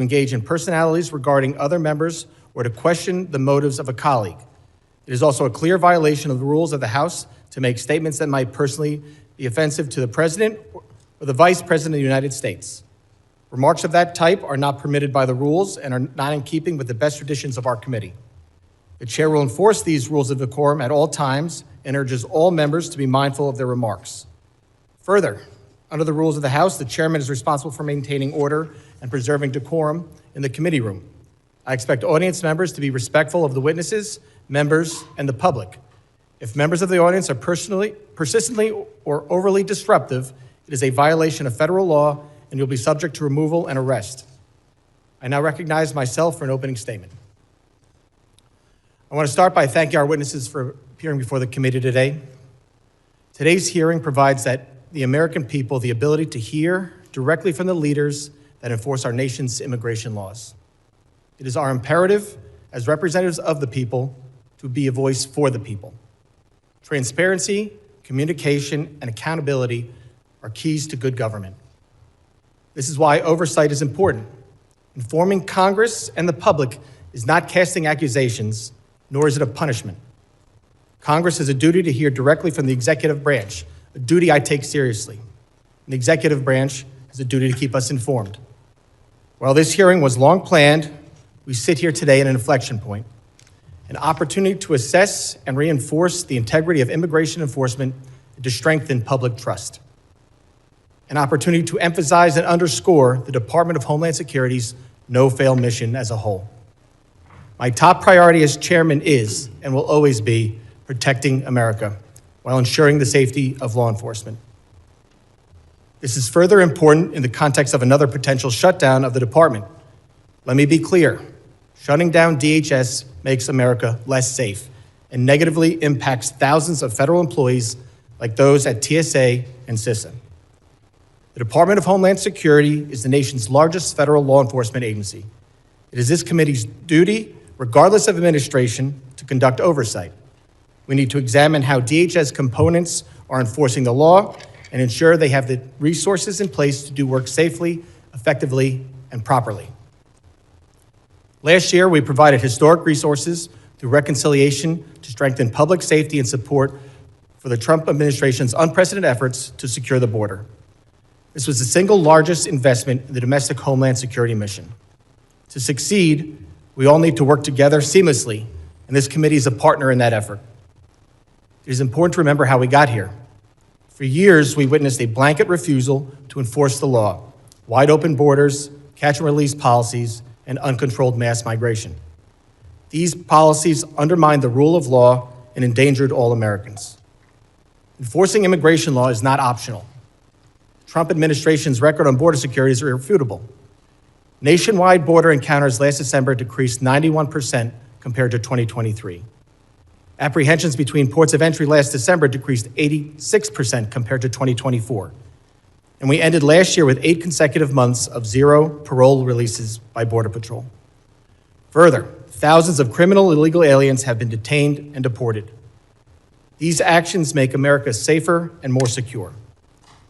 engage in personalities regarding other members or to question the motives of a colleague. It is also a clear violation of the rules of the House to make statements that might personally be offensive to the President or the Vice President of the United States. Remarks of that type are not permitted by the rules and are not in keeping with the best traditions of our committee. The Chair will enforce these rules of decorum at all times and urges all members to be mindful of their remarks. Further, under the rules of the House, the Chairman is responsible for maintaining order and preserving decorum in the committee room. I expect audience members to be respectful of the witnesses, members, and the public. If members of the audience are persistently or overly disruptive, it is a violation of federal law and you'll be subject to removal and arrest. I now recognize myself for an opening statement. I want to start by thanking our witnesses for appearing before the committee today. Today's hearing provides the American people the ability to hear directly from the leaders that enforce our nation's immigration laws. It is our imperative as representatives of the people to be a voice for the people. Transparency, communication, and accountability are keys to good government. This is why oversight is important. Informing Congress and the public is not casting accusations, nor is it a punishment. Congress has a duty to hear directly from the executive branch, a duty I take seriously. And the executive branch has a duty to keep us informed. While this hearing was long planned, we sit here today at an inflection point, an opportunity to assess and reinforce the integrity of immigration enforcement and to strengthen public trust. An opportunity to emphasize and underscore the Department of Homeland Security's no-fail mission as a whole. My top priority as chairman is, and will always be, protecting America while ensuring the safety of law enforcement. This is further important in the context of another potential shutdown of the department. Let me be clear, shutting down DHS makes America less safe and negatively impacts thousands of federal employees like those at TSA and CISA. The Department of Homeland Security is the nation's largest federal law enforcement agency. It is this committee's duty, regardless of administration, to conduct oversight. We need to examine how DHS components are enforcing the law and ensure they have the resources in place to do work safely, effectively, and properly. Last year, we provided historic resources through reconciliation to strengthen public safety and support for the Trump administration's unprecedented efforts to secure the border. This was the single largest investment in the domestic Homeland Security mission. To succeed, we all need to work together seamlessly, and this committee is a partner in that effort. It is important to remember how we got here. For years, we witnessed a blanket refusal to enforce the law, wide open borders, catch and release policies, and uncontrolled mass migration. These policies undermined the rule of law and endangered all Americans. Enforcing immigration law is not optional. The Trump administration's record on border security is irrefutable. Nationwide border encounters last December decreased 91% compared to 2023. Apprehensions between ports of entry last December decreased 86% compared to 2024. And we ended last year with 8 consecutive months of 0 parole releases by Border Patrol. Further, thousands of criminal illegal aliens have been detained and deported. These actions make America safer and more secure.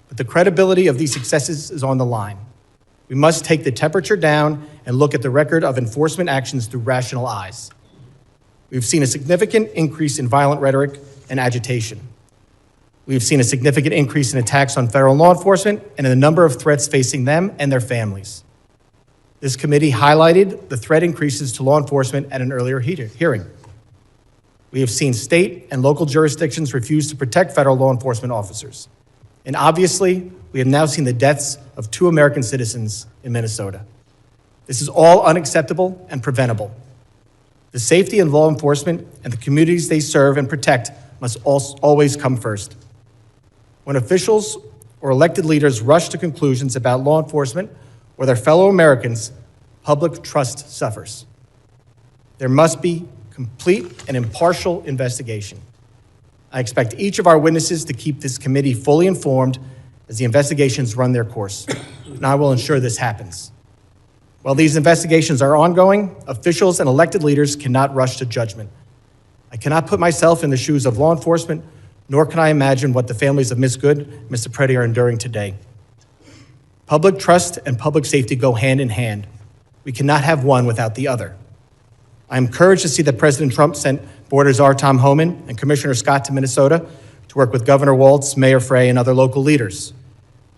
But the credibility of these successes is on the line. We must take the temperature down and look at the record of enforcement actions through rational eyes. We've seen a significant increase in violent rhetoric and agitation. We've seen a significant increase in attacks on federal law enforcement and in the number of threats facing them and their families. This committee highlighted the threat increases to law enforcement at an earlier hearing. We have seen state and local jurisdictions refuse to protect federal law enforcement officers. And obviously, we have now seen the deaths of 2 American citizens in Minnesota. This is all unacceptable and preventable. The safety of law enforcement and the communities they serve and protect must always come first. When officials or elected leaders rush to conclusions about law enforcement or their fellow Americans, public trust suffers. There must be complete and impartial investigation. I expect each of our witnesses to keep this committee fully informed as the investigations run their course, and I will ensure this happens. While these investigations are ongoing, officials and elected leaders cannot rush to judgment. I cannot put myself in the shoes of law enforcement, nor can I imagine what the families of Ms. Good and Mr. Preddy are enduring today. Public trust and public safety go hand in hand. We cannot have one without the other. I am encouraged to see that President Trump sent Borders Czar Tom Homan and Commissioner Scott to Minnesota to work with Governor Walz, Mayor Frey, and other local leaders.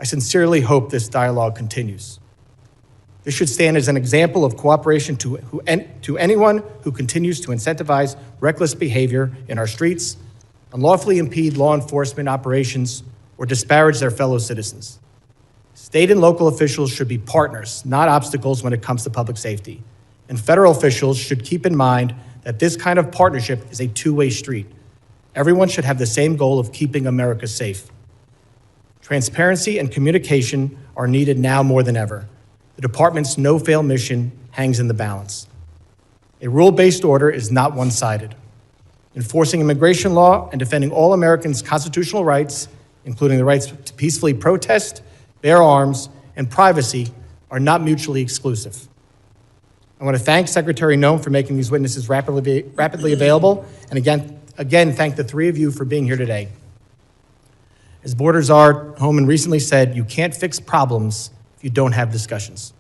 I sincerely hope this dialogue continues. This should stand as an example of cooperation to anyone who continues to incentivize reckless behavior in our streets, unlawfully impede law enforcement operations, or disparage their fellow citizens. State and local officials should be partners, not obstacles when it comes to public safety. And federal officials should keep in mind that this kind of partnership is a two-way street. Everyone should have the same goal of keeping America safe. Transparency and communication are needed now more than ever. The department's no-fail mission hangs in the balance. A rule-based order is not one-sided. Enforcing immigration law and defending all Americans' constitutional rights, including the rights to peacefully protest, bear arms, and privacy, are not mutually exclusive. I want to thank Secretary Noem for making these witnesses rapidly available, and again, thank the three of you for being here today. As Borders Czar Homan recently said, you can't fix problems if you don't have discussions.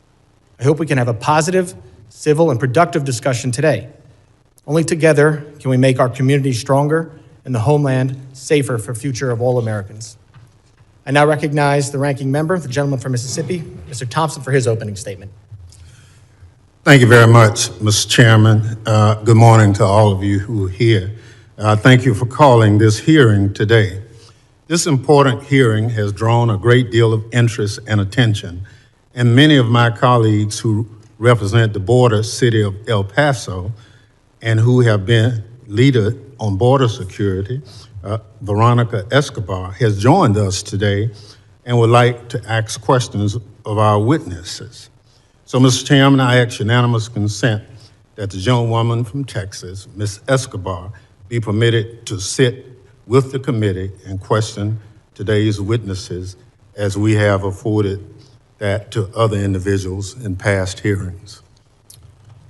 I hope we can have a positive, civil, and productive discussion today. Only together can we make our communities stronger and the homeland safer for the future of all Americans. I now recognize the ranking member, the gentleman from Mississippi, Mr. Thompson, for his opening statement. Thank you very much, Mr. Chairman. Good morning to all of you who are here. Thank you for calling this hearing today. This important hearing has drawn a great deal of interest and attention, and many of my colleagues who represent the border city of El Paso and who have been leader on border security, Veronica Escobar, has joined us today and would like to ask questions of our witnesses. So, Mr. Chairman, I ask unanimous consent that the gentlewoman from Texas, Ms. Escobar, be permitted to sit with the committee and question today's witnesses as we have afforded that to other individuals in past hearings.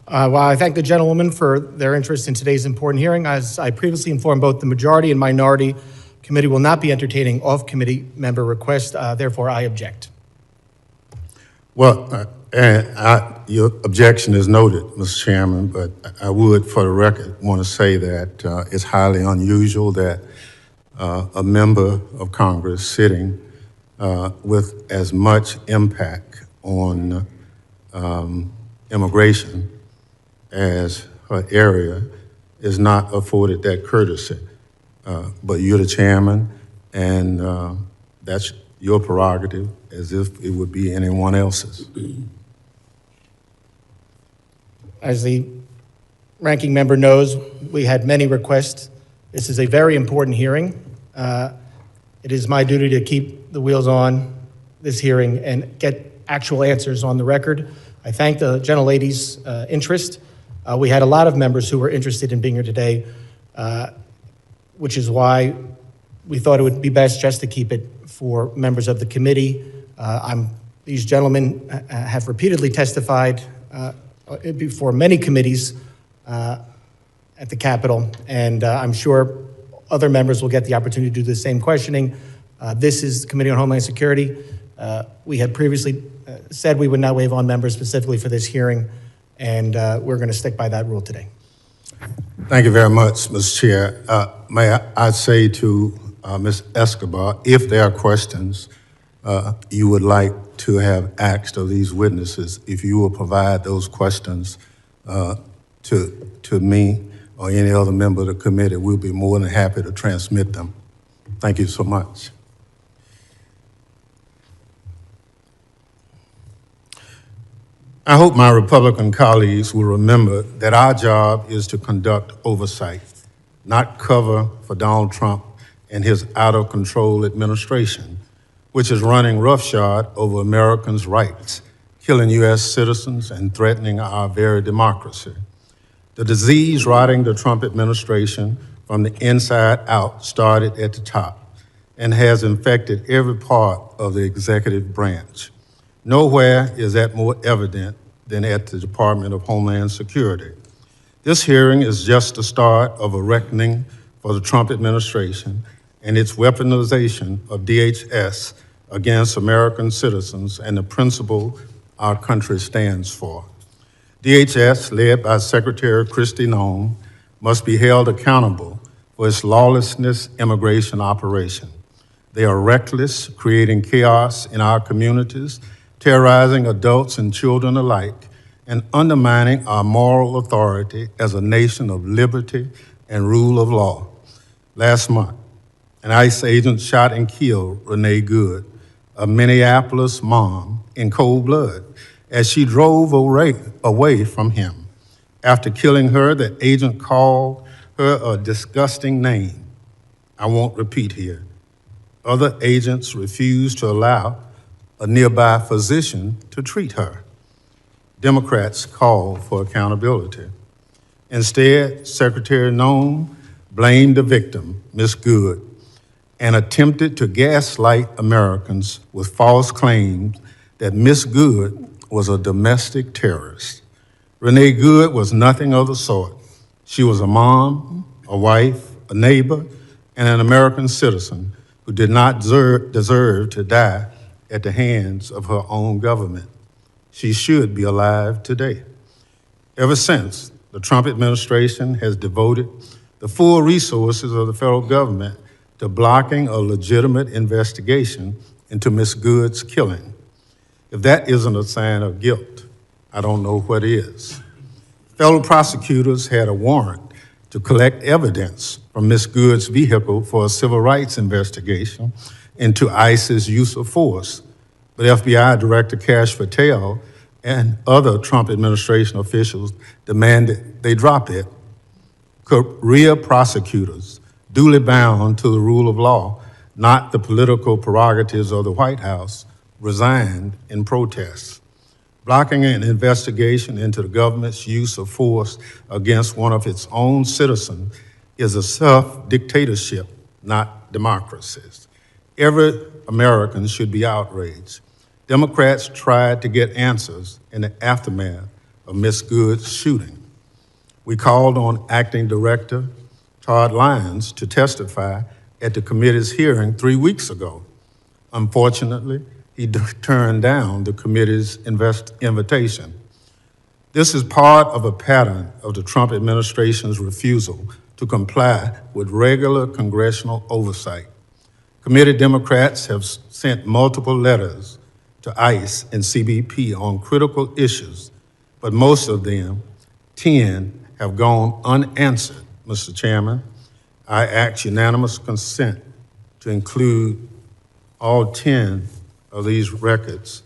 Well, I thank the gentlewoman for their interest in today's important hearing. As I previously informed, both the majority and minority committee will not be entertaining off-committee member requests. Therefore, I object. Well, your objection is noted, Mr. Chairman, but I would, for the record, want to say that it's highly unusual that a member of Congress sitting with as much impact on immigration as her area is not afforded that courtesy. But you're the chairman, and that's your prerogative, as if it would be anyone else's. As the ranking member knows, we had many requests. This is a very important hearing. It is my duty to keep the wheels on this hearing and get actual answers on the record. I thank the gentlelady's interest. We had a lot of members who were interested in being here today, which is why we thought it would be best just to keep it for members of the committee. These gentlemen have repeatedly testified before many committees at the Capitol, and I'm sure other members will get the opportunity to do the same questioning. This is the Committee on Homeland Security. We had previously said we would not waive on members specifically for this hearing, and we're going to stick by that rule today. Thank you very much, Mr. Chair. May I say to Ms. Escobar, if there are questions you would like to have asked of these witnesses, if you will provide those questions to me or any other member of the committee, we'll be more than happy to transmit them. Thank you so much. I hope my Republican colleagues will remember that our job is to conduct oversight, not cover for Donald Trump and his out-of-control administration, which is running roughshod over Americans' rights, killing U.S. citizens and threatening our very democracy. The disease rotting the Trump administration from the inside out started at the top and has infected every part of the executive branch. Nowhere is that more evident than at the Department of Homeland Security. This hearing is just the start of a reckoning for the Trump administration and its weaponization of DHS against American citizens and the principle our country stands for. DHS, led by Secretary Kristi Noem, must be held accountable for its lawlessness immigration operation. They are reckless, creating chaos in our communities, terrorizing adults and children alike, and undermining our moral authority as a nation of liberty and rule of law. Last month, an ICE agent shot and killed Renee Good, a Minneapolis mom, in cold blood as she drove away from him. After killing her, the agent called her a disgusting name I won't repeat here. Other agents refused to allow a nearby physician to treat her. Democrats called for accountability. Instead, Secretary Noem blamed the victim, Ms. Good, and attempted to gaslight Americans with false claims that Ms. Good was a domestic terrorist. Renee Good was nothing of the sort. She was a mom, a wife, a neighbor, and an American citizen who did not deserve to die at the hands of her own government. She should be alive today. Ever since, the Trump administration has devoted the full resources of the federal government to blocking a legitimate investigation into Ms. Good's killing. If that isn't a sign of guilt, I don't know what is. Federal prosecutors had a warrant to collect evidence from Ms. Good's vehicle for a civil rights investigation into ICE's use of force, but FBI Director Kash Patel and other Trump administration officials demanded they drop it. Career prosecutors, duly bound to the rule of law, not the political prerogatives of the White House, resigned in protest. Blocking an investigation into the government's use of force against one of its own citizens is a self-dictatorship, not democracy. Every American should be outraged. Democrats tried to get answers in the aftermath of Ms. Good's shooting. We called on Acting Director Todd Lyons to testify at the committee's hearing 3 weeks ago. Unfortunately, he turned down the committee's invitation. This is part of a pattern of the Trump administration's refusal to comply with regular congressional oversight. Committee Democrats have sent multiple letters to ICE and CBP on critical issues, but most of them, 10, have gone unanswered. Mr. Chairman, I ask unanimous consent to include all 10 of these letters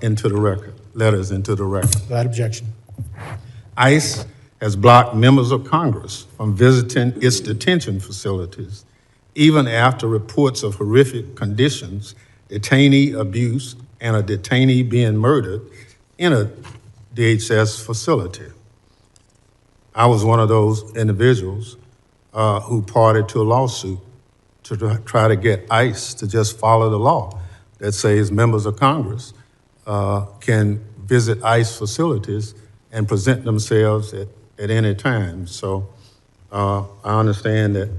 into the record. Without objection. ICE has blocked members of Congress from visiting its detention facilities, even after reports of horrific conditions, detainee abuse, and a detainee being murdered in a DHS facility. I was one of those individuals who parted to a lawsuit to try to get ICE to just follow the law that says members of Congress can visit ICE facilities and present themselves at any time. So I understand that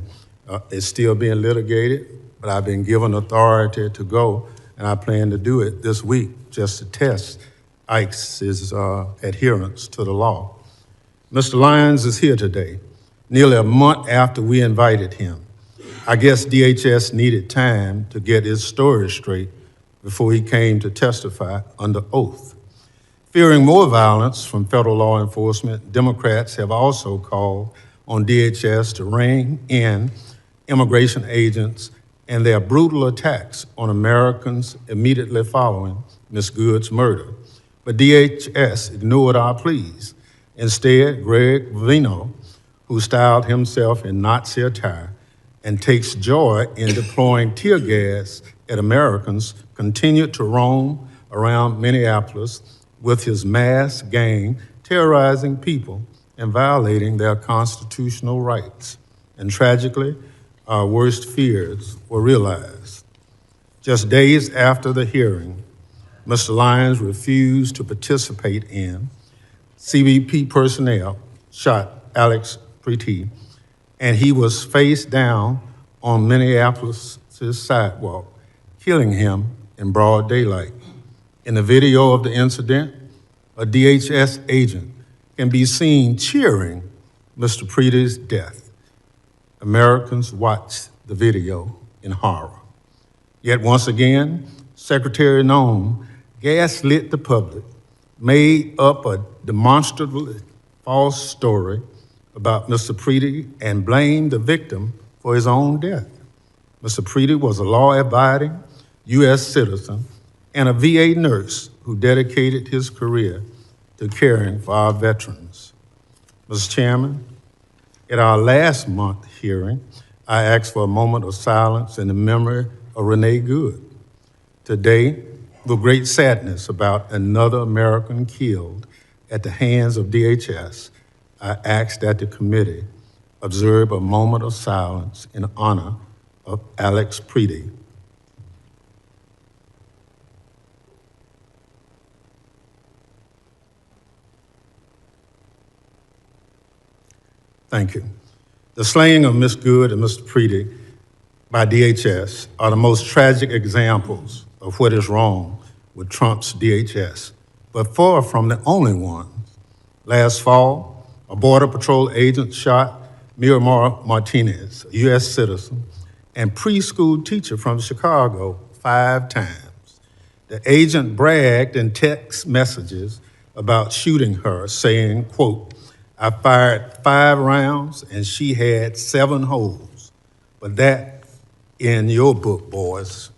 it's still being litigated, but I've been given authority to go, and I plan to do it this week just to test ICE's adherence to the law. Mr. Lyons is here today, nearly a month after we invited him. I guess DHS needed time to get his story straight before he came to testify under oath. Fearing more violence from federal law enforcement, Democrats have also called on DHS to rein in immigration agents and their brutal attacks on Americans immediately following Ms. Good's murder. But DHS ignored our pleas. Instead, Greg Vino, who styled himself in Nazi attire and takes joy in deploying tear gas at Americans, continued to roam around Minneapolis with his mass gang, terrorizing people and violating their constitutional rights. And tragically, our worst fears were realized. Just days after the hearing, Mr. Lyons refused to participate in. CBP personnel shot Alex Preety, and he was face down on Minneapolis' sidewalk, killing him in broad daylight. In the video of the incident, a DHS agent can be seen cheering Mr. Preedy's death. Americans watched the video in horror. Yet once again, Secretary Nome gaslit the public, made up a demonstrably false story about Mr. Preedy and blamed the victim for his own death. Mr. Preedy was a law-abiding U.S. citizen and a VA nurse who dedicated his career to caring for our veterans. Mr. Chairman, at our last month hearing, I asked for a moment of silence in the memory of Renee Good. Today, with great sadness about another American killed at the hands of DHS, I asked that the committee observe a moment of silence in honor of Alex Preedy. Thank you. The slaying of Ms. Good and Mr. Preedy by DHS are the most tragic examples of what is wrong with Trump's DHS, but far from the only ones. Last fall, a Border Patrol agent shot Miramar Martinez, a U.S. citizen and preschool teacher from Chicago, 5 times. The agent bragged in text messages about shooting her, saying, quote, "I fired 5 rounds and she had 7 holes." But that in your book, boys.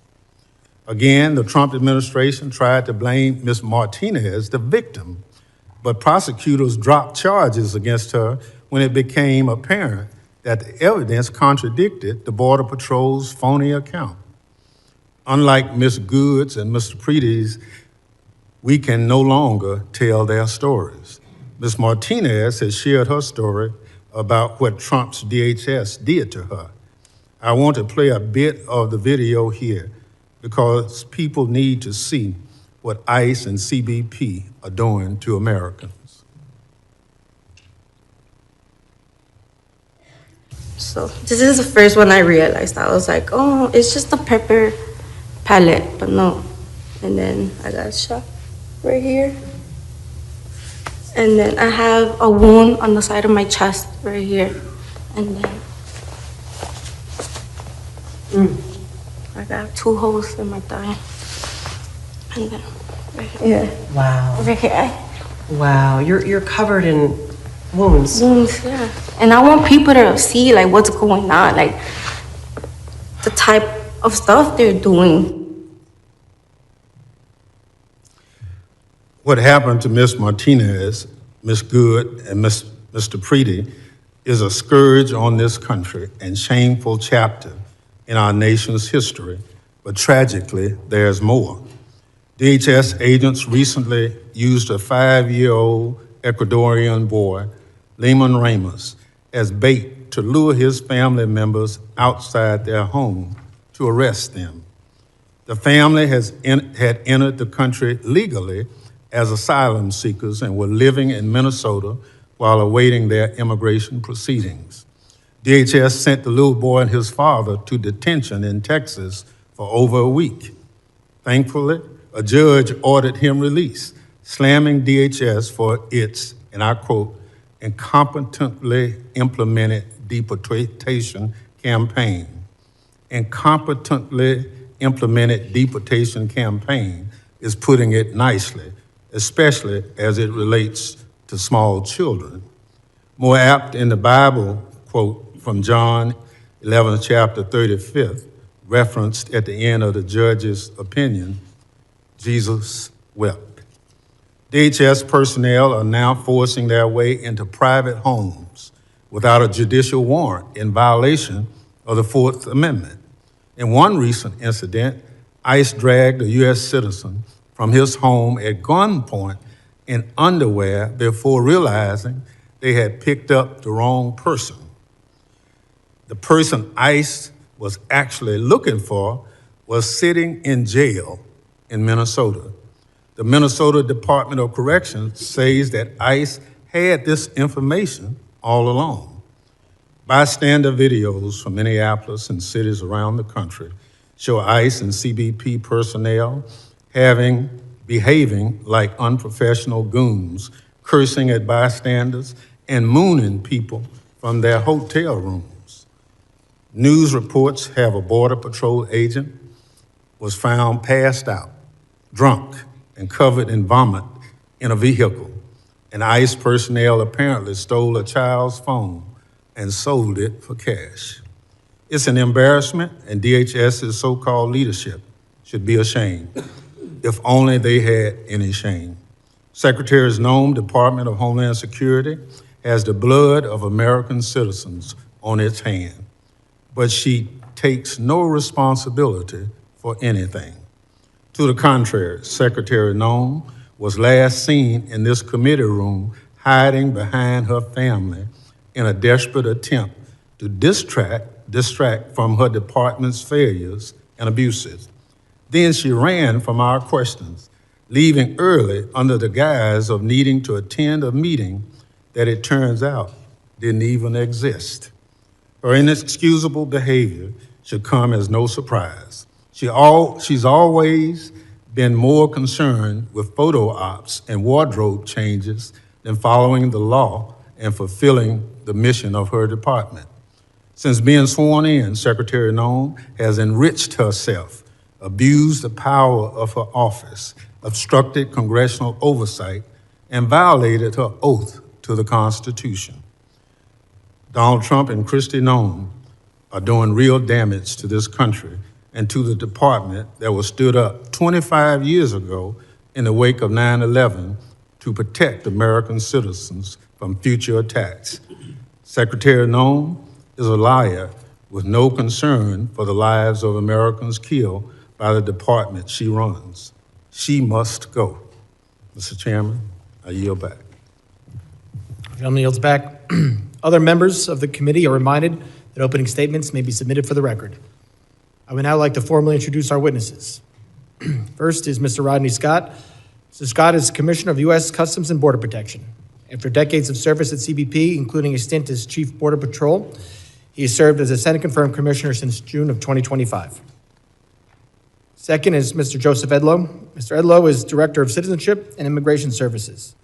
Again, the Trump administration tried to blame Ms. Martinez, the victim, but prosecutors dropped charges against her when it became apparent that the evidence contradicted the Border Patrol's phony account. Unlike Ms. Good's and Mr. Preedy's, we can no longer tell their stories. Ms. Martinez has shared her story about what Trump's DHS did to her. I want to play a bit of the video here because people need to see what ICE and CBP are doing to Americans. So this is the first one I realized. I was like, oh, it's just a pepper pellet, but no. And then I got shot right here. And then I have a wound on the side of my chest right here. And then I got 2 holes in my thigh. And then right here. Wow. Right here. Wow. You're covered in wounds. Wounds, yeah. And I want people to see like what's going on, like the type of stuff they're doing. What happened to Ms. Martinez, Ms. Good, and Mr. Preedy is a scourge on this country and shameful chapter in our nation's history, but tragically, there's more. DHS agents recently used a 5-year-old Ecuadorian boy, Lehman Ramos, as bait to lure his family members outside their home to arrest them. The family had entered the country legally as asylum seekers and were living in Minnesota while awaiting their immigration proceedings. DHS sent the little boy and his father to detention in Texas for over a week. Thankfully, a judge ordered him released, slamming DHS for its, and I quote, incompetently implemented deportation campaign. Incompetently implemented deportation campaign is putting it nicely, especially as it relates to small children. More apt in the Bible, quote from John 11, chapter 35, referenced at the end of the judge's opinion, Jesus wept. DHS personnel are now forcing their way into private homes without a judicial warrant in violation of the Fourth Amendment. In one recent incident, ICE dragged a U.S. citizen from his home at gunpoint in underwear before realizing they had picked up the wrong person. The person ICE was actually looking for was sitting in jail in Minnesota. The Minnesota Department of Corrections says that ICE had this information all along. Bystander videos from Minneapolis and cities around the country show ICE and CBP personnel behaving like unprofessional goons, cursing at bystanders, and mooning people from their hotel rooms. News reports have a Border Patrol agent was found passed out, drunk, and covered in vomit in a vehicle. And ICE personnel apparently stole a child's phone and sold it for cash. It's an embarrassment, and DHS's so-called leadership should be ashamed, if only they had any shame. Secretary's Nome, Department of Homeland Security, has the blood of American citizens on its hand, but she takes no responsibility for anything. To the contrary, Secretary Nome was last seen in this committee room hiding behind her family in a desperate attempt to distract from her department's failures and abuses. Then she ran from our questions, leaving early under the guise of needing to attend a meeting that it turns out didn't even exist. Her inexcusable behavior should come as no surprise. She's always been more concerned with photo ops and wardrobe changes than following the law and fulfilling the mission of her department. Since being sworn in, Secretary Nome has enriched herself, abused the power of her office, obstructed congressional oversight, and violated her oath to the Constitution. Donald Trump and Kristi Noem are doing real damage to this country and to the department that was stood up 25 years ago in the wake of 9/11 to protect American citizens from future attacks. Secretary Noem is a liar with no concern for the lives of Americans killed by the department she runs. She must go. Mr. Chairman, I yield back. Gentleman yields back. Other members of the committee are reminded that opening statements may be submitted for the record. I would now like to formally introduce our witnesses. First is Mr. Rodney Scott. Mr. Scott is Commissioner of U.S. Customs and Border Protection. After decades of service at CBP, including a stint as Chief Border Patrol, he has served as a Senate-confirmed commissioner since June of 2025. Second is Mr. Joseph Edlow. Mr. Edlow is Director of Citizenship and Immigration Services.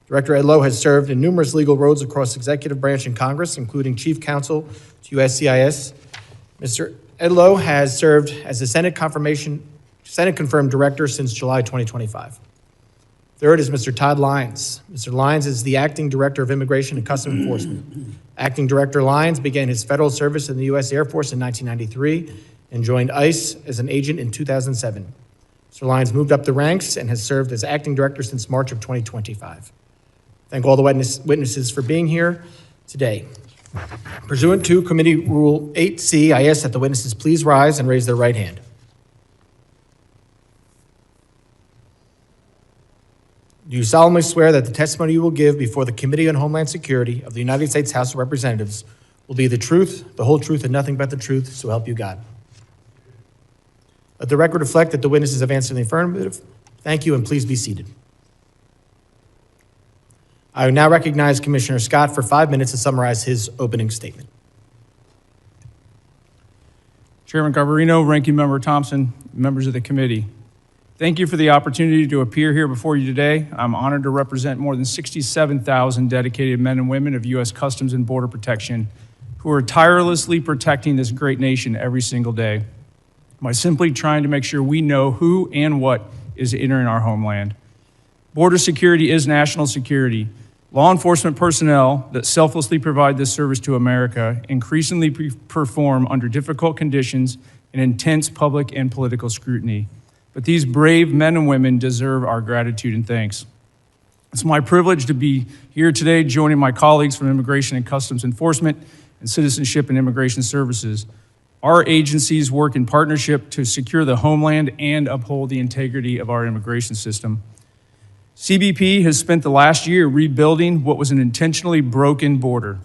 Director Edlow has served in numerous legal roles across the executive branch in Congress, including Chief Counsel to USCIS. Mr. Edlow has served as the Senate-confirmed Director since July 2025. Third is Mr. Todd Lyons. Mr. Lyons is the Acting Director of Immigration and Customs Enforcement. Acting Director Lyons began his federal service in the U.S. Air Force in 1993 and joined ICE as an agent in 2007. Mr. Lyons moved up the ranks and has served as Acting Director since March of 2025. Thank all the witnesses for being here today. Pursuant to Committee Rule 8C, I ask that the witnesses please rise and raise their right hand. Do you solemnly swear that the testimony you will give before the Committee on Homeland Security of the United States House of Representatives will be the truth, the whole truth, and nothing but the truth, so help you God? Let the record reflect that the witnesses have answered in the affirmative. Thank you, and please be seated. I will now recognize Commissioner Scott for 5 minutes to summarize his opening statement. Chairman Garbarino, Ranking Member Thompson, members of the committee. Thank you for the opportunity to appear here before you today. I'm honored to represent more than 67,000 dedicated men and women of U.S. Customs and Border Protection who are tirelessly protecting this great nation every single day by simply trying to make sure we know who and what is entering our homeland. Border security is national security. Law enforcement personnel that selflessly provide this service to America increasingly perform under difficult conditions and intense public and political scrutiny. But these brave men and women deserve our gratitude and thanks. It's my privilege to be here today joining my colleagues from Immigration and Customs Enforcement and Citizenship and Immigration Services. Our agencies work in partnership to secure the homeland and uphold the integrity of our immigration system. CBP has spent the last year rebuilding what was an intentionally broken border.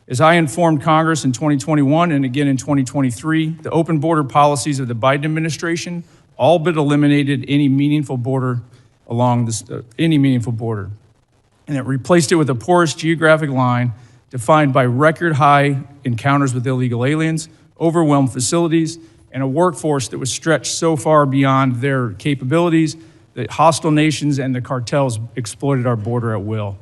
As I informed Congress in 2021 and again in 2023, the open border policies of the Biden administration all but eliminated any meaningful border along this, any meaningful border. And it replaced it with a porous geographic line defined by record high encounters with illegal aliens, overwhelmed facilities, and a workforce that was stretched so far beyond their capabilities that hostile nations and the cartels exploited our border at will.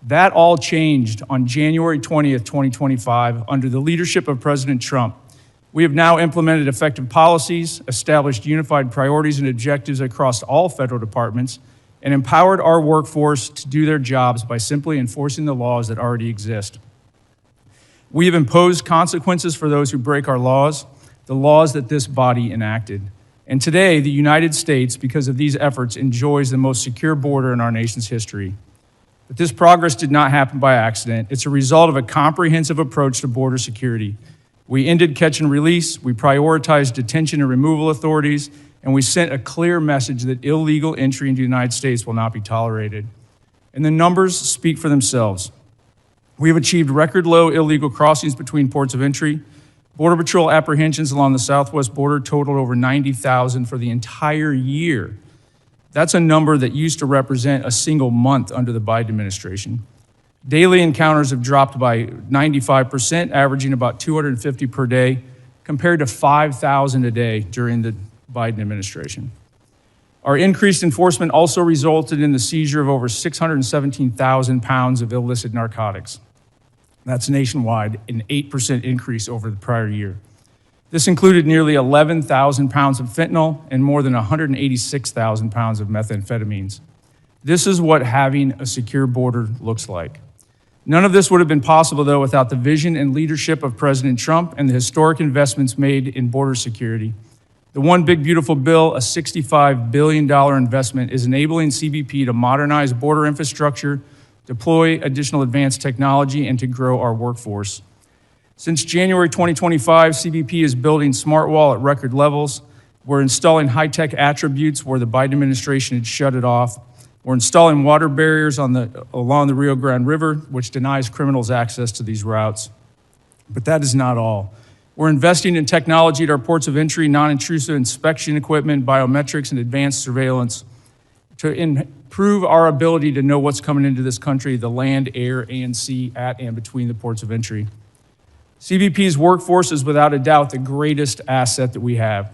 That all changed on January 20th, 2025, under the leadership of President Trump. We have now implemented effective policies, established unified priorities and objectives across all federal departments, and empowered our workforce to do their jobs by simply enforcing the laws that already exist. We have imposed consequences for those who break our laws, the laws that this body enacted. And today, the United States, because of these efforts, enjoys the most secure border in our nation's history. But this progress did not happen by accident. It's a result of a comprehensive approach to border security. We ended catch and release, we prioritized detention and removal authorities, and we sent a clear message that illegal entry into the United States will not be tolerated. And the numbers speak for themselves. We have achieved record low illegal crossings between ports of entry. Border Patrol apprehensions along the southwest border totaled over 90,000 for the entire year. That's a number that used to represent a single month under the Biden administration. Daily encounters have dropped by 95%, averaging about 250 per day, compared to 5,000 a day during the Biden administration. Our increased enforcement also resulted in the seizure of over 617,000 pounds of illicit narcotics. That's nationwide, an 8% increase over the prior year. This included nearly 11,000 pounds of fentanyl and more than 186,000 pounds of methamphetamines. This is what having a secure border looks like. None of this would have been possible, though, without the vision and leadership of President Trump and the historic investments made in border security. The One Big Beautiful Bill, a $65 billion investment, is enabling CBP to modernize border infrastructure, deploy additional advanced technology, and to grow our workforce. Since January 2025, CBP is building smart wall at record levels. We're installing high-tech attributes where the Biden administration had shut it off. We're installing water barriers along the Rio Grande River, which denies criminals access to these routes. But that is not all. We're investing in technology at our ports of entry, non-intrusive inspection equipment, biometrics, and advanced surveillance to improve our ability to know what's coming into this country, the land, air, and sea, at and between the ports of entry. CBP's workforce is without a doubt the greatest asset that we have.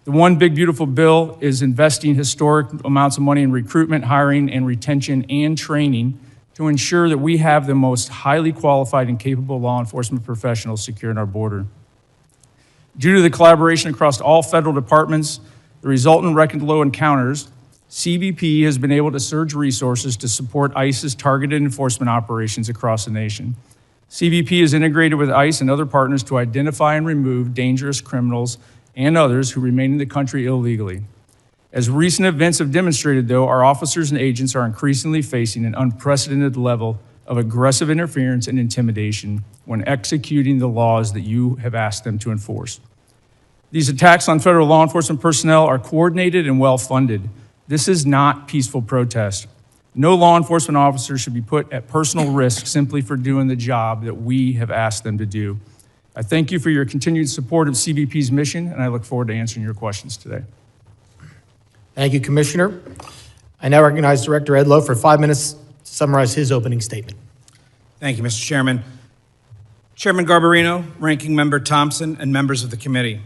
The One Big Beautiful Bill is investing historic amounts of money in recruitment, hiring, and retention and training to ensure that we have the most highly qualified and capable law enforcement professionals securing our border. Due to the collaboration across all federal departments, the resultant record low encounters, CBP has been able to surge resources to support ICE's targeted enforcement operations across the nation. CBP is integrated with ICE and other partners to identify and remove dangerous criminals and others who remain in the country illegally. As recent events have demonstrated, though, our officers and agents are increasingly facing an unprecedented level of aggressive interference and intimidation when executing the laws that you have asked them to enforce. These attacks on federal law enforcement personnel are coordinated and well-funded. This is not peaceful protest. No law enforcement officer should be put at personal risk simply for doing the job that we have asked them to do. I thank you for your continued support of CBP's mission, and I look forward to answering your questions today. Thank you, Commissioner. I now recognize Director Edlow for 5 minutes to summarize his opening statement. Thank you, Mr. Chairman. Chairman Garbarino, Ranking Member Thompson, and members of the committee.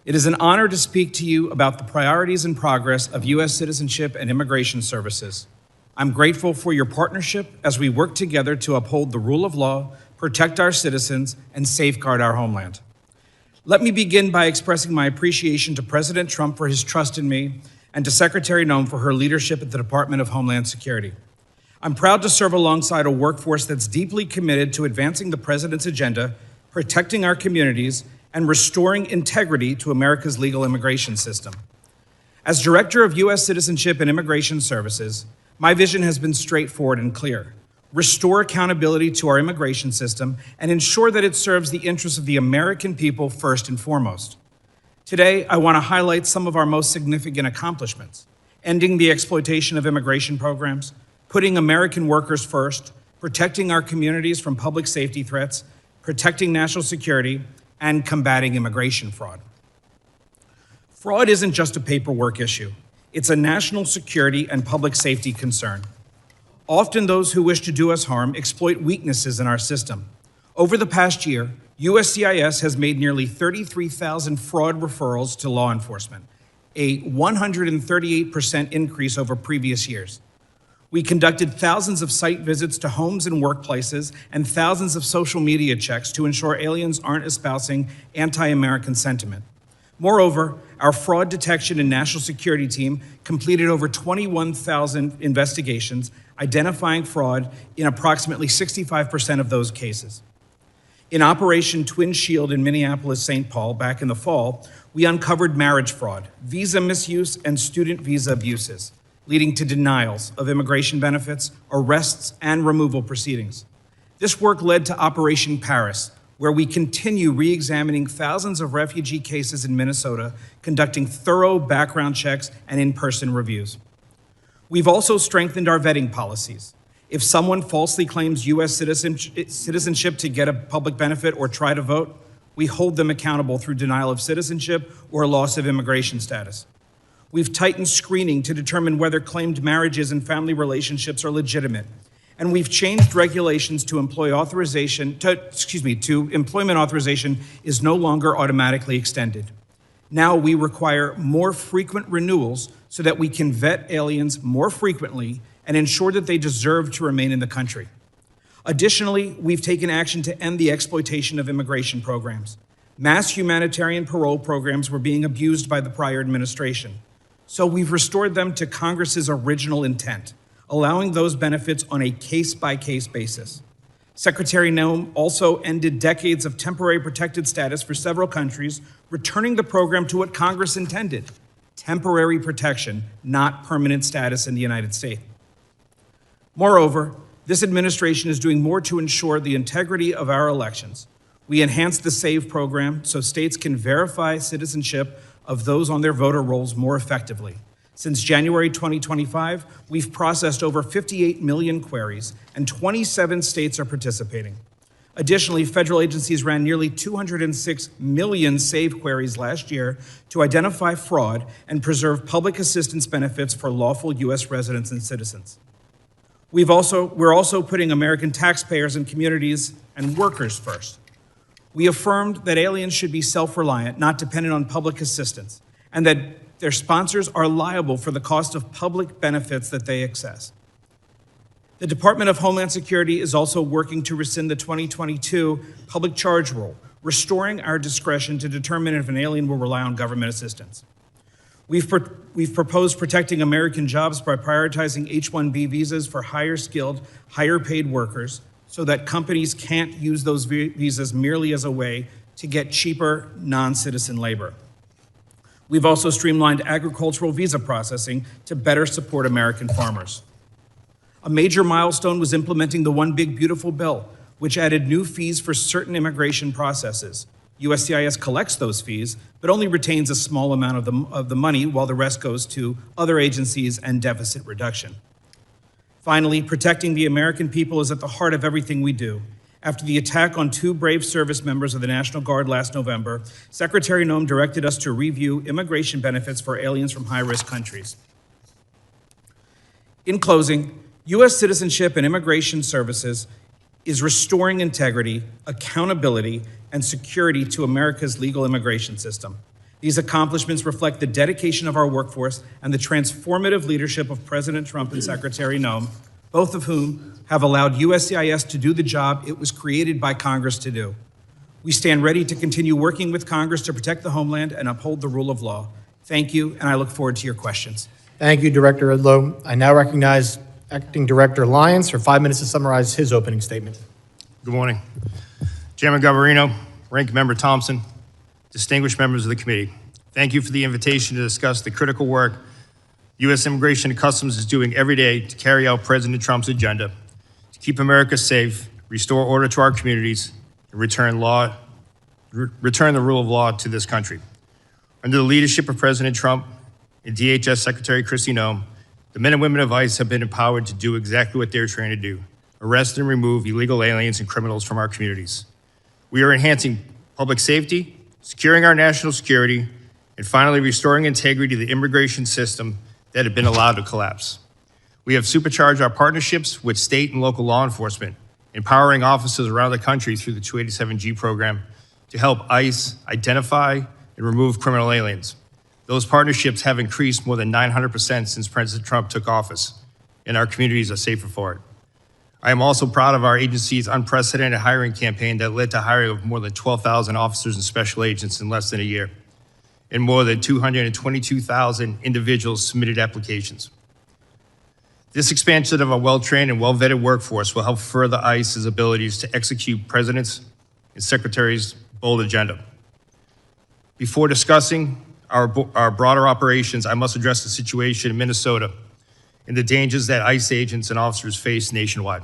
It is an honor to speak to you about the priorities and progress of U.S. Citizenship and Immigration Services. I'm grateful for your partnership as we work together to uphold the rule of law, protect our citizens, and safeguard our homeland. Let me begin by expressing my appreciation to President Trump for his trust in me and to Secretary Noem for her leadership at the Department of Homeland Security. I'm proud to serve alongside a workforce that's deeply committed to advancing the President's agenda, protecting our communities, and restoring integrity to America's legal immigration system. As Director of U.S. Citizenship and Immigration Services, my vision has been straightforward and clear. Restore accountability to our immigration system and ensure that it serves the interests of the American people first and foremost. Today, I want to highlight some of our most significant accomplishments: ending the exploitation of immigration programs, putting American workers first, protecting our communities from public safety threats, protecting national security, and combating immigration fraud. Fraud isn't just a paperwork issue. It's a national security and public safety concern. Often those who wish to do us harm exploit weaknesses in our system. Over the past year, USCIS has made nearly 33,000 fraud referrals to law enforcement, a 138% increase over previous years. We conducted thousands of site visits to homes and workplaces and thousands of social media checks to ensure aliens aren't espousing anti-American sentiment. Moreover, our fraud detection and national security team completed over 21,000 investigations, identifying fraud in approximately 65% of those cases. In Operation Twin Shield in Minneapolis-St. Paul back in the fall, we uncovered marriage fraud, visa misuse, and student visa abuses, leading to denials of immigration benefits, arrests, and removal proceedings. This work led to Operation Paris, where we continue re-examining thousands of refugee cases in Minnesota, conducting thorough background checks and in-person reviews. We've also strengthened our vetting policies. If someone falsely claims U.S. citizenship to get a public benefit or try to vote, we hold them accountable through denial of citizenship or loss of immigration status. We've tightened screening to determine whether claimed marriages and family relationships are legitimate. And we've changed regulations to employment authorization is no longer automatically extended. Now we require more frequent renewals so that we can vet aliens more frequently and ensure that they deserve to remain in the country. Additionally, we've taken action to end the exploitation of immigration programs. Mass humanitarian parole programs were being abused by the prior administration. So we've restored them to Congress's original intent, allowing those benefits on a case-by-case basis. Secretary Noem also ended decades of temporary protected status for several countries, returning the program to what Congress intended: temporary protection, not permanent status in the United States. Moreover, this administration is doing more to ensure the integrity of our elections. We enhanced the SAVE program so states can verify citizenship of those on their voter rolls more effectively. Since January 2025, we've processed over 58 million queries, and 27 states are participating. Additionally, federal agencies ran nearly 206 million SAVE queries last year to identify fraud and preserve public assistance benefits for lawful U.S. residents and citizens. We're also putting American taxpayers and communities and workers first. We affirmed that aliens should be self-reliant, not dependent on public assistance, and that their sponsors are liable for the cost of public benefits that they access. The Department of Homeland Security is also working to rescind the 2022 public charge rule, restoring our discretion to determine if an alien will rely on government assistance. We've proposed protecting American jobs by prioritizing H-1B visas for higher skilled, higher paid workers so that companies can't use those visas merely as a way to get cheaper non-citizen labor. We've also streamlined agricultural visa processing to better support American farmers. A major milestone was implementing the One Big Beautiful Bill, which added new fees for certain immigration processes. USCIS collects those fees, but only retains a small amount of the money, while the rest goes to other agencies and deficit reduction. Finally, protecting the American people is at the heart of everything we do. After the attack on 2 brave service members of the National Guard last November, Secretary Noem directed us to review immigration benefits for aliens from high-risk countries. In closing, U.S. Citizenship and Immigration Services is restoring integrity, accountability, and security to America's legal immigration system. These accomplishments reflect the dedication of our workforce and the transformative leadership of President Trump and Secretary Noem, both of whom have allowed USCIS to do the job it was created by Congress to do. We stand ready to continue working with Congress to protect the homeland and uphold the rule of law. Thank you, and I look forward to your questions. Thank you, Director Udlow. I now recognize Acting Director Lyons for 5 minutes to summarize his opening statement. Good morning. Chairman Garbarino, Ranking Member Thompson, distinguished members of the committee, thank you for the invitation to discuss the critical work U.S. Immigration and Customs is doing every day to carry out President Trump's agenda, to keep America safe, restore order to our communities, and return the rule of law to this country. Under the leadership of President Trump and DHS Secretary Kristi Noem, the men and women of ICE have been empowered to do exactly what they're trained to do: arrest and remove illegal aliens and criminals from our communities. We are enhancing public safety, securing our national security, and finally restoring integrity to the immigration system that had been allowed to collapse. We have supercharged our partnerships with state and local law enforcement, empowering officers around the country through the 287G program to help ICE identify and remove criminal aliens. Those partnerships have increased more than 900% since President Trump took office. and our communities are safer for it. I am also proud of our agency's unprecedented hiring campaign that led to hiring of more than 12,000 officers and special agents in less than a year, and more than 222,000 individuals submitted applications. This expansion of a well-trained and well-vetted workforce will help further ICE's abilities to execute President's and Secretary's bold agenda. Before discussing our broader operations, I must address the situation in Minnesota and the dangers that ICE agents and officers face nationwide.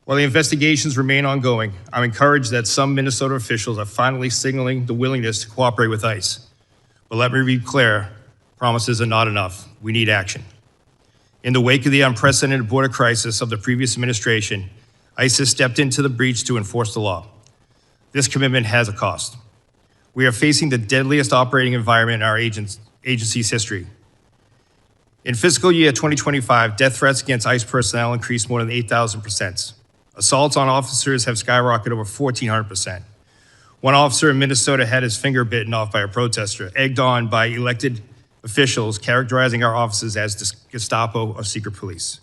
While the investigations remain ongoing, I'm encouraged that some Minnesota officials are finally signaling the willingness to cooperate with ICE. But let me be clear, promises are not enough. We need action. In the wake of the unprecedented border crisis of the previous administration, ICE has stepped into the breach to enforce the law. This commitment has a cost. We are facing the deadliest operating environment in our agency's history. In fiscal year 2025, death threats against ICE personnel increased more than 8,000%. Assaults on officers have skyrocketed over 1,400%. One officer in Minnesota had his finger bitten off by a protester, egged on by elected officials characterizing our officers as Gestapo or secret police.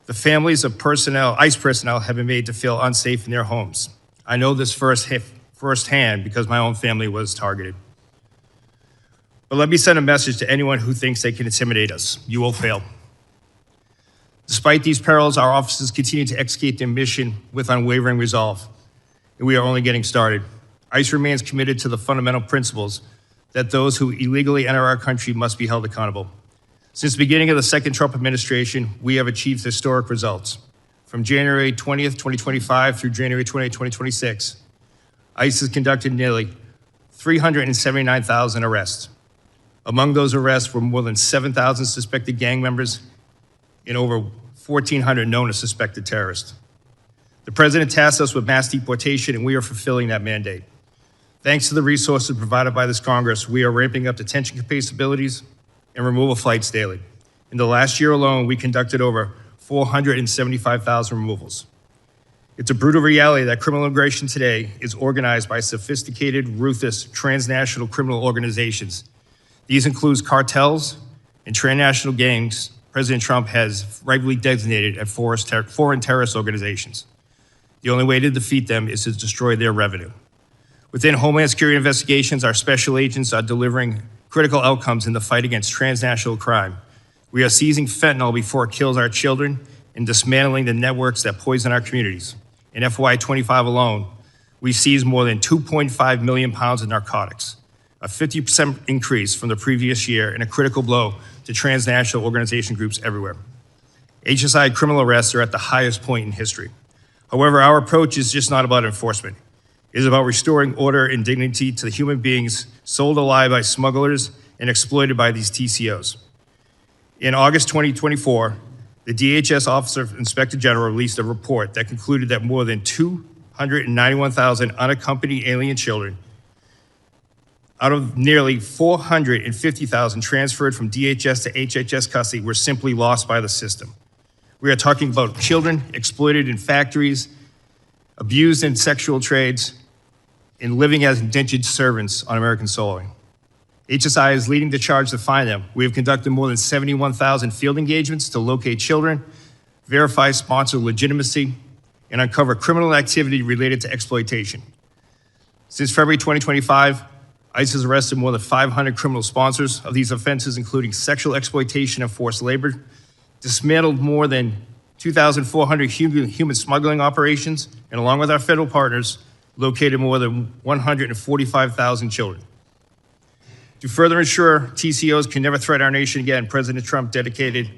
The families of ICE personnel have been made to feel unsafe in their homes. I know this firsthand because my own family was targeted. But let me send a message to anyone who thinks they can intimidate us. You will fail. Despite these perils, our officers continue to execute their mission with unwavering resolve, and we are only getting started. ICE remains committed to the fundamental principles that those who illegally enter our country must be held accountable. Since the beginning of the second Trump administration, we have achieved historic results. From January 20th, 2025 through January 20th, 2026, ICE has conducted nearly 379,000 arrests. Among those arrests were more than 7,000 suspected gang members and over 1,400 known as suspected terrorists. The president tasked us with mass deportation, and we are fulfilling that mandate. Thanks to the resources provided by this Congress, we are ramping up detention capabilities and removal flights daily. In the last year alone, we conducted over 475,000 removals. It's a brutal reality that criminal immigration today is organized by sophisticated, ruthless, transnational criminal organizations. These include cartels and transnational gangs President Trump has rightly designated as foreign terrorist organizations. The only way to defeat them is to destroy their revenue. Within Homeland Security investigations, our special agents are delivering critical outcomes in the fight against transnational crime. We are seizing fentanyl before it kills our children and dismantling the networks that poison our communities. In FY25 alone, we seized more than 2.5 million pounds of narcotics, a 50% increase from the previous year and a critical blow to transnational organization groups everywhere. HSI criminal arrests are at the highest point in history. However, our approach is just not about enforcement. It is about restoring order and dignity to the human beings sold alive by smugglers and exploited by these TCOs. In August 2024, the DHS Office of Inspector General released a report that concluded that more than 291,000 unaccompanied alien children out of nearly 450,000 transferred from DHS to HHS custody were simply lost by the system. We are talking about children exploited in factories, abused in sexual trades, and living as indentured servants on American soil. HSI is leading the charge to find them. We have conducted more than 71,000 field engagements to locate children, verify sponsor legitimacy, and uncover criminal activity related to exploitation. Since February 2025, ICE has arrested more than 500 criminal sponsors of these offenses, including sexual exploitation and forced labor, dismantled more than 2,400 human smuggling operations, and along with our federal partners, located more than 145,000 children. To further ensure TCOs can never threaten our nation again, President Trump dedicated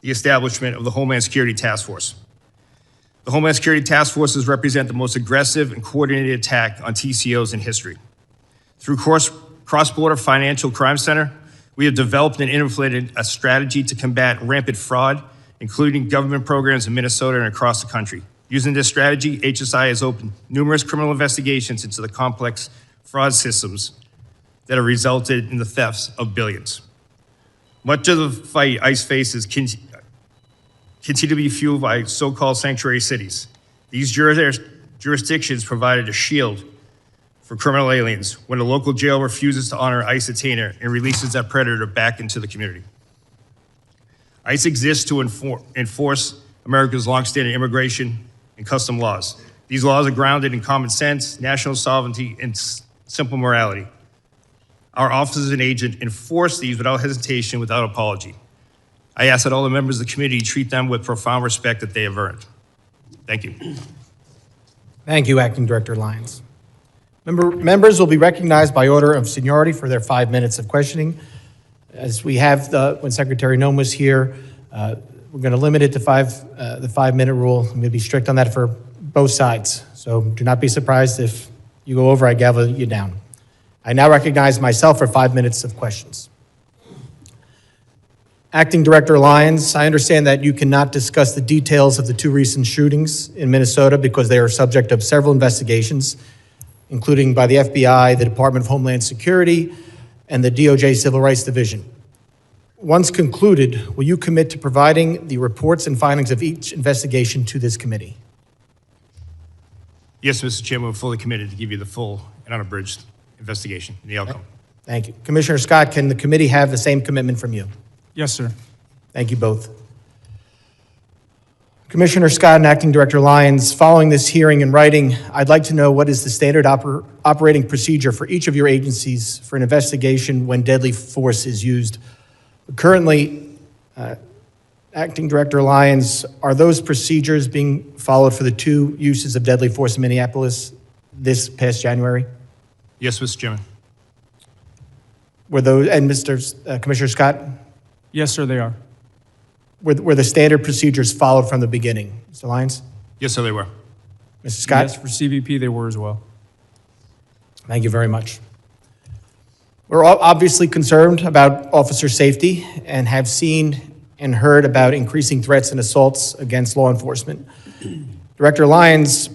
the establishment of the Homeland Security Task Force. The Homeland Security Task Forces represent the most aggressive and coordinated attack on TCOs in history. Through Cross-Border Financial Crime Center, we have developed and implemented a strategy to combat rampant fraud, including government programs in Minnesota and across the country. Using this strategy, HSI has opened numerous criminal investigations into the complex fraud systems that have resulted in the thefts of billions. Much of the fight ICE faces continue to be fueled by so-called sanctuary cities. These jurisdictions provided a shield for criminal aliens when a local jail refuses to honor ICE detainer and releases that predator back into the community. ICE exists to enforce America's longstanding immigration and custom laws. These laws are grounded in common sense, national sovereignty, and simple morality. Our officers and agents enforce these without hesitation, without apology. I ask that all the members of the committee treat them with profound respect that they have earned. Thank you. Thank you, Acting Director Lyons. Members will be recognized by order of seniority for their 5 minutes of questioning. As we have when Secretary Noem was here, we're going to limit it to the 5-minute rule. I'm going to be strict on that for both sides. So do not be surprised if you go over, I gavel you down. I now recognize myself for 5 minutes of questions. Acting Director Lyons, I understand that you cannot discuss the details of the 2 recent shootings in Minnesota because they are subject of several investigations, including by the FBI, the Department of Homeland Security, and the DOJ Civil Rights Division. Once concluded, will you commit to providing the reports and findings of each investigation to this committee? Yes, Mr. Chairman, we're fully committed to give you the full and unabridged investigation and the outcome. Thank you. Commissioner Scott, can the committee have the same commitment from you? Yes, sir. Thank you both. Commissioner Scott and Acting Director Lyons, following this hearing in writing, I'd like to know what is the standard operating procedure for each of your agencies for an investigation when deadly force is used. Currently, Acting Director Lyons, are those procedures being followed for the 2 uses of deadly force in Minneapolis this past January? Yes, Mr. Chairman. Were those, and Commissioner Scott? Yes, sir, they are. Were the standard procedures followed from the beginning? Mr. Lyons? Yes, sir, they were. Mr. Scott? Yes, for CBP, they were as well. Thank you very much. We're all obviously concerned about officer safety and have seen and heard about increasing threats and assaults against law enforcement. Director Lyons,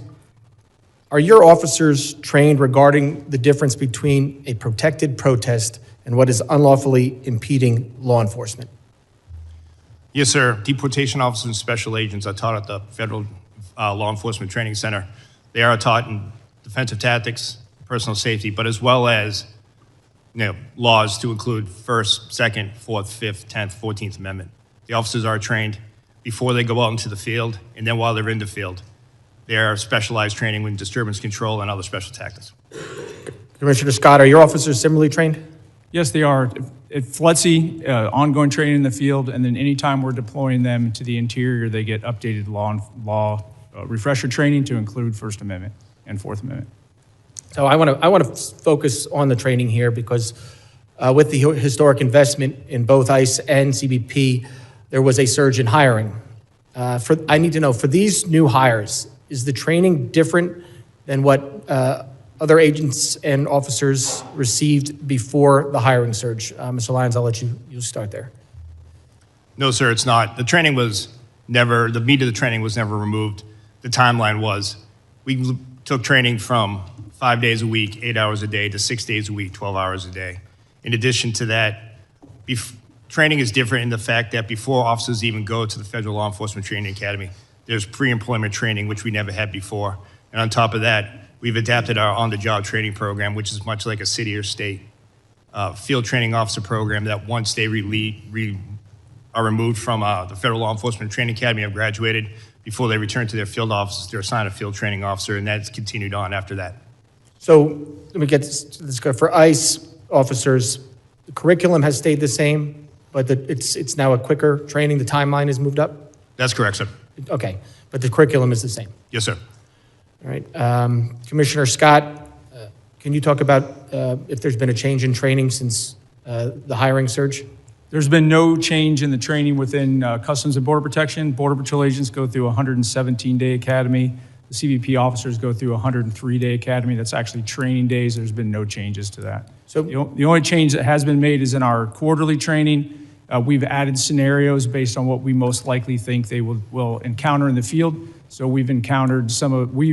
are your officers trained regarding the difference between a protected protest and what is unlawfully impeding law enforcement? Yes, sir. Deportation officers and special agents are taught at the Federal Law Enforcement Training Center. They are taught in defensive tactics, personal safety, but as well as laws to include First, Second, Fourth, Fifth, 10th, 14th Amendment. The officers are trained before they go out into the field, and then while they're in the field. They are specialized training in disturbance control and other special tactics. Commissioner Scott, are your officers similarly trained? Yes, they are. At FLETC, ongoing training in the field, and then anytime we're deploying them to the interior, they get updated law refresher training to include First Amendment and Fourth Amendment. So I want to focus on the training here because with the historic investment in both ICE and CBP, there was a surge in hiring. I need to know, for these new hires, is the training different than what other agents and officers received before the hiring surge? Mr. Lyons, I'll let you start there. No, sir, it's not. The training was never, the meat of the training was never removed. The timeline was. We took training from 5 days a week, 8 hours a day, to 6 days a week, 12 hours a day. In addition to that, training is different in the fact that before officers even go to the Federal Law Enforcement Training Academy, there's pre-employment training, which we never had before. And on top of that, we've adapted our on-the-job training program, which is much like a city or state field training officer program that once they are removed from the Federal Law Enforcement Training Academy, have graduated, before they return to their field offices, they're assigned a field training officer, and that's continued on after that. So let me get this go. For ICE officers, the curriculum has stayed the same, but it's now a quicker training. The timeline has moved up? That's correct, sir. Okay, but the curriculum is the same. Yes, sir. All right. Commissioner Scott, can you talk about if there's been a change in training since the hiring surge? There's been no change in the training within Customs and Border Protection. Border Patrol agents go through a 117-day academy. The CBP officers go through a 103-day academy. That's actually training days. There's been no changes to that. So the only change that has been made is in our quarterly training. We've added scenarios based on what we most likely think they will encounter in the field. So we've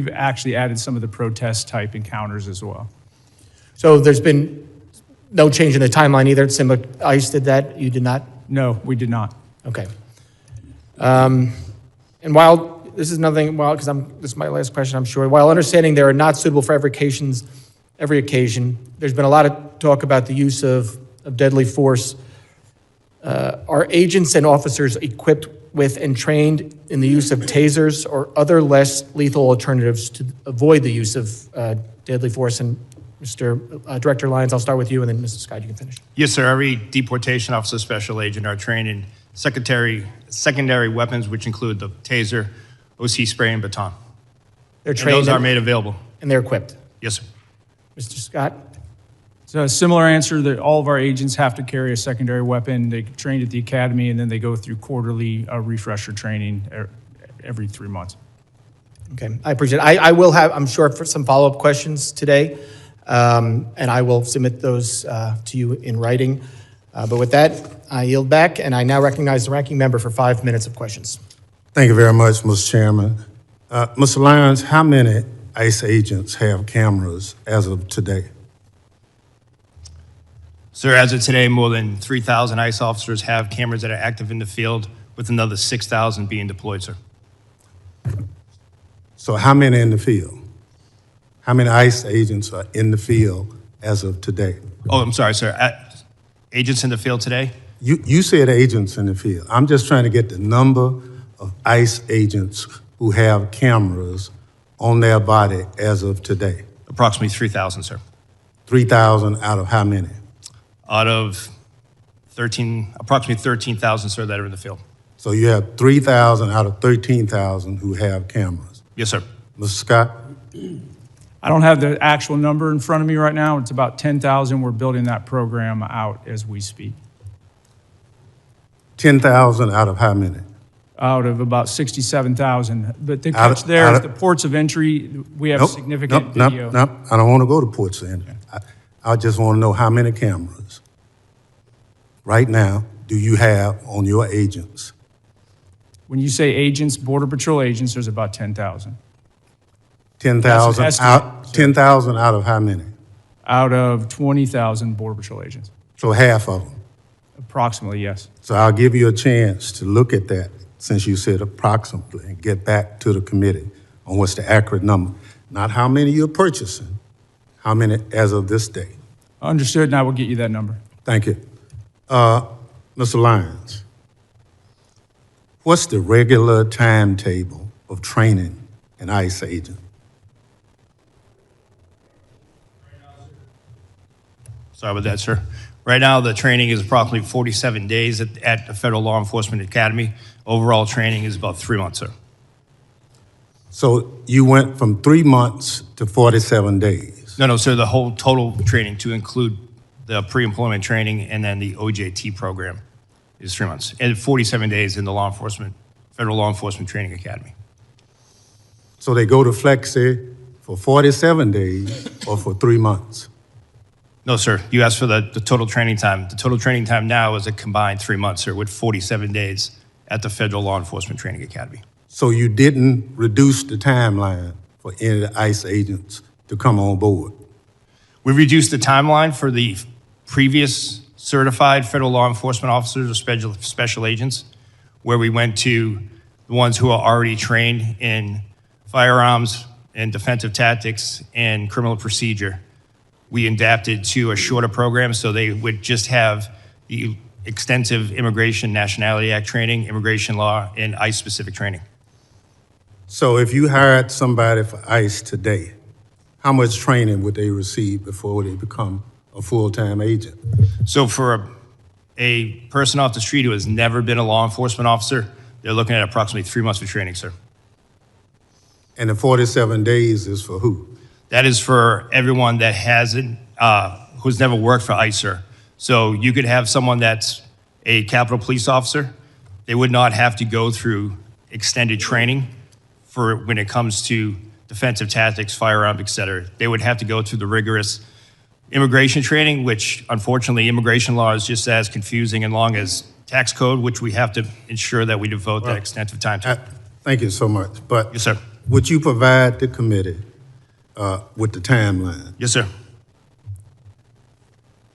actually added some of the protest type encounters as well. So there's been no change in the timeline either. Similar, ICE did that. You did not. No, we did not. Okay. And while this is nothing, because this is my last question, I'm sure. While understanding they are not suitable for every occasion, there's been a lot of talk about the use of deadly force. Are agents and officers equipped with and trained in the use of tasers or other less lethal alternatives to avoid the use of deadly force? And Mr. Director Lyons, I'll start with you, and then Mrs. Scott, you can finish. Yes, sir. Every deportation officer special agent are trained in secondary weapons, which include the taser, OC spray, and baton. They're And trained those are made available. and they're equipped. Yes, sir. Mr. Scott? So a similar answer that all of our agents have to carry a secondary weapon. They trained at the academy, and then they go through quarterly refresher training every 3 months. Okay, I appreciate it. I will have, I'm sure, for some follow-up questions today, and I will submit those to you in writing. But with that, I yield back, and I now recognize the ranking member for 5 minutes of questions. Thank you very much, Mr. Chairman. Mr. Lyons, how many ICE agents have cameras as of today? Sir, as of today, more than 3,000 ICE officers have cameras that are active in the field, with another 6,000 being deployed, sir. So how many in the field? How many ICE agents are in the field as of today? Oh, I'm sorry, sir. Agents in the field today? You said agents in the field. I'm just trying to get the number of ICE agents who have cameras on their body as of today. Approximately 3,000, sir. 3,000 out of how many? Out of approximately 13,000, sir, that are in the field. So you have 3,000 out of 13,000 who have cameras. Yes, sir. Mr. Scott? I don't have the actual number in front of me right now. It's about 10,000. We're building that program out as we speak. 10,000 out of how many? Out of about 67,000. But the Out of- catch there out is of- the ports of entry, we have significant nope, video. Nope. I don't want to go to ports of entry. I just want to know how many cameras right now do you have on your agents? When you say agents, Border Patrol agents, there's about 10,000. 10,000 That's an out, estimate, sir. 10,000 out of how many? Out of 20,000 Border Patrol agents. So half of them. Approximately, yes. So I'll give you a chance to look at that, since you said approximately, and get back to the committee on what's the accurate number. Not how many you're purchasing, how many as of this day. Understood, and I will get you that number. Thank you. Mr. Lyons, what's the regular timetable of training an ICE agent? Sorry about that, sir. Right now, the training is approximately 47 days at the Federal Law Enforcement Academy. Overall training is about 3 months, sir. So you went from 3 months to 47 days. No, sir, the whole total training to include the pre-employment training and then the OJT program is 3 months. And 47 days in the Federal Law Enforcement Training Academy. So they go to Flexi for 47 days or for 3 months? No, sir, you asked for the total training time. The total training time now is a combined 3 months, sir, with 47 days at the Federal Law Enforcement Training Academy. So you didn't reduce the timeline for any of the ICE agents to come on board? We reduced the timeline for the previous certified federal law enforcement officers or special agents, where we went to the ones who are already trained in firearms and defensive tactics and criminal procedure. We adapted to a shorter program so they would just have the extensive Immigration Nationality Act training, immigration law, and ICE-specific training. So if you hired somebody for ICE today, how much training would they receive before they become a full-time agent? So for a person off the street who has never been a law enforcement officer, they're looking at approximately 3 months of training, sir. And the 47 days is for who? That is for everyone that hasn't, who's never worked for ICE, sir. So you could have someone that's a Capitol Police officer. They would not have to go through extended training for when it comes to defensive tactics, firearms, et cetera. They would have to go through the rigorous immigration training, which unfortunately immigration law is just as confusing and long as tax code, which we have to ensure that we devote that extensive time to. Thank you so much. But Yes, sir. would you provide the committee with the timeline? Yes, sir.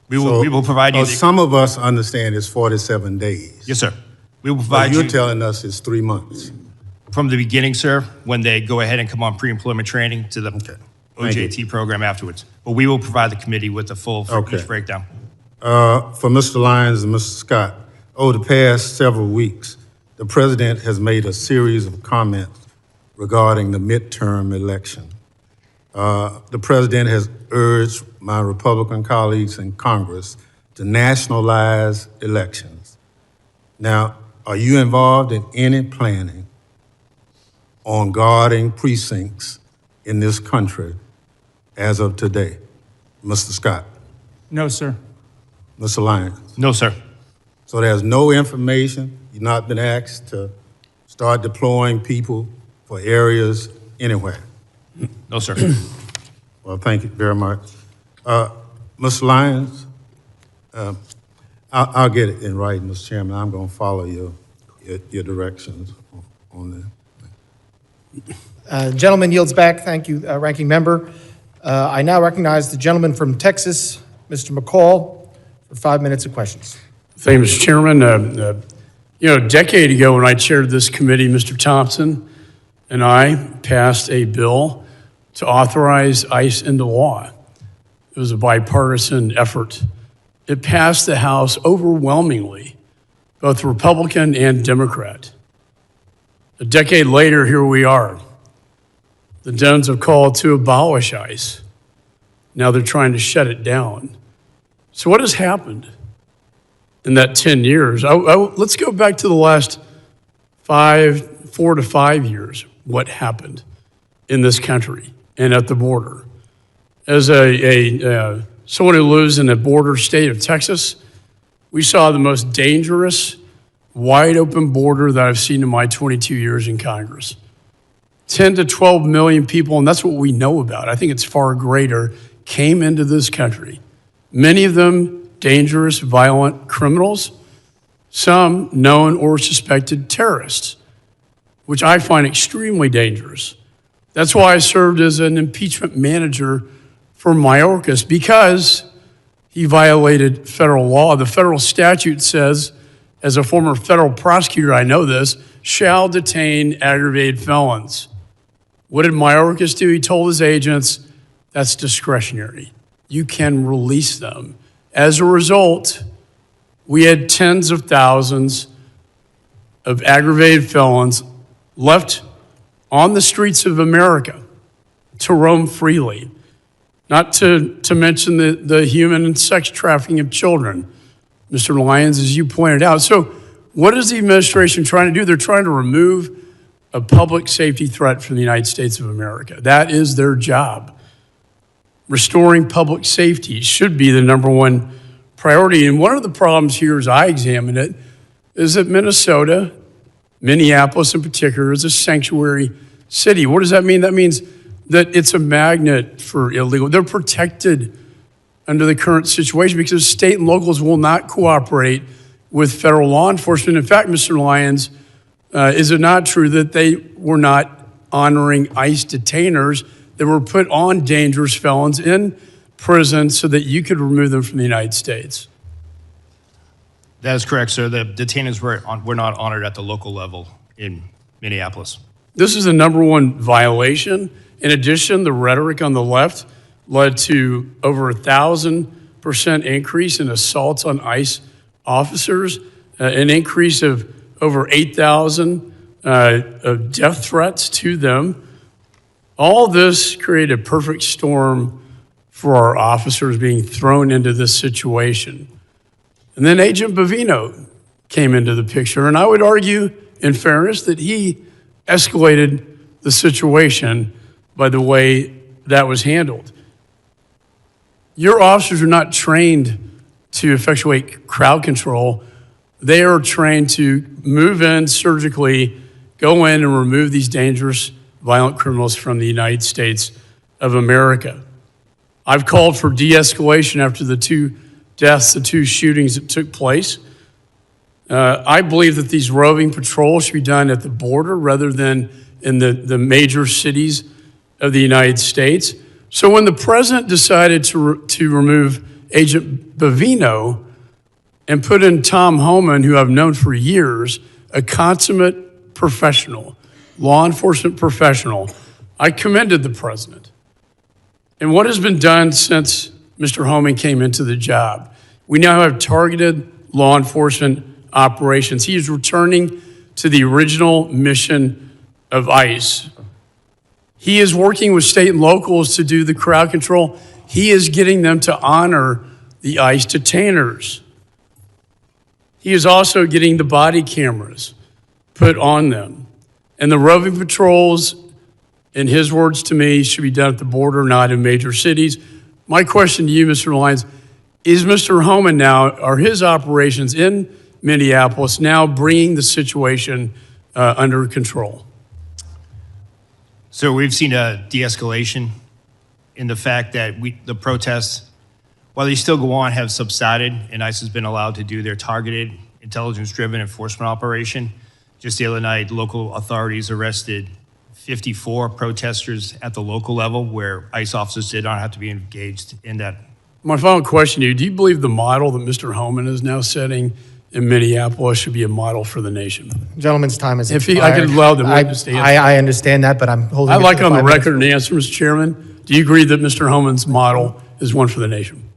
We will provide you. Some of us understand it's 47 days. Yes, sir. We will But provide you're you telling us it's 3 months. from the beginning, sir, when they go ahead and come on pre-employment training to the Okay. Thank you. OJT program afterwards. But we will provide the committee with the full Okay. each breakdown. For Mr. Lyons and Mr. Scott, Over the past several weeks, the President has made a series of comments regarding the midterm election. The President has urged my Republican colleagues in Congress to nationalize elections. Now, are you involved in any planning on guarding precincts in this country as of today? Mr. Scott? No, sir. Mr. Lyons? No, sir. So there's no information, you've not been asked to start deploying people for areas anywhere? No, sir. Well, thank you very much. Mr. Lyons, I'll get it in writing, Mr. Chairman. I'm going to follow your directions on that. Gentleman yields back. Thank you, Ranking Member. I now recognize the gentleman from Texas, Mr. McCall, for 5 minutes of questions. Thank you, Mr. Chairman. A decade ago when I chaired this committee, Mr. Thompson and I passed a bill to authorize ICE into law. It was a bipartisan effort. It passed the House overwhelmingly, both Republican and Democrat. A decade later, here we are. The Dems have called to abolish ICE. Now they're trying to shut it down. So what has happened in that 10 years? Let's go back to the last 4 to 5 years. What happened in this country and at the border? As someone who lives in a border state of Texas, we saw the most dangerous, wide open border that I've seen in my 22 years in Congress. 10 to 12 million people, and that's what we know about. I think it's far greater, came into this country. Many of them dangerous, violent criminals, some known or suspected terrorists, which I find extremely dangerous. That's why I served as an impeachment manager for Mayorkas, because he violated federal law. The federal statute says, as a former federal prosecutor, I know this, shall detain aggravated felons. What did Mayorkas do? He told his agents, that's discretionary. You can release them. As a result, we had tens of thousands of aggravated felons left on the streets of America to roam freely, not to mention the human and sex trafficking of children, Mr. Lyons, as you pointed out. So what is the administration trying to do? They're trying to remove a public safety threat from the United States of America. That is their job. Restoring public safety should be the number one priority. And one of the problems here, as I examine it, is that Minnesota, Minneapolis in particular, is a sanctuary city. What does that mean? That means that it's a magnet for illegal. They're protected under the current situation because state and locals will not cooperate with federal law enforcement. In fact, Mr. Lyons, is it not true that they were not honoring ICE detainers that were put on dangerous felons in prison so that you could remove them from the United States? That is correct, sir. The detainees were not honored at the local level in Minneapolis. This is the number one violation. In addition, the rhetoric on the left led to over 1,000% increase in assaults on ICE officers, an increase of over 8,000 of death threats to them. All this created a perfect storm for our officers being thrown into this situation. And then Agent Bovino came into the picture, and I would argue, in fairness, that he escalated the situation by the way that was handled. Your officers are not trained to effectuate crowd control. They are trained to move in surgically, go in and remove these dangerous, violent criminals from the United States of America. I've called for de-escalation after the two deaths, the two shootings that took place. I believe that these roving patrols should be done at the border rather than in the major cities of the United States. So when the president decided to remove Agent Bovino and put in Tom Homeland, who I've known for years, a consummate professional, law enforcement professional, I commended the president. And what has been done since Mr. Homeland came into the job? We now have targeted law enforcement operations. He is returning to the original mission of ICE. He is working with state and locals to do the crowd control. He is getting them to honor the ICE detainers. He is also getting the body cameras put on them. And the roving patrols, in his words to me, should be done at the border, not in major cities. My question to you, Mr. Lyons, is Mr. Homeland now, are his operations in Minneapolis now bringing the situation under control? So we've seen a de-escalation in the fact that the protests, while they still go on, have subsided, and ICE has been allowed to do their targeted, intelligence-driven enforcement operation. Just the other night, local authorities arrested 54 protesters at the local level where ICE officers did not have to be engaged in that. My final question to you, do you believe the model that Mr. Homeland is now setting in Minneapolis should be a model for the nation? Gentleman's time is If expired. I could allow the witness to answer. I understand that, but I'm holding. I'd it like to on the 5 minutes. record an answer, Mr. Chairman. Do you agree that Mr. Homeland's model is one for the nation?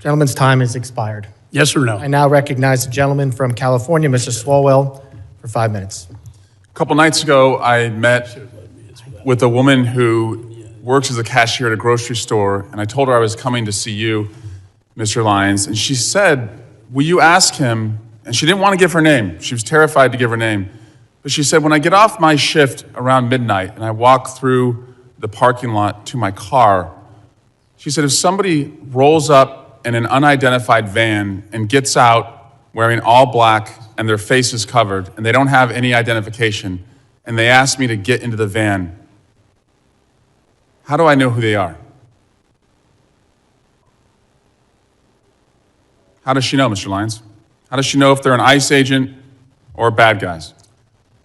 Gentleman's time is expired. Yes or no? I now recognize the gentleman from California, Mr. Swalwell, for 5 minutes. A couple nights ago, I met with a woman who works as a cashier at a grocery store, and I told her I was coming to see you, Mr. Lyons, and she said, will you ask him, and she didn't want to give her name. She was terrified to give her name. But she said, when I get off my shift around midnight and I walk through the parking lot to my car, she said, if somebody rolls up in an unidentified van and gets out wearing all black and their face is covered and they don't have any identification and they ask me to get into the van, how do I know who they are? How does she know, Mr. Lyons? How does she know if they're an ICE agent or bad guys?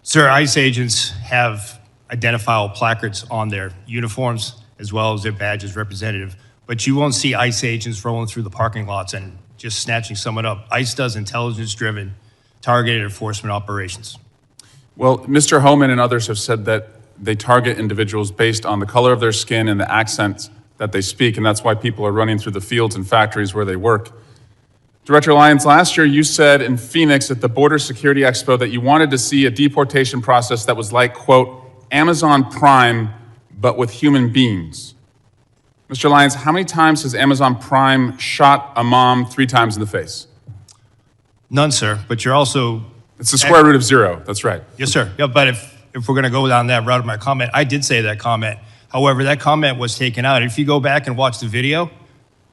Sir, ICE agents have identifiable placards on their uniforms as well as their badges representative, but you won't see ICE agents rolling through the parking lots and just snatching someone up. ICE does intelligence-driven, targeted enforcement operations. Well, Mr. Homan and others have said that they target individuals based on the color of their skin and the accents that they speak, and that's why people are running through the fields and factories where they work. Director Lyons, last year you said in Phoenix at the Border Security Expo that you wanted to see a deportation process that was like, quote, Amazon Prime, but with human beings. Mr. Lyons, how many times has Amazon Prime shot a mom 3 times in the face? None, sir, but you're also... It's the square root of 0, that's right. Yes, sir. Yeah, but if we're going to go down that route of my comment, I did say that comment. However, that comment was taken out. If you go back and watch the video,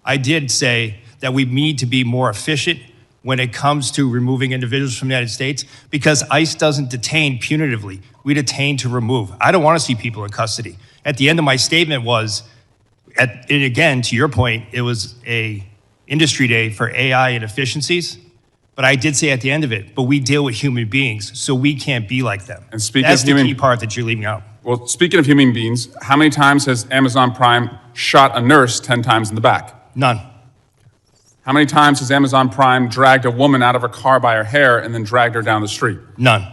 I did say that we need to be more efficient when it comes to removing individuals from the United States because ICE doesn't detain punitively. We detain to remove. I don't want to see people in custody. At the end of my statement was, and again, to your point, it was a industry day for AI and efficiencies, but I did say at the end of it, but we deal with human beings, so we can't be like them. And speaking That's of the human, key part that you're leaving out. Well, speaking of human beings, how many times has Amazon Prime shot a nurse 10 times in the back? None. How many times has Amazon Prime dragged a woman out of her car by her hair and then dragged her down the street? None.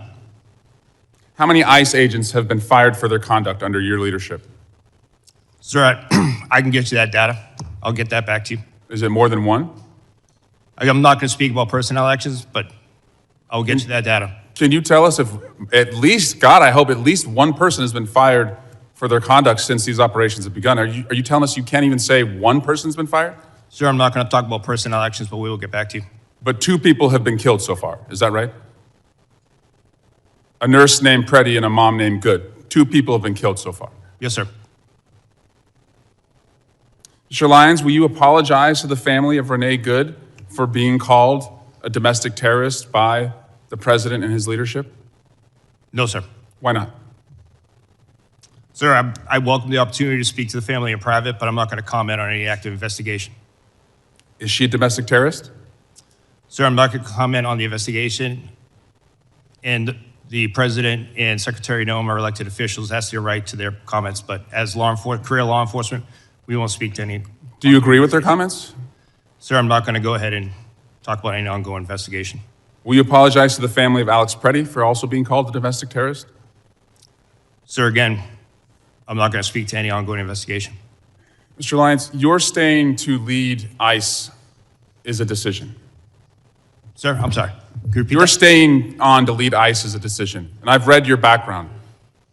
How many ICE agents have been fired for their conduct under your leadership? Sir, I can get you that data. I'll get that back to you. Is it more than 1? I'm not going to speak about personnel actions, but I'll get you that data. Can you tell us if at least, God, I hope at least one person has been fired for their conduct since these operations have begun? Are you telling us you can't even say one person's been fired? Sir, I'm not going to talk about personnel actions, but we will get back to you. But 2 people have been killed so far, is that right? A nurse named Preddy and a mom named Good. 2 people have been killed so far. Yes, sir. Mr. Lyons, will you apologize to the family of Renee Good for being called a domestic terrorist by the president and his leadership? No, sir. Why not? Sir, I welcome the opportunity to speak to the family in private, but I'm not going to comment on any active investigation. Is she a domestic terrorist? Sir, I'm not going to comment on the investigation. And the president and Secretary Noem are elected officials. That's their right to their comments. But as career law enforcement, we won't speak to any. Do you agree with their comments? Sir, I'm not going to go ahead and talk about any ongoing investigation. Will you apologize to the family of Alex Preddy for also being called a domestic terrorist? Sir, again, I'm not going to speak to any ongoing investigation. Mr. Lyons, your staying to lead ICE is a decision. Sir, I'm sorry. Could you repeat You're that? staying on to lead ICE as a decision, and I've read your background.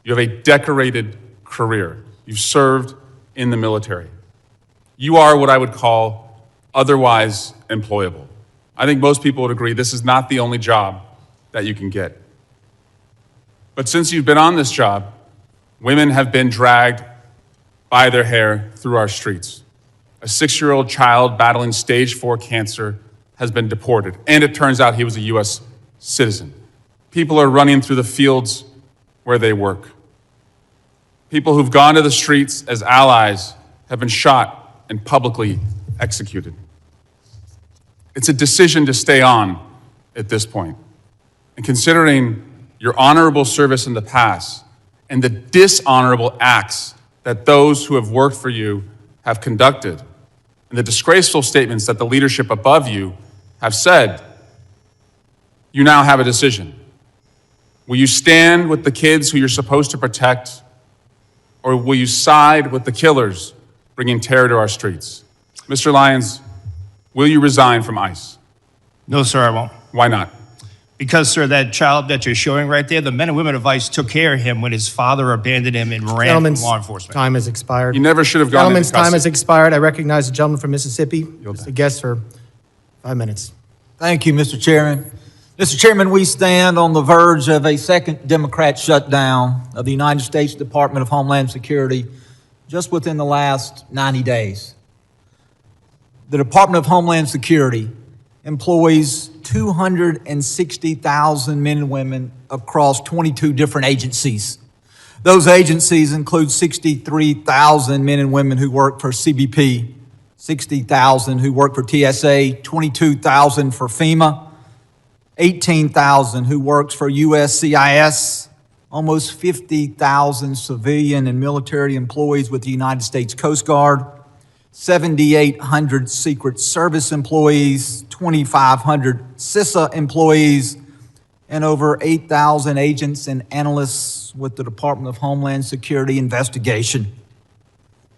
You have a decorated career. You've served in the military. You are what I would call otherwise employable. I think most people would agree this is not the only job that you can get. But since you've been on this job, women have been dragged by their hair through our streets. A 6-year-old child battling stage 4 cancer has been deported, and it turns out he was a U.S. citizen. People are running through the fields where they work. People who've gone to the streets as allies have been shot and publicly executed. It's a decision to stay on at this point. And considering your honorable service in the past and the dishonorable acts that those who have worked for you have conducted, and the disgraceful statements that the leadership above you have said, you now have a decision. Will you stand with the kids who you're supposed to protect, or will you side with the killers bringing terror to our streets? Mr. Lyons, will you resign from ICE? No, sir, I won't. Why not? Because, sir, that child that you're showing right there, the men and women of ICE took care of him when his father abandoned him and ran from Gentleman's law enforcement. time has expired. You never should have gone Gentleman's into custody. time has expired. I recognize the gentleman from Mississippi. Yield Mr. back. Guest for 5 minutes. Thank you, Mr. Chairman. Mr. Chairman, we stand on the verge of a second Democrat shutdown of the United States Department of Homeland Security just within the last 90 days. The Department of Homeland Security employs 260,000 men and women across 22 different agencies. Those agencies include 63,000 men and women who work for CBP, 60,000 who work for TSA, 22,000 for FEMA, 18,000 who works for USCIS, almost 50,000 civilian and military employees with the United States Coast Guard, 7,800 Secret Service employees, 2,500 CISA employees, and over 8,000 agents and analysts with the Department of Homeland Security investigation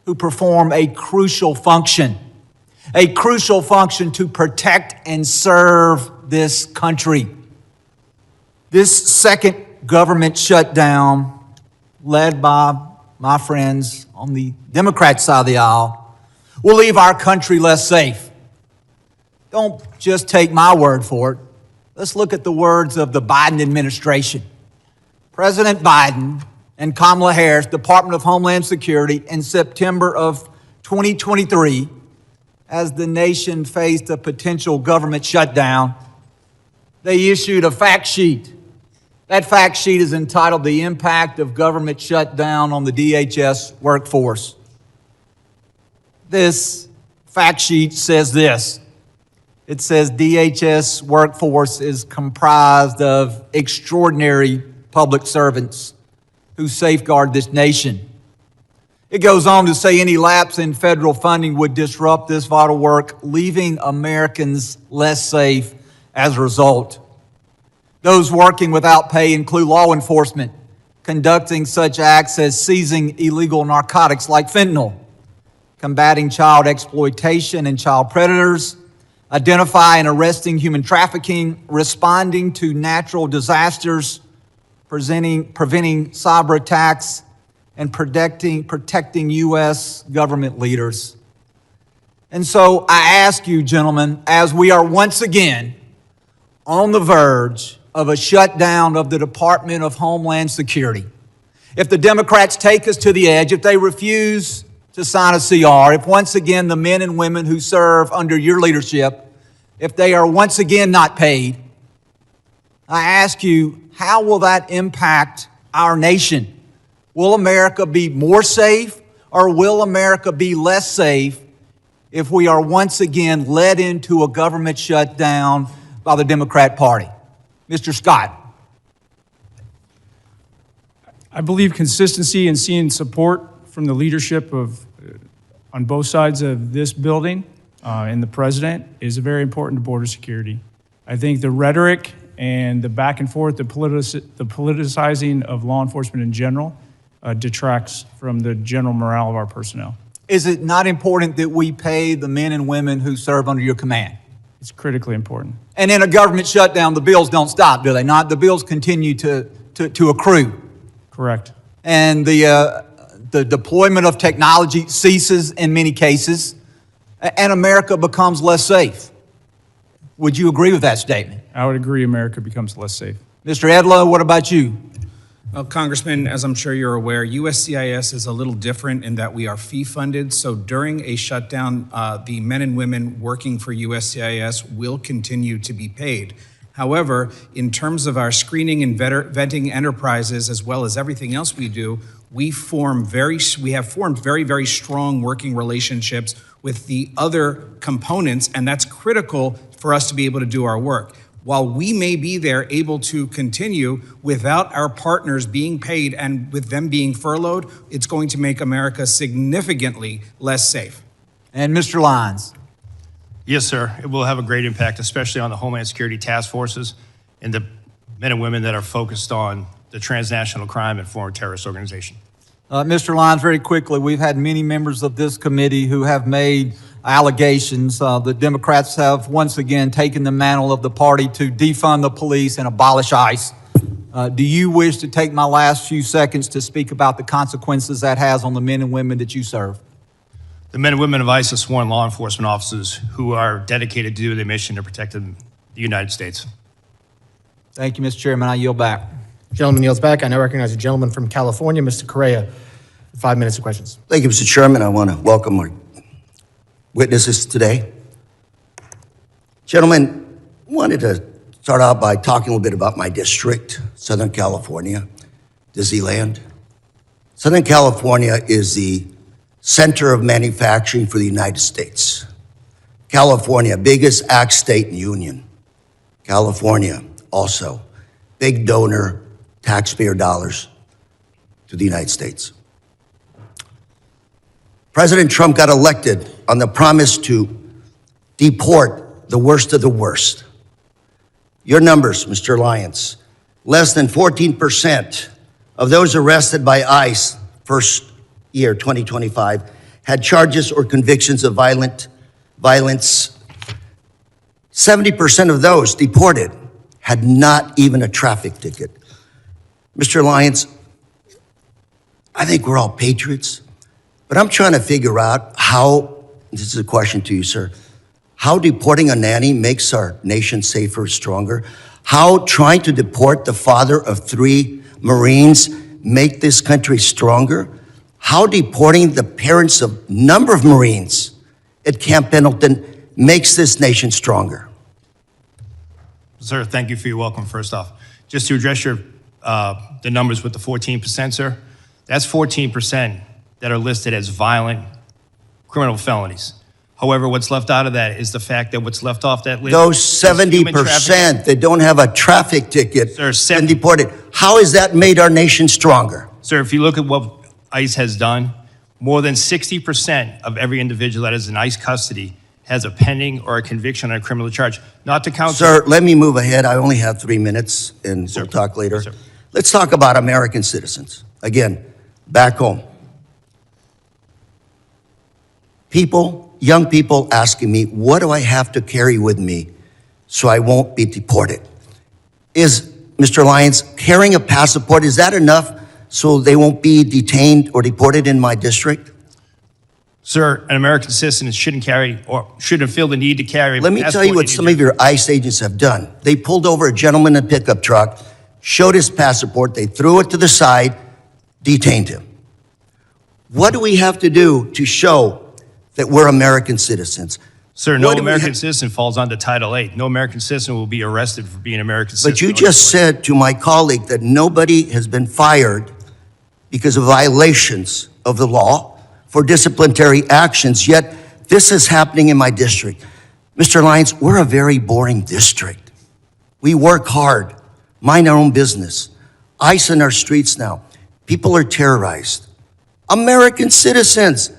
who perform a crucial function to protect and serve this country. This second government shutdown, led by my friends on the Democrat side of the aisle, will leave our country less safe. Don't just take my word for it. Let's look at the words of the Biden administration. President Biden and Kamala Harris, Department of Homeland Security, in September of 2023, as the nation faced a potential government shutdown, they issued a fact sheet. That fact sheet is entitled The Impact of Government Shutdown on the DHS Workforce. This fact sheet says this. It says DHS workforce is comprised of extraordinary public servants who safeguard this nation. It goes on to say any lapse in federal funding would disrupt this vital work, leaving Americans less safe as a result. Those working without pay include law enforcement, conducting such acts as seizing illegal narcotics like fentanyl, combating child exploitation and child predators, identifying and arresting human trafficking, responding to natural disasters, preventing cyber attacks, and protecting U.S. government leaders. And so I ask you, gentlemen, as we are once again on the verge of a shutdown of the Department of Homeland Security, if the Democrats take us to the edge, if they refuse to sign a CR, if once again the men and women who serve under your leadership, if they are once again not paid, I ask you, how will that impact our nation? Will America be more safe, or will America be less safe if we are once again led into a government shutdown by the Democrat Party? Mr. Scott. I believe consistency and seeing support from the leadership of, on both sides of this building and the president is very important to border security. I think the rhetoric and the back and forth, the politicizing of law enforcement in general detracts from the general morale of our personnel. Is it not important that we pay the men and women who serve under your command? It's critically important. And in a government shutdown, the bills don't stop, do they not? The bills continue to accrue. Correct. And the deployment of technology ceases in many cases, and America becomes less safe. Would you agree with that statement? I would agree America becomes less safe. Mr. Edlow, what about you? Well, Congressman, as I'm sure you're aware, USCIS is a little different in that we are fee-funded. So during a shutdown, the men and women working for USCIS will continue to be paid. However, in terms of our screening and vetting enterprises, as well as everything else we do, we have formed very, very strong working relationships with the other components, and that's critical for us to be able to do our work. While we may be there able to continue without our partners being paid and with them being furloughed, it's going to make America significantly less safe. And Mr. Lyons. Yes, sir. It will have a great impact, especially on the Homeland Security task forces and the men and women that are focused on the transnational crime and foreign terrorist organization. Mr. Lyons, very quickly, we've had many members of this committee who have made allegations. The Democrats have once again taken the mantle of the party to defund the police and abolish ICE. Do you wish to take my last few seconds to speak about the consequences that has on the men and women that you serve? The men and women of ICE are sworn law enforcement officers who are dedicated to do their mission to protect the United States. Thank you, Mr. Chairman. I yield back. Gentleman yields back. I now recognize a gentleman from California, Mr. Correa, for 5 minutes of questions. Thank you, Mr. Chairman. I want to welcome our witnesses today. Gentlemen, I wanted to start out by talking a little bit about my district, Southern California, Disneyland. Southern California is the center of manufacturing for the United States. California, biggest ag state in the Union. California, also, big donor, taxpayer dollars to the United States. President Trump got elected on the promise to deport the worst of the worst. Your numbers, Mr. Lyons, less than 14% of those arrested by ICE first year, 2025, had charges or convictions of violence. 70% of those deported had not even a traffic ticket. Mr. Lyons, I think we're all patriots, but I'm trying to figure out how, this is a question to you, sir, how deporting a nanny makes our nation safer, stronger, how trying to deport the father of 3 Marines make this country stronger, how deporting the parents of number of Marines at Camp Pendleton makes this nation stronger. Sir, thank you for your welcome, first off. Just to address your the numbers with the 14%, sir, that's 14% that are listed as violent criminal felonies. However, what's left out of that is the fact that what's left off that list. Those 70% that don't have a traffic ticket and deported, how has that made our nation stronger? Sir, if you look at what ICE has done, more than 60% of every individual that is in ICE custody has a pending or a conviction on a criminal charge. Not to count. Sir, let me move ahead. I only have 3 minutes, and we'll talk later. Yes, let's talk about American citizens. Again, back home. Young people asking me, what do I have to carry with me so I won't be deported? Is, Mr. Lyons, carrying a passport, is that enough so they won't be detained or deported in my district? Sir, an American citizen shouldn't carry or shouldn't feel the need to carry. Let me tell you what some of your ICE agents have done. They pulled over a gentleman in a pickup truck, showed his passport, they threw it to the side, detained him. What do we have to do to show that we're American citizens? Sir, no American citizen falls under Title VIII. No American citizen will be arrested for being an American citizen. But you just said to my colleague that nobody has been fired because of violations of the law for disciplinary actions, yet this is happening in my district. Mr. Lyons, we're a very boring district. We work hard, mind our own business. ICE in our streets now. People are terrorized. American citizens.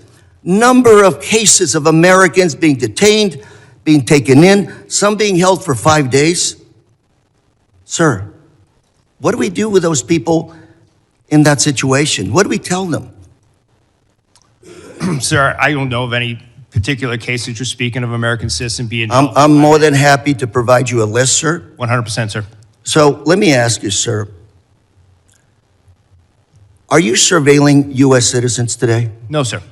Number of cases of Americans being detained, being taken in, some being held for 5 days. Sir, what do we do with those people in that situation? What do we tell them? Sir, I don't know of any particular case that you're speaking of, American citizen being I'm more than happy to provide you a list, sir. 100%, sir. So let me ask you, sir, are you surveilling U.S. citizens today? No, sir.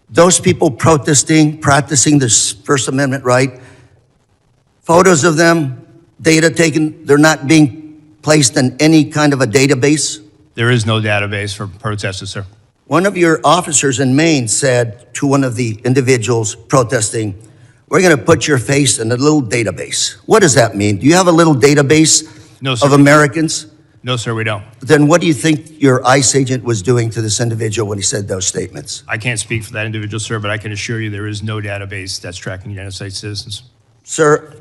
Those people protesting, practicing this First Amendment right, photos of them, data taken, they're not being placed in any kind of a database? There is no database for protesters, sir. One of your officers in Maine said to one of the individuals protesting, we're going to put your face in a little database. What does that mean? Do you have a little database No, sir. of Americans? No, sir, we don't. Then what do you think your ICE agent was doing to this individual when he said those statements? I can't speak for that individual, sir, but I can assure you there is no database that's tracking United States citizens. Sir,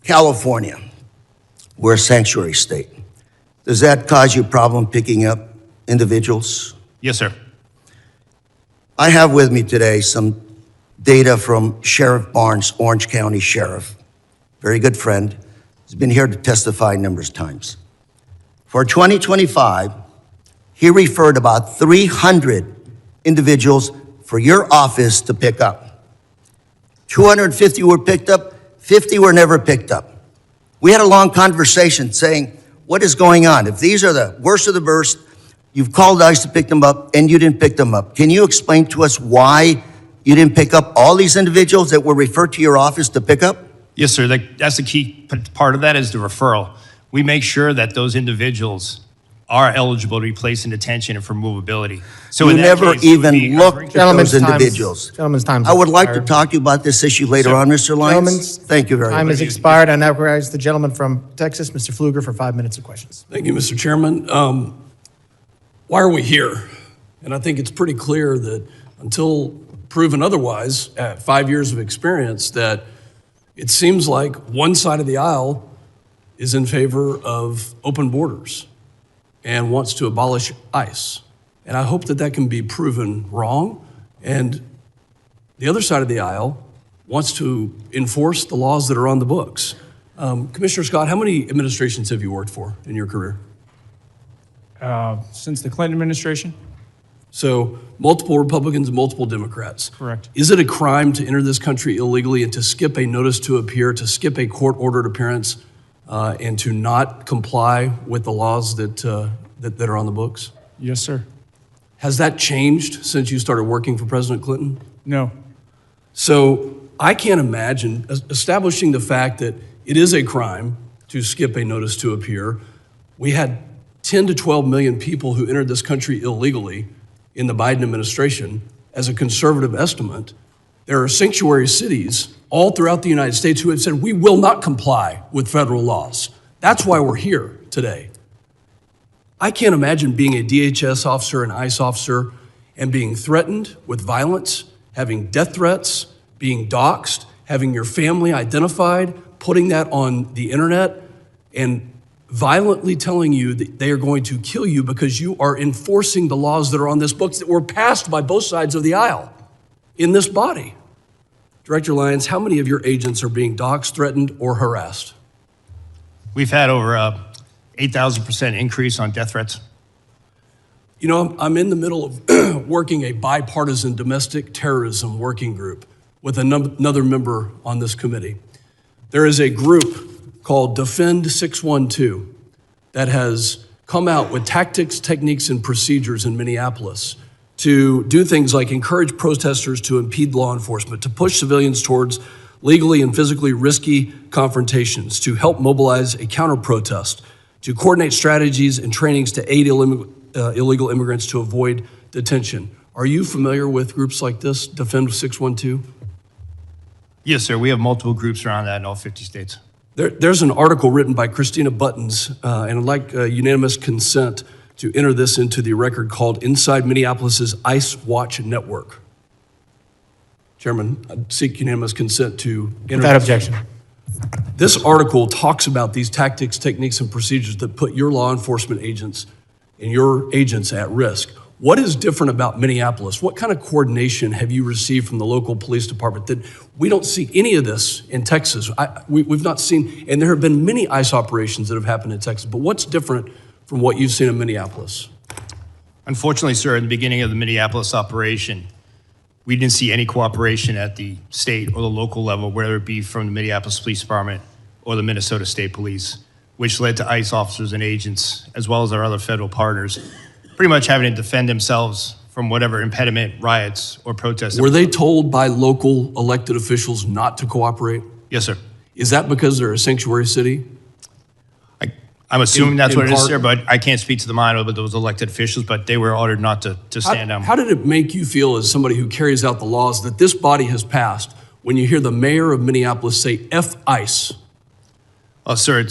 California, we're a sanctuary state. Does that cause you a problem picking up individuals? Yes, sir. I have with me today some data from Sheriff Barnes, Orange County Sheriff. Very good friend. He's been here to testify numerous times. For 2025, he referred about 300 individuals for your office to pick up. 250 were picked up, 50 were never picked up. We had a long conversation saying, what is going on? If these are the worst of the worst, you've called ICE to pick them up and you didn't pick them up. Can you explain to us why you didn't pick up all these individuals that were referred to your office to pick up? Yes, sir. That's the key part of that is the referral. We make sure that those individuals are eligible to be placed in detention and for movability. So You in that never case, it would even be- looked at Gentlemen's those time's- individuals. Gentlemen's time's I would like to expired. talk to you about this issue later on, Mr. Lyons. Gentlemen's Thank you very Time much. has expired. I now recognize the gentleman from Texas, Mr. Pfluger, for 5 minutes of questions. Thank you, Mr. Chairman. Why are we here? And I think it's pretty clear that until proven otherwise, at 5 years of experience, that it seems like one side of the aisle is in favor of open borders and wants to abolish ICE. And I hope that that can be proven wrong. And the other side of the aisle wants to enforce the laws that are on the books. Commissioner Scott, how many administrations have you worked for in your career? Since the Clinton administration? So multiple Republicans and multiple Democrats. Correct. Is it a crime to enter this country illegally and to skip a notice to appear, to skip a court-ordered appearance, and to not comply with the laws that are on the books? Yes, sir. Has that changed since you started working for President Clinton? No. So I can't imagine establishing the fact that it is a crime to skip a notice to appear. We had 10 to 12 million people who entered this country illegally in the Biden administration. As a conservative estimate, there are sanctuary cities all throughout the United States who have said, we will not comply with federal laws. That's why we're here today. I can't imagine being a DHS officer, an ICE officer, and being threatened with violence, having death threats, being doxxed, having your family identified, putting that on the internet, and violently telling you that they are going to kill you because you are enforcing the laws that are on this book that were passed by both sides of the aisle in this body. Director Lyons, how many of your agents are being doxxed, threatened, or harassed? We've had over 8,000% increase on death threats. You know, I'm in the middle of working a bipartisan domestic terrorism working group with another member on this committee. There is a group called Defend 612 that has come out with tactics, techniques, and procedures in Minneapolis to do things like encourage protesters to impede law enforcement, to push civilians towards legally and physically risky confrontations, to help mobilize a counter-protest, to coordinate strategies and trainings to aid illegal immigrants to avoid detention. Are you familiar with groups like this, Defend 612? Yes, sir. We have multiple groups around that in all 50 states. There's an article written by Christina Buttons, and I'd like unanimous consent to enter this into the record, called Inside Minneapolis's ICE Watch Network. Chairman, I seek unanimous consent to enter. Without objection. This article talks about these tactics, techniques, and procedures that put your law enforcement agents and your agents at risk. What is different about Minneapolis? What kind of coordination have you received from the local police department that we don't see any of this in Texas? We've not seen, and there have been many ICE operations that have happened in Texas, but what's different from what you've seen in Minneapolis? Unfortunately, sir, in the beginning of the Minneapolis operation, we didn't see any cooperation at the state or the local level, whether it be from the Minneapolis Police Department or the Minnesota State Police, which led to ICE officers and agents, as well as our other federal partners, pretty much having to defend themselves from whatever impediment, riots, or protests. Were they told by local elected officials not to cooperate? Yes, sir. Is that because they're a sanctuary city? I'm assuming that's in what it is, part- sir, but I can't speak to the mind of those elected officials, but they were ordered not to stand down. How did it make you feel as somebody who carries out the laws that this body has passed when you hear the mayor of Minneapolis say F ICE? Oh, sir,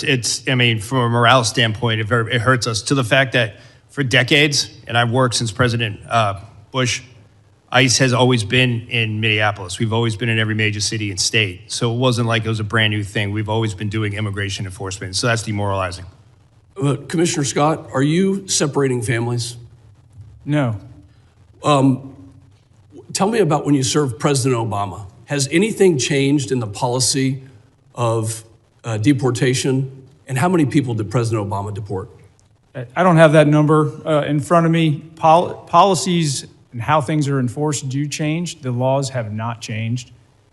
I mean, from a morale standpoint, it hurts us to the fact that for decades, and I've worked since President Bush, ICE has always been in Minneapolis. We've always been in every major city and state. So it wasn't like it was a brand new thing. We've always been doing immigration enforcement. So that's demoralizing. Commissioner Scott, are you separating families? No. Tell me about when you served President Obama. Has anything changed in the policy of deportation? And how many people did President Obama deport? I don't have that number in front of me. Policies and how things are enforced do change. The laws have not changed.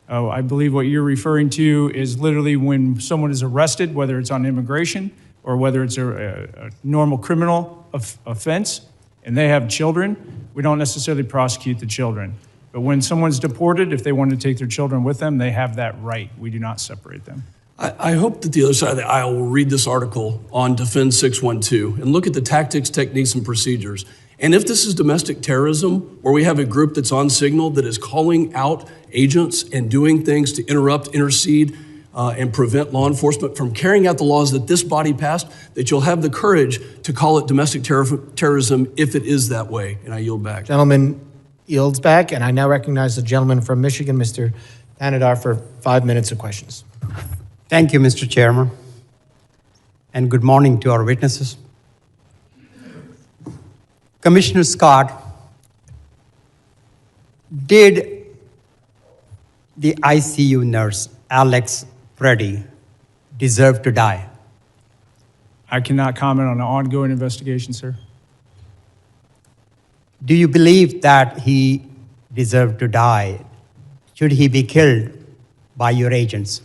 I believe what you're referring to is literally when someone is arrested, whether it's on immigration or whether it's a normal criminal offense, and they have children, we don't necessarily prosecute the children. But when someone's deported, if they want to take their children with them, they have that right. We do not separate them. I hope that the other side of the aisle will read this article on Defend 612 and look at the tactics, techniques, and procedures. And if this is domestic terrorism, where we have a group that's on signal that is calling out agents and doing things to interrupt, intercede, and prevent law enforcement from carrying out the laws that this body passed, that you'll have the courage to call it domestic terrorism if it is that way. And I yield back. Gentleman yields back, and I now recognize the gentleman from Michigan, Mr. Panadar, for 5 minutes of questions. Thank you, Mr. Chairman, and good morning to our witnesses. Commissioner Scott, did the ICU nurse, Alex Preddy, deserve to die? I cannot comment on an ongoing investigation, sir. Do you believe that he deserved to die? Should he be killed by your agents?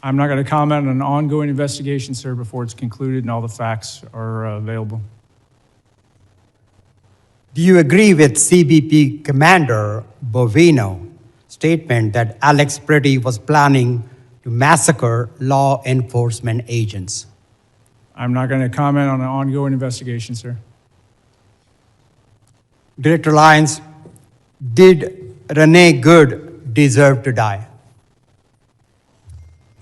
I'm not going to comment on an ongoing investigation, sir, before it's concluded and all the facts are available. Do you agree with CBP Commander Bovino's statement that Alex Preddy was planning to massacre law enforcement agents? I'm not going to comment on an ongoing investigation, sir. Director Lyons, did Renee Good deserve to die?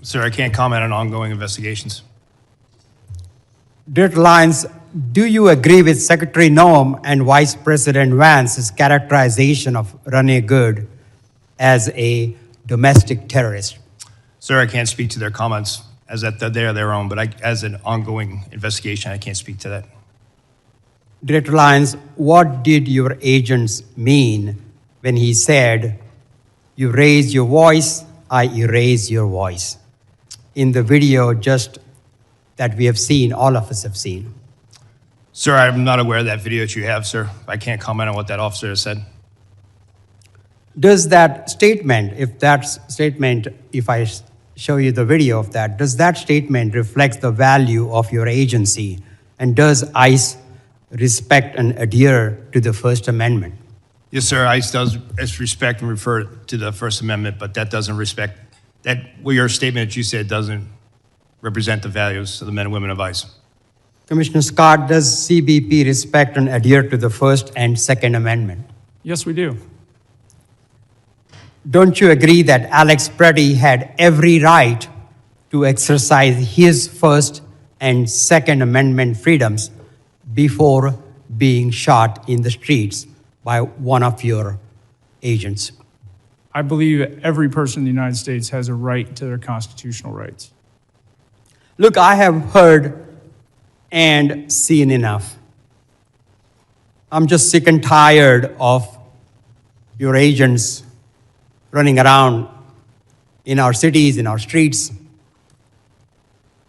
Sir, I can't comment on ongoing investigations. Director Lyons, do you agree with Secretary Noem and Vice President Vance's characterization of Renee Good as a domestic terrorist? Sir, I can't speak to their comments as that they're their own, but as an ongoing investigation, I can't speak to that. Director Lyons, what did your agents mean when he said, "You raise your voice, I erase your voice"? In the video just that we have seen, all of us have seen. Sir, I'm not aware of that video that you have, sir. I can't comment on what that officer has said. Does that statement, if I show you the video of that, does that statement reflect the value of your agency? And does ICE respect and adhere to the First Amendment? Yes, sir, ICE does respect and refer to the First Amendment, but that doesn't respect, your statement that you said doesn't represent the values of the men and women of ICE. Commissioner Scott, does CBP respect and adhere to the First and Second Amendment? Yes, we do. Don't you agree that Alex Preddy had every right to exercise his First and Second Amendment freedoms before being shot in the streets by one of your agents? I believe every person in the United States has a right to their constitutional rights. Look, I have heard and seen enough. I'm just sick and tired of your agents running around in our cities, in our streets,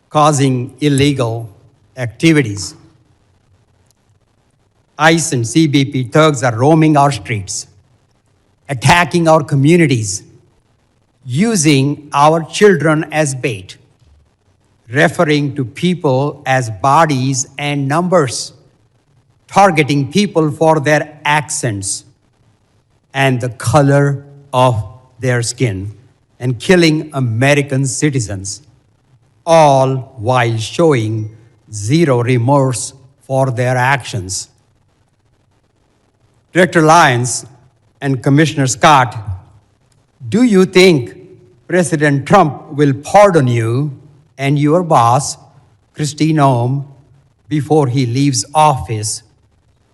causing illegal activities. ICE and CBP thugs are roaming our streets, attacking our communities, using our children as bait, referring to people as bodies and numbers, targeting people for their accents and the color of their skin, and killing American citizens, all while showing zero remorse for their actions. Director Lyons and Commissioner Scott, do you think President Trump will pardon you and your boss, Kristi Noem, before he leaves office,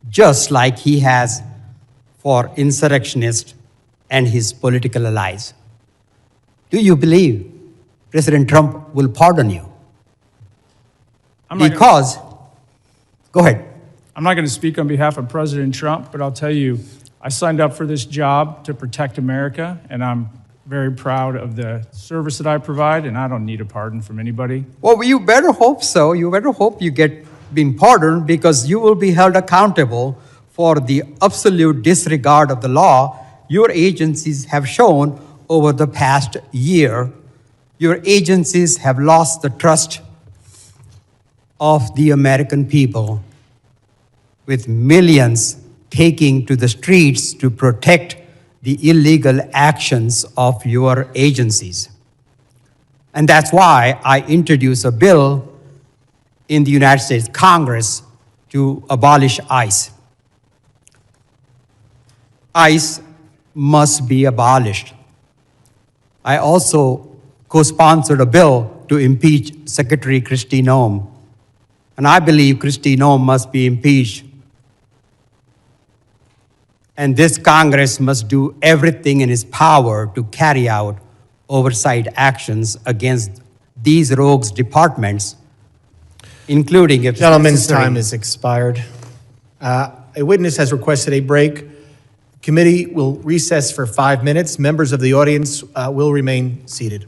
just like he has for insurrectionists and his political allies? Do you believe President Trump will pardon you? Because, go ahead. I'm not going to speak on behalf of President Trump, but I'll tell you, I signed up for this job to protect America, and I'm very proud of the service that I provide, and I don't need a pardon from anybody. Well, you better hope so. You better hope you get being pardoned, because you will be held accountable for the absolute disregard of the law your agencies have shown over the past year. Your agencies have lost the trust of the American people, with millions taking to the streets to protect the illegal actions of your agencies. And that's why I introduced a bill in the United States Congress to abolish ICE. ICE must be abolished. I also co-sponsored a bill to impeach Secretary Kristi Noem. And I believe Kristi Noem must be impeached. And this Congress must do everything in its power to carry out oversight actions against these rogues departments, including if Gentleman's time has expired. A witness has requested a break. Committee will recess for 5 minutes. Members of the audience will remain seated.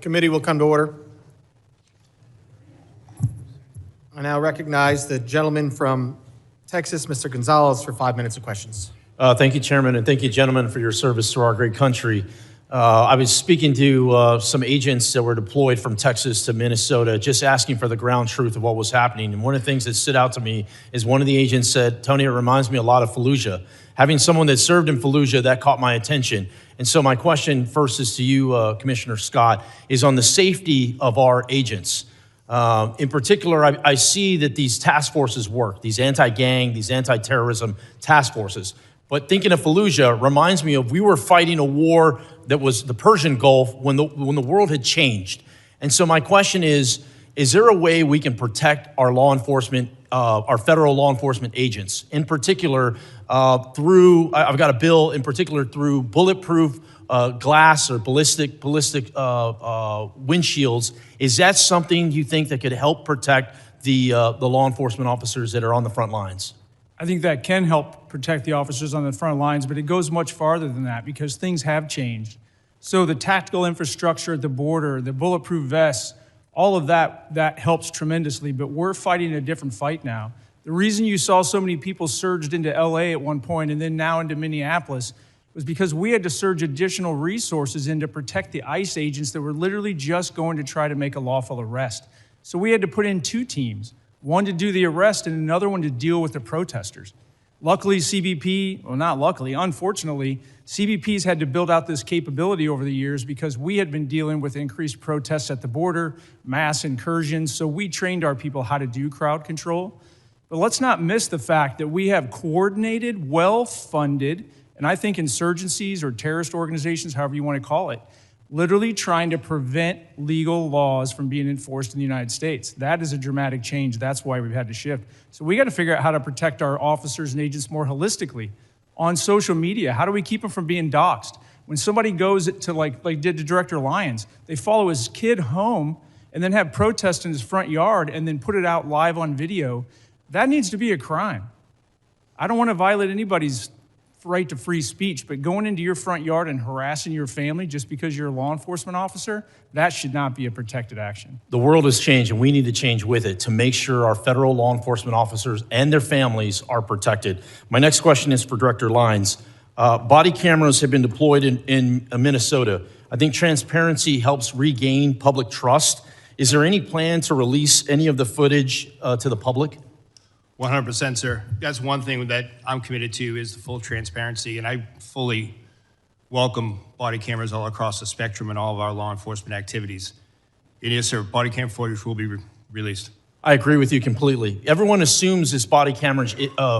Committee will come to order. I now recognize the gentleman from Texas, Mr. Gonzalez, for 5 minutes of questions. Thank you, Chairman, and thank you, gentlemen, for your service to our great country. I was speaking to some agents that were deployed from Texas to Minnesota, just asking for the ground truth of what was happening. And one of the things that stood out to me is one of the agents said, Tony, it reminds me a lot of Fallujah. Having someone that served in Fallujah, that caught my attention. And so my question first is to you, Commissioner Scott, is on the safety of our agents. In particular, I see that these task forces work, these anti-gang, these anti-terrorism task forces. But thinking of Fallujah reminds me of we were fighting a war that was the Persian Gulf when the world had changed. And so my question is there a way we can protect our law enforcement, our federal law enforcement agents, in particular through, I've got a bill in particular through bulletproof glass or ballistic windshields. Is that something you think that could help protect the law enforcement officers that are on the front lines? I think that can help protect the officers on the front lines, but it goes much farther than that because things have changed. So the tactical infrastructure at the border, the bulletproof vests, all of that helps tremendously, but we're fighting a different fight now. The reason you saw so many people surged into LA at one point and then now into Minneapolis was because we had to surge additional resources in to protect the ICE agents that were literally just going to try to make a lawful arrest. So we had to put in two teams. One to do the arrest and another one to deal with the protesters. Luckily, CBP, well, not luckily, unfortunately, CBP's had to build out this capability over the years because we had been dealing with increased protests at the border, mass incursions, so we trained our people how to do crowd control. But let's not miss the fact that we have coordinated, well-funded, and I think insurgencies or terrorist organizations, however you want to call it, literally trying to prevent legal laws from being enforced in the United States. That is a dramatic change. That's why we've had to shift. So we got to figure out how to protect our officers and agents more holistically. On social media, how do we keep them from being doxxed? When somebody goes to like did to Director Lyons, they follow his kid home and then have protests in his front yard and then put it out live on video. That needs to be a crime. I don't want to violate anybody's right to free speech, but going into your front yard and harassing your family just because you're a law enforcement officer, that should not be a protected action. The world has changed, and we need to change with it to make sure our federal law enforcement officers and their families are protected. My next question is for Director Lyons. Body cameras have been deployed in Minnesota. I think transparency helps regain public trust. Is there any plan to release any of the footage to the public? 100%, sir. That's one thing that I'm committed to is the full transparency, and I fully welcome body cameras all across the spectrum in all of our law enforcement activities. And yes, sir, body cam footage will be released. I agree with you completely. Everyone assumes this body camera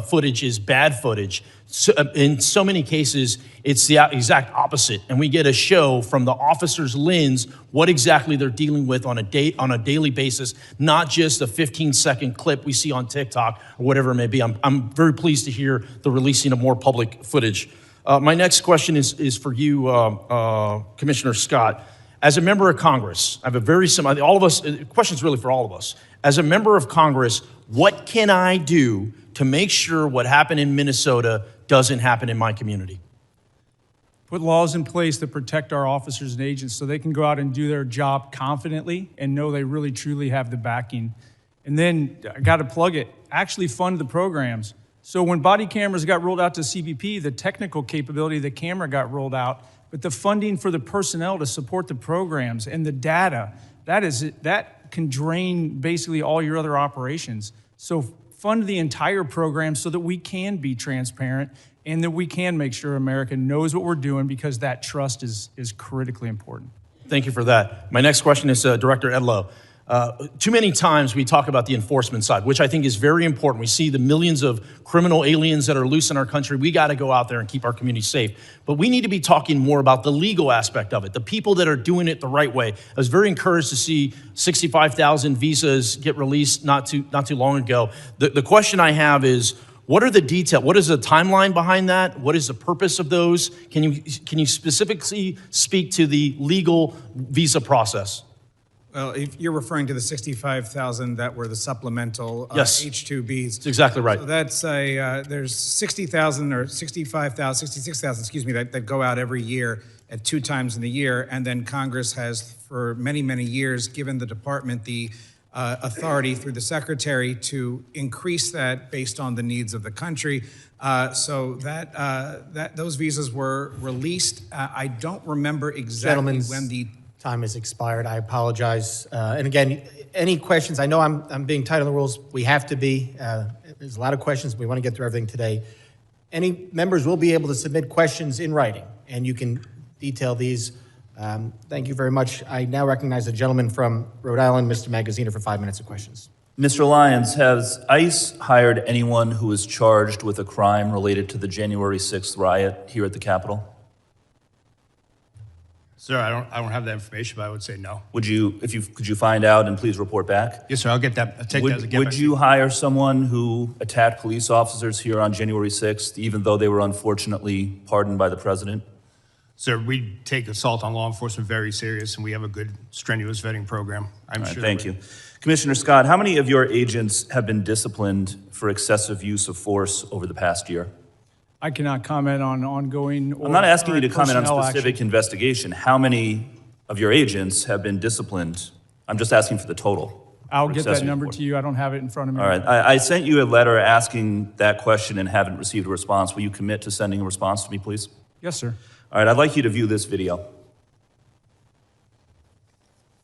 footage is bad footage. So, in so many cases, it's the exact opposite. And we get a show from the officer's lens what exactly they're dealing with on a daily basis, not just a 15-second clip we see on TikTok or whatever it may be. I'm very pleased to hear the releasing of more public footage. My next question is for you, Commissioner Scott. As a member of Congress, I have a very similar, all of us, the question's really for all of us. As a member of Congress, what can I do to make sure what happened in Minnesota doesn't happen in my community? Put laws in place that protect our officers and agents so they can go out and do their job confidently and know they really truly have the backing. And then, I gotta plug it, actually fund the programs. So when body cameras got rolled out to CBP, the technical capability of the camera got rolled out, but the funding for the personnel to support the programs and the data, that can drain basically all your other operations. So fund the entire program so that we can be transparent and that we can make sure America knows what we're doing because that trust is critically important. Thank you for that. My next question is Director Edlow. Too many times we talk about the enforcement side, which I think is very important. We see the millions of criminal aliens that are loose in our country. We got to go out there and keep our community safe. But we need to be talking more about the legal aspect of it, the people that are doing it the right way. I was very encouraged to see 65,000 visas get released not too long ago. The question I have is, what are the details? What is the timeline behind that? What is the purpose of those? Can you specifically speak to the legal visa process? Well, if you're referring to the 65,000 that were the supplemental yes. H-2Bs. That's exactly right. So that's there's 60,000 or 65,000, 66,000, excuse me, that go out every year at 2 times in the year, and then Congress has for many, many years, given the department the authority through the secretary to increase that based on the needs of the country. So those visas were released. I don't remember exactly Gentlemen's when the time has expired. I apologize. And again, any questions? I know I'm being tight on the rules. We have to be. There's a lot of questions. We want to get through everything today. Any members will be able to submit questions in writing, and you can detail these. Thank you very much. I now recognize the gentleman from Rhode Island, Mr. Magaziner, for 5 minutes of questions. Mr. Lyons, has ICE hired anyone who is charged with a crime related to the January 6th riot here at the Capitol? Sir, I don't have that information, but I would say no. Would you, could you find out and please report back? Yes, sir, I'll get that. I'll take that as a get Would back. you hire someone who attacked police officers here on January 6th, even though they were unfortunately pardoned by the president? Sir, we take assault on law enforcement very serious, and we have a good, strenuous vetting program. I'm All right, sure. thank you. Commissioner Scott, how many of your agents have been disciplined for excessive use of force over the past year? I cannot comment on ongoing or I'm not asking you to current comment on personnel specific action. investigation. How many of your agents have been disciplined? I'm just asking for the total. I'll for get that excessive number force. to you. I don't have it in front of me. All right, I sent you a letter asking that question and haven't received a response. Will you commit to sending a response to me, please? Yes, sir. All right, I'd like you to view this video.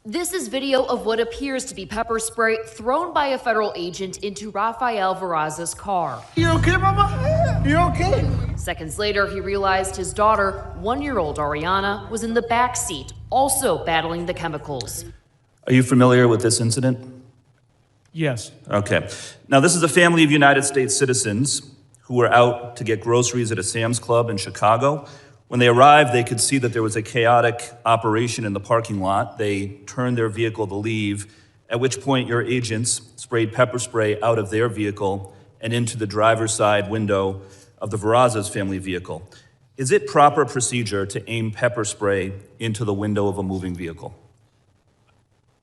This is video of what appears to be pepper spray thrown by a federal agent into Rafael Verraz's car. You okay, Mama? You okay? Seconds later, he realized his daughter, 1-year-old Ariana, was in the back seat, also battling the chemicals. Are you familiar with this incident? Yes. Okay. Now, this is a family of United States citizens who were out to get groceries at a Sam's Club in Chicago. When they arrived, they could see that there was a chaotic operation in the parking lot. They turned their vehicle to leave, at which point your agents sprayed pepper spray out of their vehicle and into the driver's side window of the Verraz's family vehicle. Is it proper procedure to aim pepper spray into the window of a moving vehicle?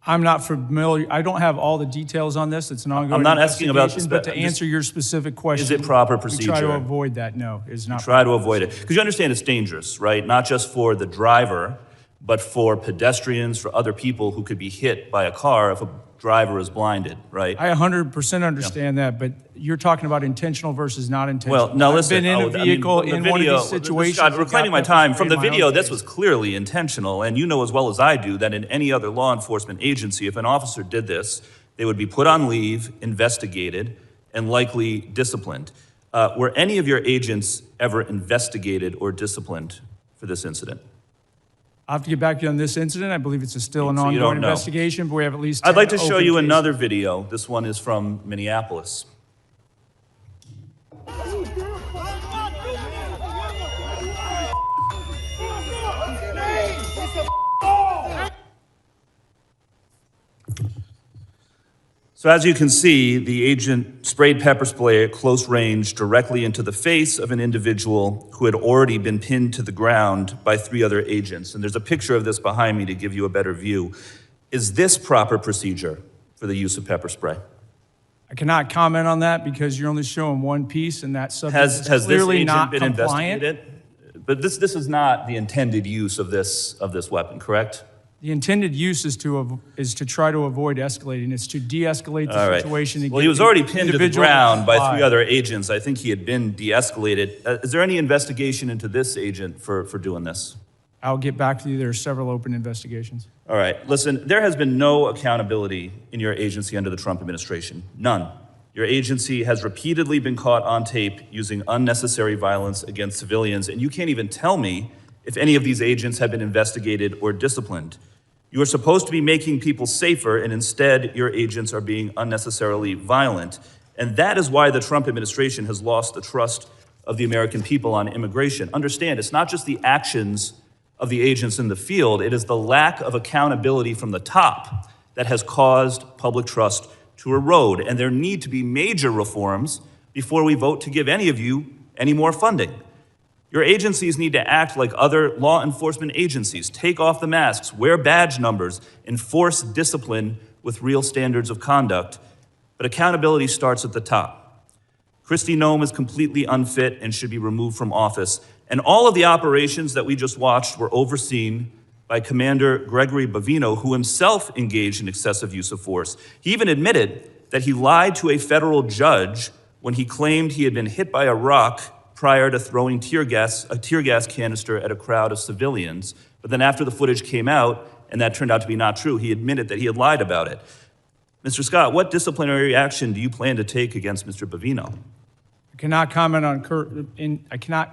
I'm not familiar. I don't have all the details on this. It's an ongoing I'm not asking about investigation, but to answer your specific question, is it proper we try procedure? to avoid that. No, it's not. Try to avoid it. Because you understand it's dangerous, right? Not just for the driver, but for pedestrians, for other people who could be hit by a car if a driver is blinded, right? I 100% understand that, but you're talking about intentional versus not intentional. Well, now listen. I've been in a vehicle the in one of video, these situations. Scott, and reclaiming got my pepper time. spray From the in my own video, this face. was clearly intentional, and you know as well as I do that in any other law enforcement agency, if an officer did this, they would be put on leave, investigated, and likely disciplined. Were any of your agents ever investigated or disciplined for this incident? I'll have to get back to you on this incident. I believe it's still an So you don't ongoing know. investigation, but we have at least I'd 10 like to show open you cases. another video. This one is from Minneapolis. So as you can see, the agent sprayed pepper spray at close range directly into the face of an individual who had already been pinned to the ground by 3 other agents. And there's a picture of this behind me to give you a better view. Is this proper procedure for the use of pepper spray? I cannot comment on that because you're only showing one piece, and that subject Has is this clearly agent not been compliant. investigated? But this is not the intended use of this weapon, correct? The intended use is to try to avoid escalating. It's to de-escalate the All right. situation. and Well, get he was the already pinned to the individual ground by comply. 3 other agents. I think he had been de-escalated. Is there any investigation into this agent for doing this? I'll get back to you. There are several open investigations. All right, listen, there has been no accountability in your agency under the Trump administration. None. Your agency has repeatedly been caught on tape using unnecessary violence against civilians, and you can't even tell me if any of these agents have been investigated or disciplined. You are supposed to be making people safer, and instead your agents are being unnecessarily violent. And that is why the Trump administration has lost the trust of the American people on immigration. Understand, it's not just the actions of the agents in the field, it is the lack of accountability from the top that has caused public trust to erode. And there need to be major reforms before we vote to give any of you any more funding. Your agencies need to act like other law enforcement agencies. Take off the masks, wear badge numbers, enforce discipline with real standards of conduct. But accountability starts at the top. Kristi Noem is completely unfit and should be removed from office. And all of the operations that we just watched were overseen by Commander Gregory Bavino, who himself engaged in excessive use of force. He even admitted that he lied to a federal judge when he claimed he had been hit by a rock prior to throwing a tear gas canister at a crowd of civilians. But then after the footage came out, and that turned out to be not true, he admitted that he had lied about it. Mr. Scott, what disciplinary action do you plan to take against Mr. Bavino? I cannot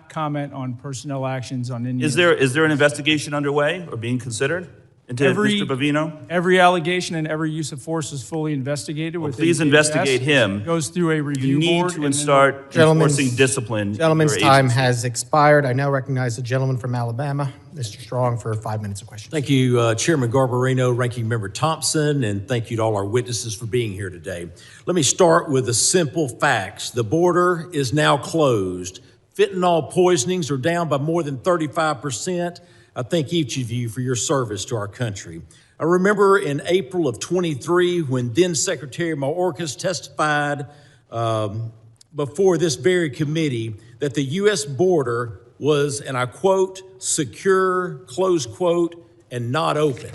comment on personnel actions on any. Is there an investigation underway or being considered into Mr. Bavino? Every allegation and every use of force is fully investigated. Well, please investigate him. Goes through a review You board. need to start enforcing discipline. Gentleman's in your time agency. has expired. I now recognize the gentleman from Alabama, Mr. Strong, for 5 minutes of questions. Thank you, Chairman Garbarino, Ranking Member Thompson, and thank you to all our witnesses for being here today. Let me start with the simple facts. The border is now closed. Fentanyl poisonings are down by more than 35%. I thank each of you for your service to our country. I remember in April of 23 when then Secretary Mayorkas testified before this very committee that the U.S. border was, and I quote, secure, close quote, and not open.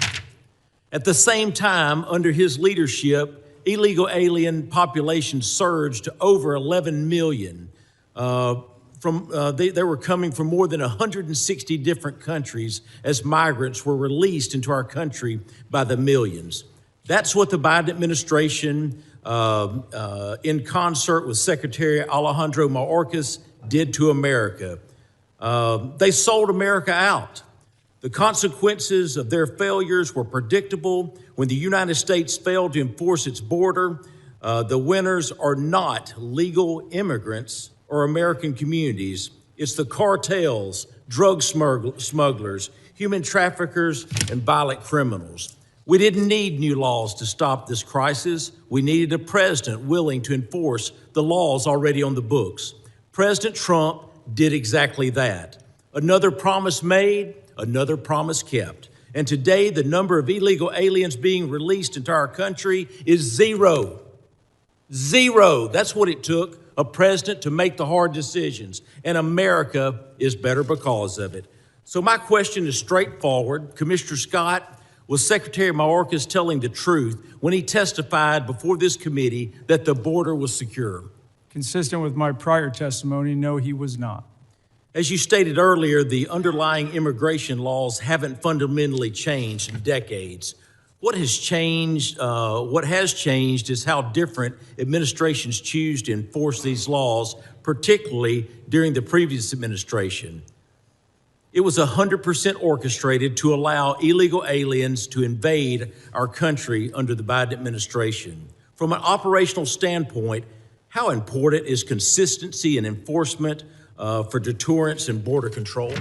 At the same time, under his leadership, illegal alien population surged to over 11 million. They were coming from more than 160 different countries as migrants were released into our country by the millions. That's what the Biden administration, in concert with Secretary Alejandro Mayorkas, did to America. They sold America out. The consequences of their failures were predictable. When the United States failed to enforce its border, the winners are not legal immigrants or American communities. It's the cartels, drug smugglers, human traffickers, and violent criminals. We didn't need new laws to stop this crisis. We needed a president willing to enforce the laws already on the books. President Trump did exactly that. Another promise made, another promise kept. And today, the number of illegal aliens being released into our country is zero. Zero. That's what it took a president to make the hard decisions. And America is better because of it. So my question is straightforward. Commissioner Scott, was Secretary Mayorkas telling the truth when he testified before this committee that the border was secure? Consistent with my prior testimony, no, he was not. As you stated earlier, the underlying immigration laws haven't fundamentally changed in decades. What has changed is how different administrations choose to enforce these laws, particularly during the previous administration. It was 100% orchestrated to allow illegal aliens to invade our country under the Biden administration. From an operational standpoint, how important is consistency and enforcement for deterrence and border control?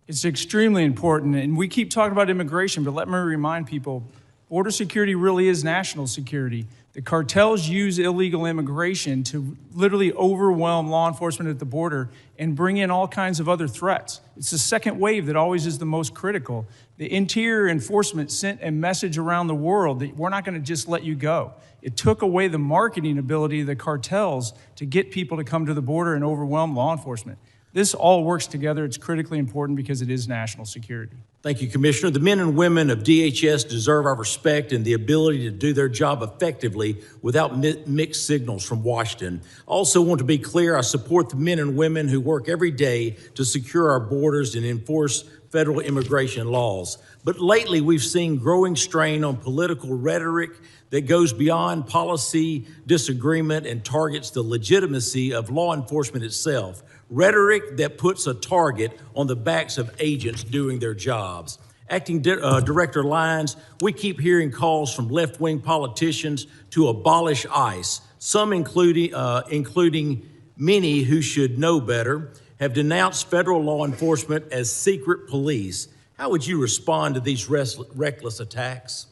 It's extremely important, and we keep talking about immigration, but let me remind people, border security really is national security. The cartels use illegal immigration to literally overwhelm law enforcement at the border and bring in all kinds of other threats. It's the second wave that always is the most critical. The Interior Enforcement sent a message around the world that we're not going to just let you go. It took away the marketing ability of the cartels to get people to come to the border and overwhelm law enforcement. This all works together. It's critically important because it is national security. Thank you, Commissioner. The men and women of DHS deserve our respect and the ability to do their job effectively without mixed signals from Washington. I also want to be clear, I support the men and women who work every day to secure our borders and enforce federal immigration laws. But lately, we've seen growing strain on political rhetoric that goes beyond policy disagreement and targets the legitimacy of law enforcement itself. Rhetoric that puts a target on the backs of agents doing their jobs. Acting Director Lyons, we keep hearing calls from left-wing politicians to abolish ICE. Some, including many who should know better, have denounced federal law enforcement as secret police. How would you respond to these reckless attacks?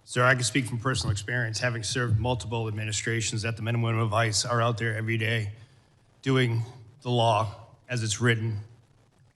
Sir, I can speak from personal experience, having served multiple administrations, that the men and women of ICE are out there every day doing the law as it's written.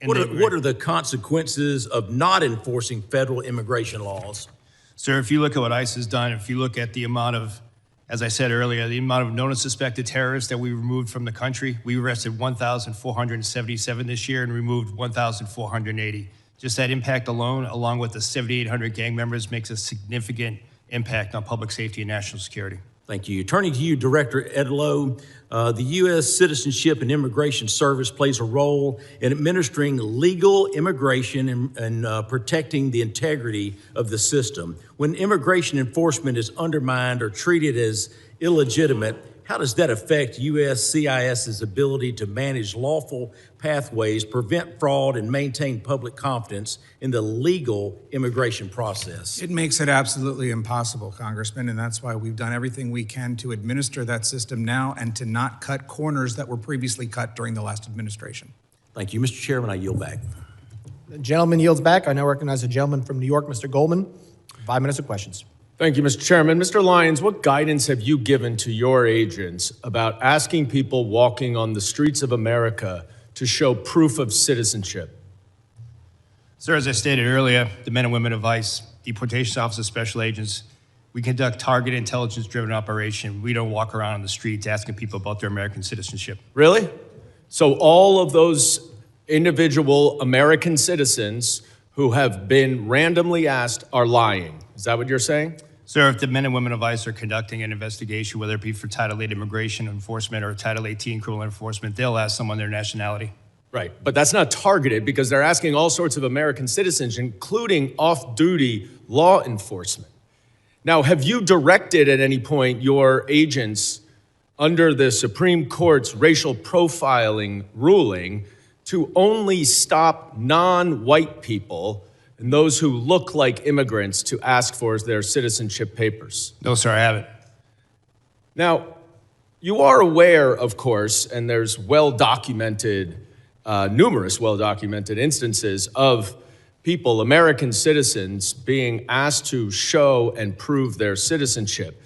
What are the consequences of not enforcing federal immigration laws? Sir, if you look at what ICE has done, if you look at the amount of, as I said earlier, the amount of known and suspected terrorists that we removed from the country, we arrested 1,477 this year and removed 1,480. Just that impact alone, along with the 7,800 gang members, makes a significant impact on public safety and national security. Thank you. Turning to you, Director Edlow, the U.S. Citizenship and Immigration Service plays a role in administering legal immigration and protecting the integrity of the system. When immigration enforcement is undermined or treated as illegitimate, how does that affect USCIS's ability to manage lawful pathways, prevent fraud, and maintain public confidence in the legal immigration process? It makes it absolutely impossible, Congressman, and that's why we've done everything we can to administer that system now and to not cut corners that were previously cut during the last administration. Thank you. Mr. Chairman, I yield back. The gentleman yields back. I now recognize the gentleman from New York, Mr. Goldman. 5 minutes of questions. Thank you, Mr. Chairman. Mr. Lyons, what guidance have you given to your agents about asking people walking on the streets of America to show proof of citizenship? Sir, as I stated earlier, the men and women of ICE, deportation officers, special agents, we conduct targeted intelligence-driven operation. We don't walk around on the streets asking people about their American citizenship. Really? So all of those individual American citizens who have been randomly asked are lying. Is that what you're saying? Sir, if the men and women of ICE are conducting an investigation, whether it be for Title 8 immigration enforcement or Title 18 criminal enforcement, they'll ask someone their nationality. Right, but that's not targeted because they're asking all sorts of American citizens, including off-duty law enforcement. Now, have you directed at any point your agents under the Supreme Court's racial profiling ruling to only stop non-white people and those who look like immigrants to ask for their citizenship papers? No, sir, I haven't. Now, you are aware, of course, and there's well-documented, numerous well-documented instances of people, American citizens, being asked to show and prove their citizenship.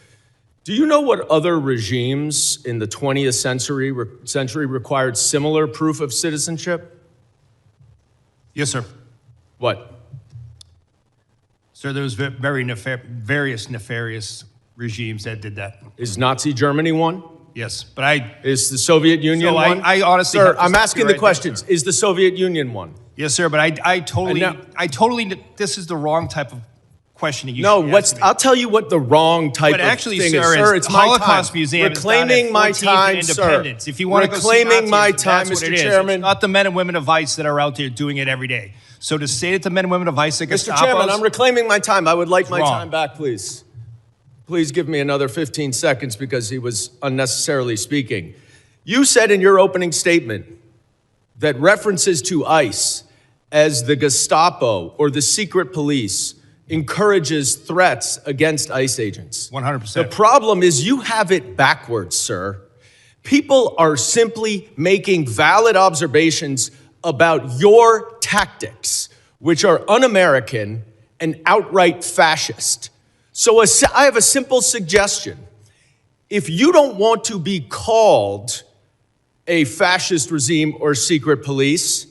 Do you know what other regimes in the 20th century required similar proof of citizenship? Yes, sir. What? Sir, there was various nefarious regimes that did that. Is Nazi Germany one? Yes, but Is the Soviet Union one? I honestly, Sir, I'm asking the questions. Is the Soviet Union one? Yes, sir, but I totally, this is the wrong type of questioning. I'll tell you what the wrong type but of actually, thing sir, is. Sir, is it's my Holocaust time. Museum Reclaiming my time, sir. If you want to go see Reclaiming my Nazism, time, that's what Mr. it is. Chairman. It's not the men and women of ICE that are out there doing it every day. So to say that the men and women of ICE are Mr. Chairman, I'm reclaiming my time. I would like my wrong. time back, please. Please give me another 15 seconds because he was unnecessarily speaking. You said in your opening statement that references to ICE as the Gestapo or the secret police encourages threats against ICE agents. 100%. The problem is you have it backwards, sir. People are simply making valid observations about your tactics, which are un-American and outright fascist. So I have a simple suggestion. If you don't want to be called a fascist regime or secret police,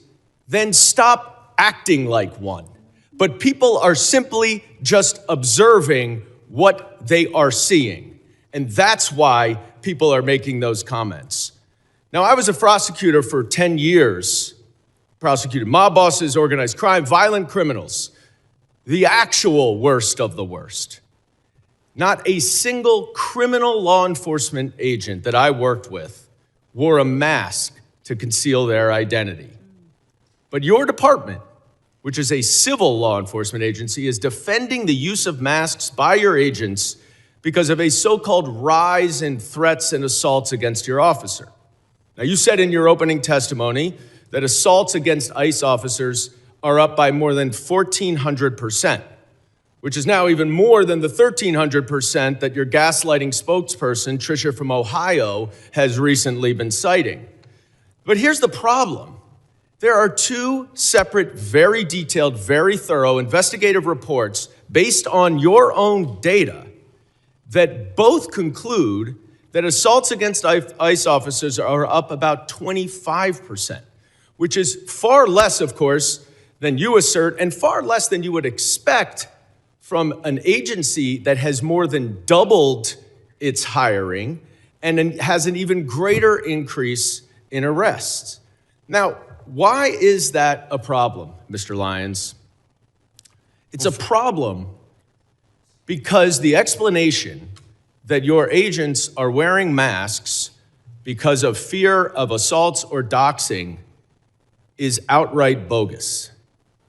then stop acting like one. But people are simply just observing what they are seeing. And that's why people are making those comments. Now, I was a prosecutor for 10 years, prosecuted mob bosses, organized crime, violent criminals, the actual worst of the worst. Not a single criminal law enforcement agent that I worked with wore a mask to conceal their identity. But your department, which is a civil law enforcement agency, is defending the use of masks by your agents because of a so-called rise in threats and assaults against your officer. Now, you said in your opening testimony that assaults against ICE officers are up by more than 1,400%, which is now even more than the 1,300% that your gaslighting spokesperson, Tricia from Ohio, has recently been citing. But here's the problem. There are two separate, very detailed, very thorough investigative reports based on your own data that both conclude that assaults against ICE officers are up about 25%, which is far less, of course, than you assert and far less than you would expect from an agency that has more than doubled its hiring and has an even greater increase in arrests. Now, why is that a problem, Mr. Lyons? It's a problem because the explanation that your agents are wearing masks because of fear of assaults or doxing is outright bogus.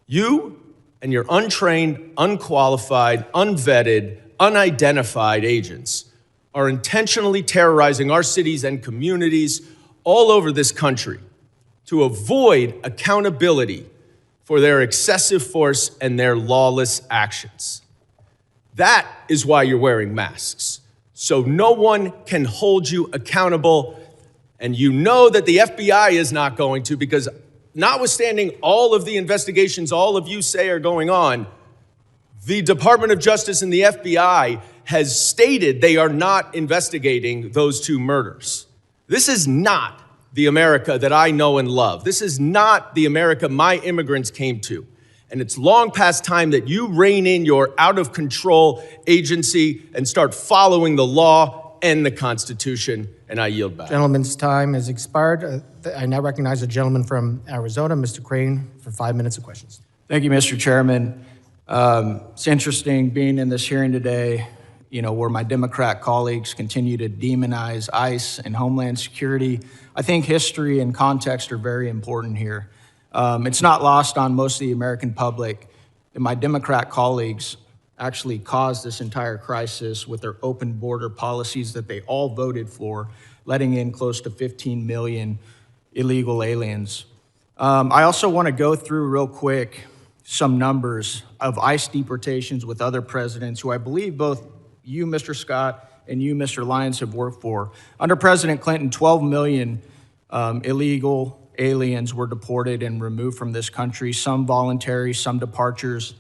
You and your untrained, unqualified, unvetted, unidentified agents are intentionally terrorizing our cities and communities all over this country to avoid accountability for their excessive force and their lawless actions. That is why you're wearing masks, so no one can hold you accountable, and you know that the FBI is not going to, because notwithstanding all of the investigations all of you say are going on, the Department of Justice and the FBI has stated they are not investigating those two murders. This is not the America that I know and love. This is not the America my immigrants came to. And it's long past time that you rein in your out-of-control agency and start following the law and the Constitution, and I yield back. Gentleman's time has expired. I now recognize the gentleman from Arizona, Mr. Crane, for 5 minutes of questions. Thank you, Mr. Chairman. It's interesting being in this hearing today, where my Democrat colleagues continue to demonize ICE and Homeland Security. I think history and context are very important here. It's not lost on most of the American public that my Democrat colleagues actually caused this entire crisis with their open border policies that they all voted for, letting in close to 15 million illegal aliens. I also want to go through real quick some numbers of ICE deportations with other presidents who I believe both you, Mr. Scott, and you, Mr. Lyons, have worked for. Under President Clinton, 12 million illegal aliens were deported and removed from this country, some voluntary, some departures.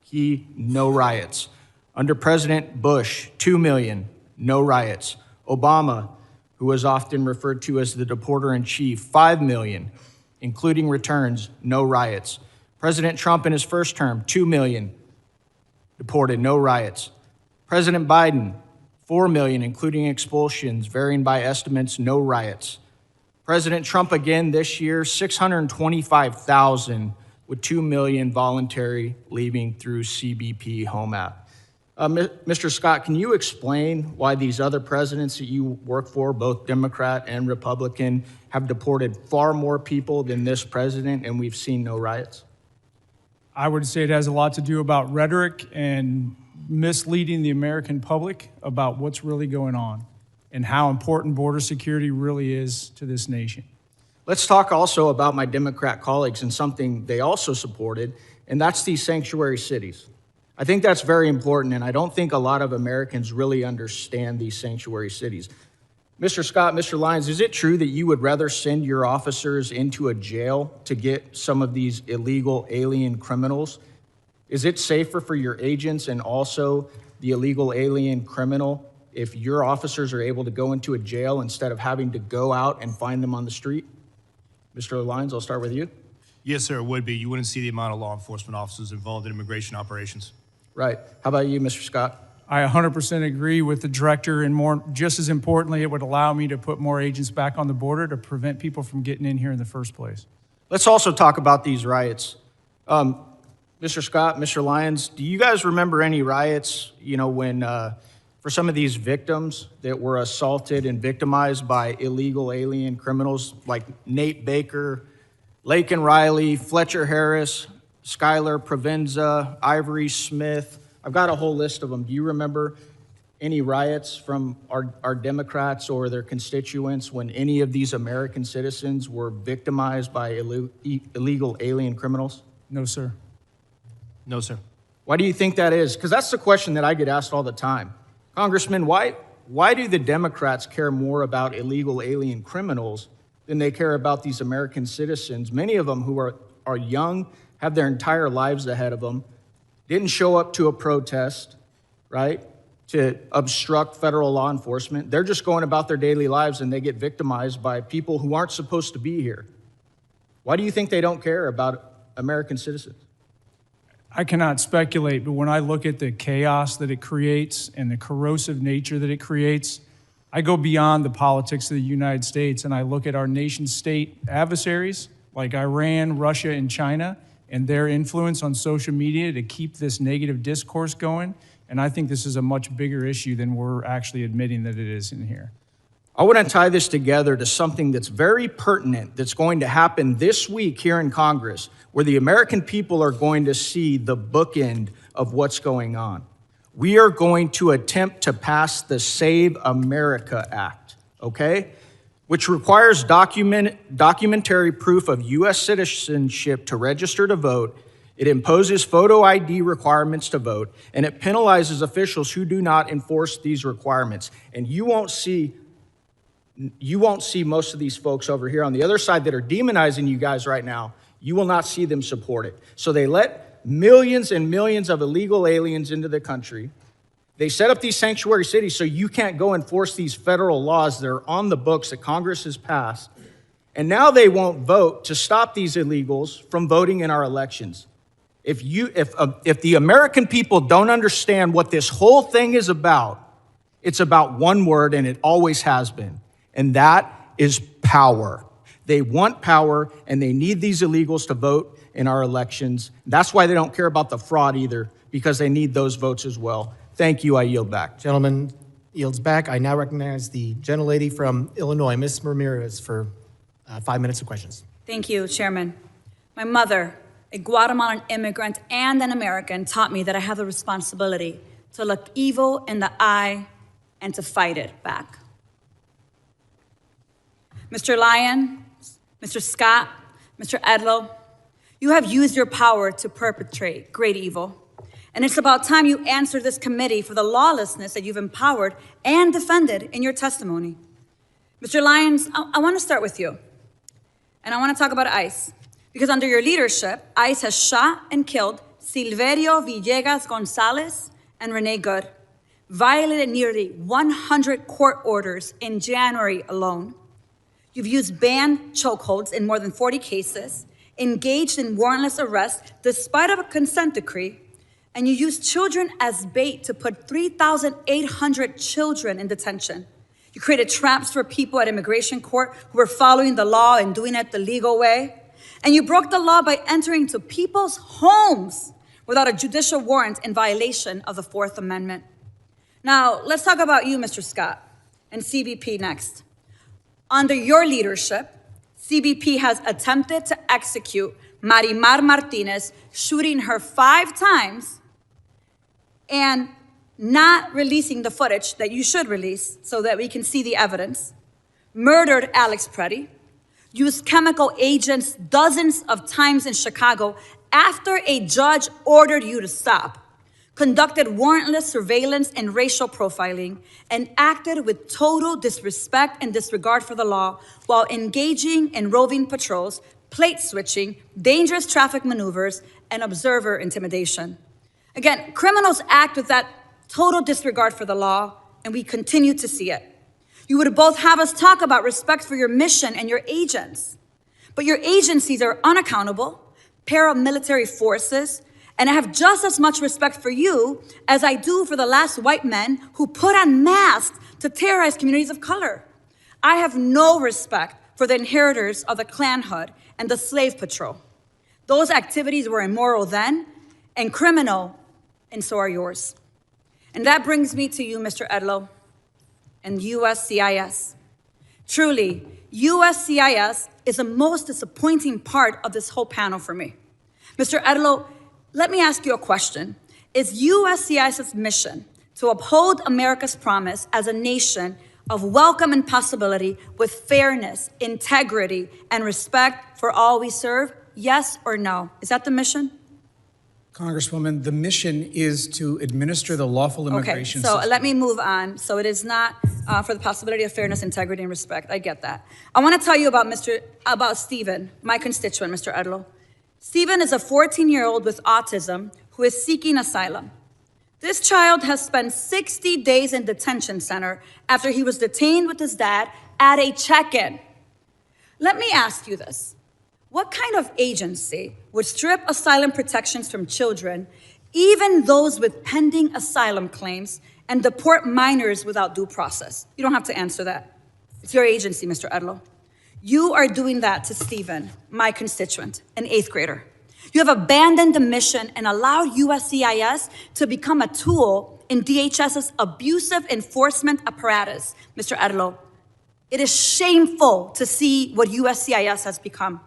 Key, no riots. Under President Bush, 2 million, no riots. Obama, who was often referred to as the deporter-in-chief, 5 million, including returns, no riots. President Trump in his first term, 2 million deported, no riots. President Biden, 4 million, including expulsions, varying by estimates, no riots. President Trump again this year, 625,000 with 2 million voluntary leaving through CBP Homeland. Mr. Scott, can you explain why these other presidents that you work for, both Democrat and Republican, have deported far more people than this president and we've seen no riots? I would say it has a lot to do about rhetoric and misleading the American public about what's really going on and how important border security really is to this nation. Let's talk also about my Democrat colleagues and something they also supported, and that's these sanctuary cities. I think that's very important, and I don't think a lot of Americans really understand these sanctuary cities. Mr. Scott, Mr. Lyons, is it true that you would rather send your officers into a jail to get some of these illegal alien criminals? Is it safer for your agents and also the illegal alien criminal if your officers are able to go into a jail instead of having to go out and find them on the street? Mr. Lyons, I'll start with you. Yes, sir, it would be. You wouldn't see the amount of law enforcement officers involved in immigration operations. Right. How about you, Mr. Scott? I 100% agree with the director, and just as importantly, it would allow me to put more agents back on the border to prevent people from getting in here in the first place. Let's also talk about these riots. Mr. Scott, Mr. Lyons, do you guys remember any riots, when for some of these victims that were assaulted and victimized by illegal alien criminals like Nate Baker, Laken Riley, Fletcher Harris, Skylar Provenza, Ivory Smith? I've got a whole list of them. Do you remember any riots from our Democrats or their constituents when any of these American citizens were victimized by illegal alien criminals? No, sir. No, sir. Why do you think that is? Because that's the question that I get asked all the time. Congressman, why do the Democrats care more about illegal alien criminals than they care about these American citizens, many of them who are young, have their entire lives ahead of them, didn't show up to a protest, right, to obstruct federal law enforcement. They're just going about their daily lives and they get victimized by people who aren't supposed to be here. Why do you think they don't care about American citizens? I cannot speculate, but when I look at the chaos that it creates and the corrosive nature that it creates, I go beyond the politics of the United States and I look at our nation state adversaries like Iran, Russia, and China, and their influence on social media to keep this negative discourse going. And I think this is a much bigger issue than we're actually admitting that it is in here. I want to tie this together to something that's very pertinent that's going to happen this week here in Congress, where the American people are going to see the bookend of what's going on. We are going to attempt to pass the Save America Act, okay? Which requires documentary proof of U.S. citizenship to register to vote. It imposes photo ID requirements to vote, and it penalizes officials who do not enforce these requirements. And you won't see most of these folks over here on the other side that are demonizing you guys right now. You will not see them support it. So they let millions and millions of illegal aliens into the country. They set up these sanctuary cities so you can't go enforce these federal laws that are on the books that Congress has passed. And now they won't vote to stop these illegals from voting in our elections. If the American people don't understand what this whole thing is about, it's about one word, and it always has been, and that is power. They want power, and they need these illegals to vote in our elections. That's why they don't care about the fraud either, because they need those votes as well. Thank you. I yield back. Gentleman yields back. I now recognize the gentlelady from Illinois, Ms. Ramirez, for 5 minutes of questions. Thank you, Chairman. My mother, a Guatemalan immigrant and an American, taught me that I have the responsibility to look evil in the eye and to fight it back. Mr. Lyon, Mr. Scott, Mr. Edlow, you have used your power to perpetrate great evil. And it's about time you answer this committee for the lawlessness that you've empowered and defended in your testimony. Mr. Lyons, I want to start with you. And I want to talk about ICE. Because under your leadership, ICE has shot and killed Silverio Villegas Gonzalez and Renee Good, violated nearly 100 court orders in January alone. You've used banned chokeholds in more than 40 cases, engaged in warrantless arrest despite of a consent decree, and you used children as bait to put 3,800 children in detention. You created traps for people at immigration court who were following the law and doing it the legal way. And you broke the law by entering into people's homes without a judicial warrant in violation of the Fourth Amendment. Now, let's talk about you, Mr. Scott, and CBP next. Under your leadership, CBP has attempted to execute Marimar Martinez, shooting her 5 times and not releasing the footage that you should release so that we can see the evidence, murdered Alex Preddy, used chemical agents dozens of times in Chicago after a judge ordered you to stop, conducted warrantless surveillance and racial profiling, and acted with total disrespect and disregard for the law while engaging in roving patrols, plate switching, dangerous traffic maneuvers, and observer intimidation. Again, criminals act with that total disregard for the law, and we continue to see it. You would both have us talk about respect for your mission and your agents, but your agencies are unaccountable, paramilitary forces, and I have just as much respect for you as I do for the last white men who put on masks to terrorize communities of color. I have no respect for the inheritors of the clanhood and the slave patrol. Those activities were immoral then and criminal, and so are yours. And that brings me to you, Mr. Edlow, and USCIS. Truly, USCIS is the most disappointing part of this whole panel for me. Mr. Edlow, let me ask you a question. Is USCIS's mission to uphold America's promise as a nation of welcome and possibility with fairness, integrity, and respect for all we serve? Yes or no? Is that the mission? Congresswoman, the mission is to administer the lawful immigration system. system. Let me move on. So it is not for the possibility of fairness, integrity, and respect. I get that. I want to tell you about Stephen, my constituent, Mr. Edlow. Stephen is a 14-year-old with autism who is seeking asylum. This child has spent 60 days in detention center after he was detained with his dad at a check-in. Let me ask you this. What kind of agency would strip asylum protections from children, even those with pending asylum claims, and deport minors without due process? You don't have to answer that. It's your agency, Mr. Edlow. You are doing that to Stephen, my constituent, an 8th grader. You have abandoned the mission and allowed USCIS to become a tool in DHS's abusive enforcement apparatus, Mr. Edlow. It is shameful to see what USCIS has become.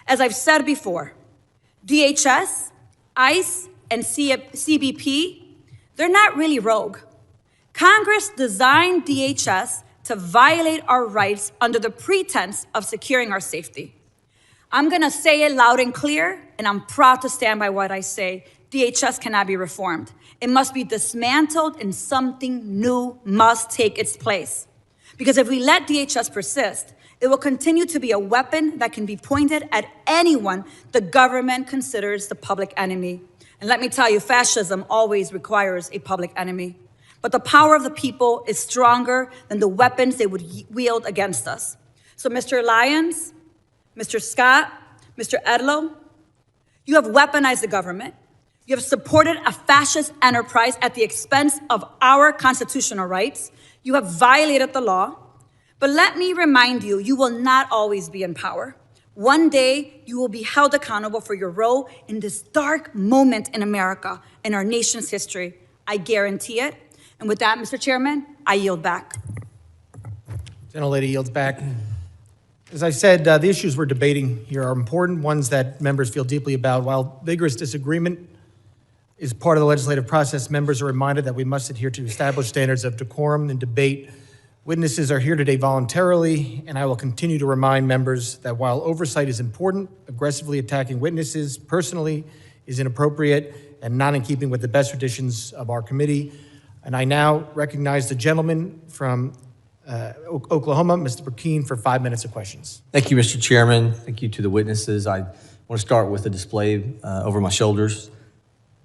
As I've said before, DHS, ICE, and CBP, they're not really rogue. Congress designed DHS to violate our rights under the pretense of securing our safety. I'm gonna say it loud and clear, and I'm proud to stand by what I say. DHS cannot be reformed. It must be dismantled and something new must take its place. Because if we let DHS persist, it will continue to be a weapon that can be pointed at anyone the government considers the public enemy. And let me tell you, fascism always requires a public enemy. But the power of the people is stronger than the weapons they would wield against us. So Mr. Lyons, Mr. Scott, Mr. Edlow, you have weaponized the government. You have supported a fascist enterprise at the expense of our constitutional rights. You have violated the law. But let me remind you, you will not always be in power. One day, you will be held accountable for your role in this dark moment in America, in our nation's history. I guarantee it. And with that, Mr. Chairman, I yield back. Gentlelady yields back. As I said, the issues we're debating here are important, ones that members feel deeply about. While vigorous disagreement is part of the legislative process, members are reminded that we must adhere to established standards of decorum and debate. Witnesses are here today voluntarily, and I will continue to remind members that while oversight is important, aggressively attacking witnesses personally is inappropriate and not in keeping with the best traditions of our committee. And I now recognize the gentleman from Oklahoma, Mr. Burkeen, for 5 minutes of questions. Thank you, Mr. Chairman. Thank you to the witnesses. I want to start with a display over my shoulders.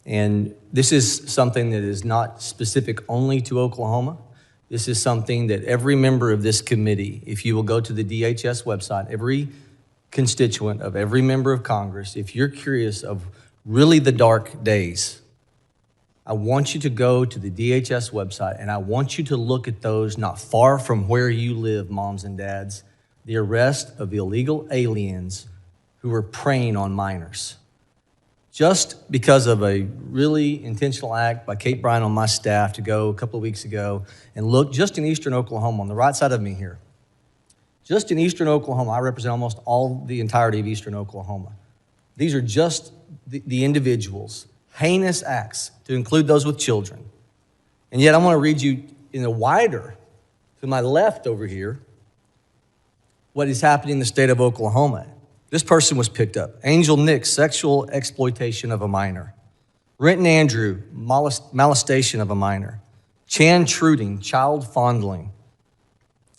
And this is something that is not specific only to Oklahoma. This is something that every member of this committee, if you will go to the DHS website, every constituent of every member of Congress, if you're curious of really the dark days, I want you to go to the DHS website and I want you to look at those not far from where you live, moms and dads, the arrest of illegal aliens who were preying on minors. Just because of a really intentional act by Kate Bryan on my staff to go a couple of weeks ago and look just in eastern Oklahoma, on the right side of me here, just in eastern Oklahoma, I represent almost all the entirety of eastern Oklahoma. These are just the individuals, heinous acts, to include those with children. And yet I want to read you in a wider, to my left over here, what is happening in the state of Oklahoma. This person was picked up. Angel Nick, sexual exploitation of a minor. Renton Andrew, molestation of a minor. Chan Truding, child fondling.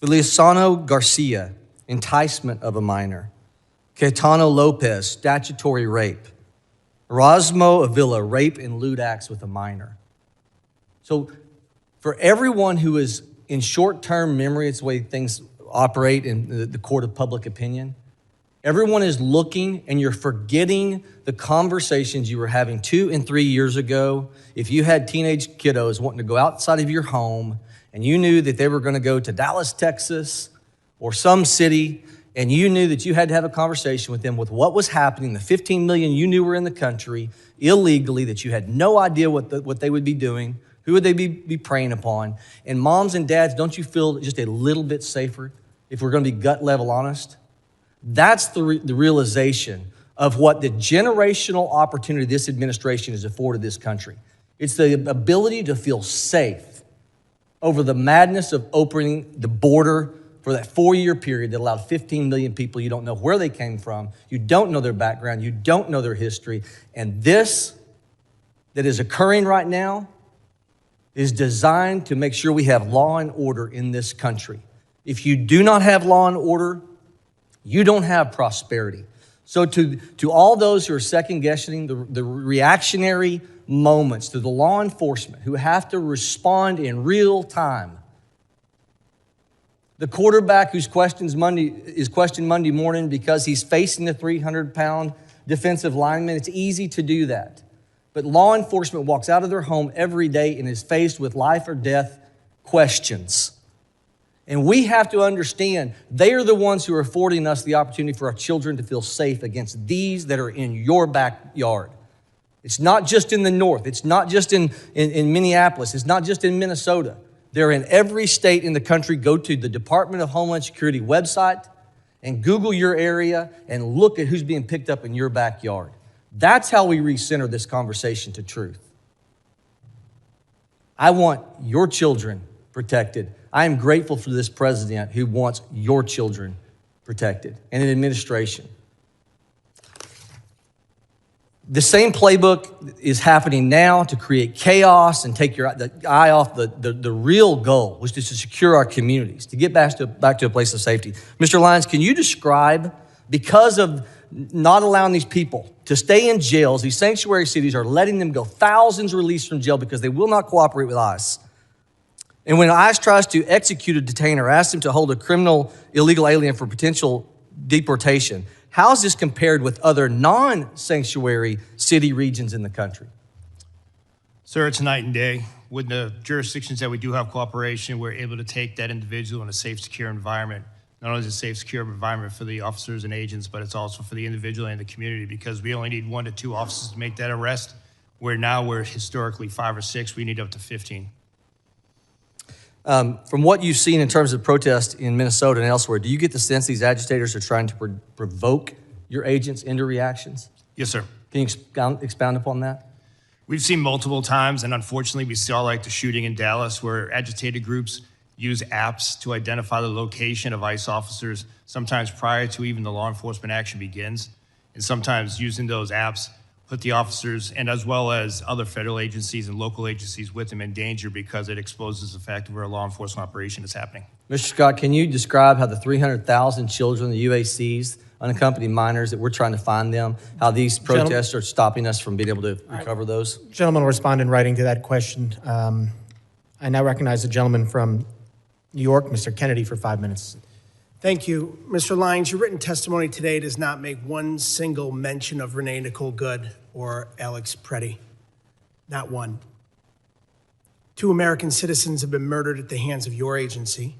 Feliciano Garcia, enticement of a minor. Caetano Lopez, statutory rape. Erasmo Avila, rape and lewd acts with a minor. So for everyone who is in short-term memory, it's the way things operate in the court of public opinion, everyone is looking and you're forgetting the conversations you were having 2 and 3 years ago. If you had teenage kiddos wanting to go outside of your home and you knew that they were going to go to Dallas, Texas, or some city, and you knew that you had to have a conversation with them with what was happening, the 15 million you knew were in the country illegally, that you had no idea what they would be doing, who would they be preying upon. And moms and dads, don't you feel just a little bit safer if we're going to be gut level honest? That's the realization of what the generational opportunity this administration has afforded this country. It's the ability to feel safe over the madness of opening the border for that 4-year period that allowed 15 million people. You don't know where they came from. You don't know their background. You don't know their history. And this that is occurring right now is designed to make sure we have law and order in this country. If you do not have law and order, you don't have prosperity. So to all those who are second-guessing the reactionary moments, to the law enforcement who have to respond in real time, the quarterback who's questioned Monday morning because he's facing a 300-pound defensive lineman, it's easy to do that. But law enforcement walks out of their home every day and is faced with life or death questions. And we have to understand they are the ones who are affording us the opportunity for our children to feel safe against these that are in your backyard. It's not just in the north. It's not just in Minneapolis. It's not just in Minnesota. They're in every state in the country. Go to the Department of Homeland Security website and Google your area and look at who's being picked up in your backyard. That's how we recenter this conversation to truth. I want your children protected. I am grateful for this president who wants your children protected and an administration. The same playbook is happening now to create chaos and take your eye off the real goal, which is to secure our communities, to get back to a place of safety. Mr. Lyons, can you describe, because of not allowing these people to stay in jails, these sanctuary cities are letting them go, thousands released from jail because they will not cooperate with ICE. And when ICE tries to execute a detainer, ask them to hold a criminal illegal alien for potential deportation, how is this compared with other non-sanctuary city regions in the country? Sir, it's night and day. With the jurisdictions that we do have cooperation, we're able to take that individual in a safe, secure environment. Not only is it a safe, secure environment for the officers and agents, but it's also for the individual and the community, because we only need 1 to 2 officers to make that arrest, where now we're historically 5 or 6. We need up to 15. From what you've seen in terms of protest in Minnesota and elsewhere, do you get the sense these agitators are trying to provoke your agents into reactions? Yes, sir. Can you expound upon that? We've seen multiple times, and unfortunately, we saw like the shooting in Dallas, where agitated groups use apps to identify the location of ICE officers, sometimes prior to even the law enforcement action begins, and sometimes using those apps put the officers and as well as other federal agencies and local agencies with them in danger, because it exposes the fact of where a law enforcement operation is happening. Mr. Scott, can you describe how the 300,000 children, the UACs, unaccompanied minors, that we're trying to find them, how these protests are stopping us from being able to recover those? Gentleman will respond in writing to that question. I now recognize the gentleman from New York, Mr. Kennedy, for 5 minutes. Thank you. Mr. Lyons, your written testimony today does not make one single mention of Renee Nicole Good or Alex Preddy. Not one. 2 American citizens have been murdered at the hands of your agency,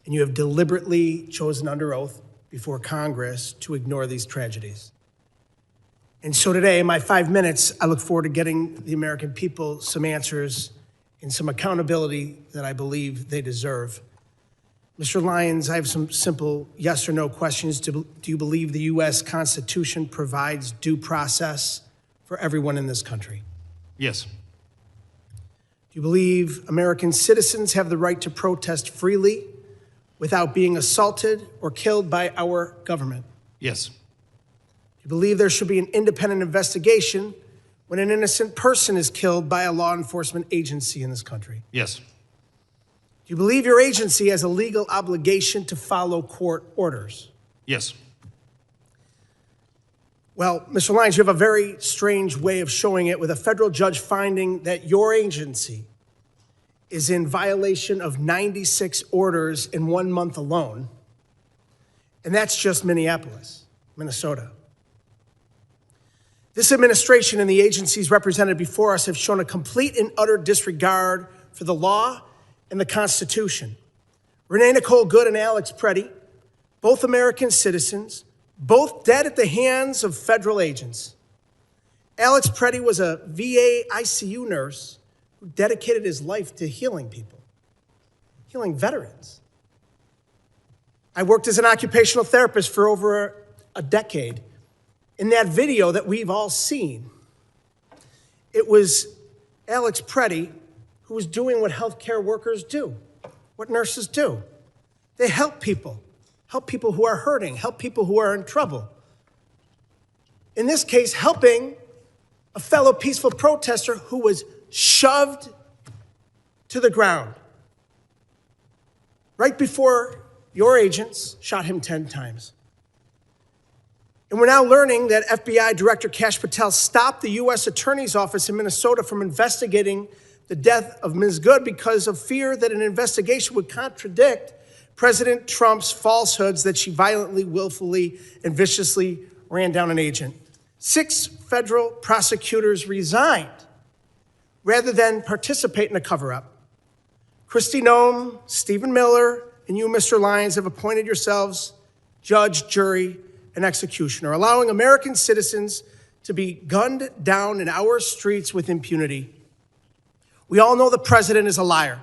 and you have deliberately chosen under oath before Congress to ignore these tragedies. And so today, in my 5 minutes, I look forward to getting the American people some answers and some accountability that I believe they deserve. Mr. Lyons, I have some simple yes or no questions. Do you believe the U.S. Constitution provides due process for everyone in this country? Yes. Do you believe American citizens have the right to protest freely without being assaulted or killed by our government? Yes. Do you believe there should be an independent investigation when an innocent person is killed by a law enforcement agency in this country? Yes. Do you believe your agency has a legal obligation to follow court orders? Yes. Well, Mr. Lyons, you have a very strange way of showing it, with a federal judge finding that your agency is in violation of 96 orders in 1 month alone. And that's just Minneapolis, Minnesota. This administration and the agencies represented before us have shown a complete and utter disregard for the law and the Constitution. Renee Nicole Good and Alex Preddy, both American citizens, both dead at the hands of federal agents. Alex Preddy was a VA ICU nurse who dedicated his life to healing people, healing veterans. I worked as an occupational therapist for over a decade. In that video that we've all seen, it was Alex Preddy who was doing what healthcare workers do, what nurses do. They help people who are hurting, help people who are in trouble. In this case, helping a fellow peaceful protester who was shoved to the ground right before your agents shot him 10 times. And we're now learning that FBI Director Kash Patel stopped the U.S. Attorney's Office in Minnesota from investigating the death of Ms. Good because of fear that an investigation would contradict President Trump's falsehoods that she violently, willfully, and viciously ran down an agent. 6 federal prosecutors resigned rather than participate in a cover-up. Kristi Noem, Stephen Miller, and you, Mr. Lyons, have appointed yourselves judge, jury, and executioner, allowing American citizens to be gunned down in our streets with impunity. We all know the president is a liar.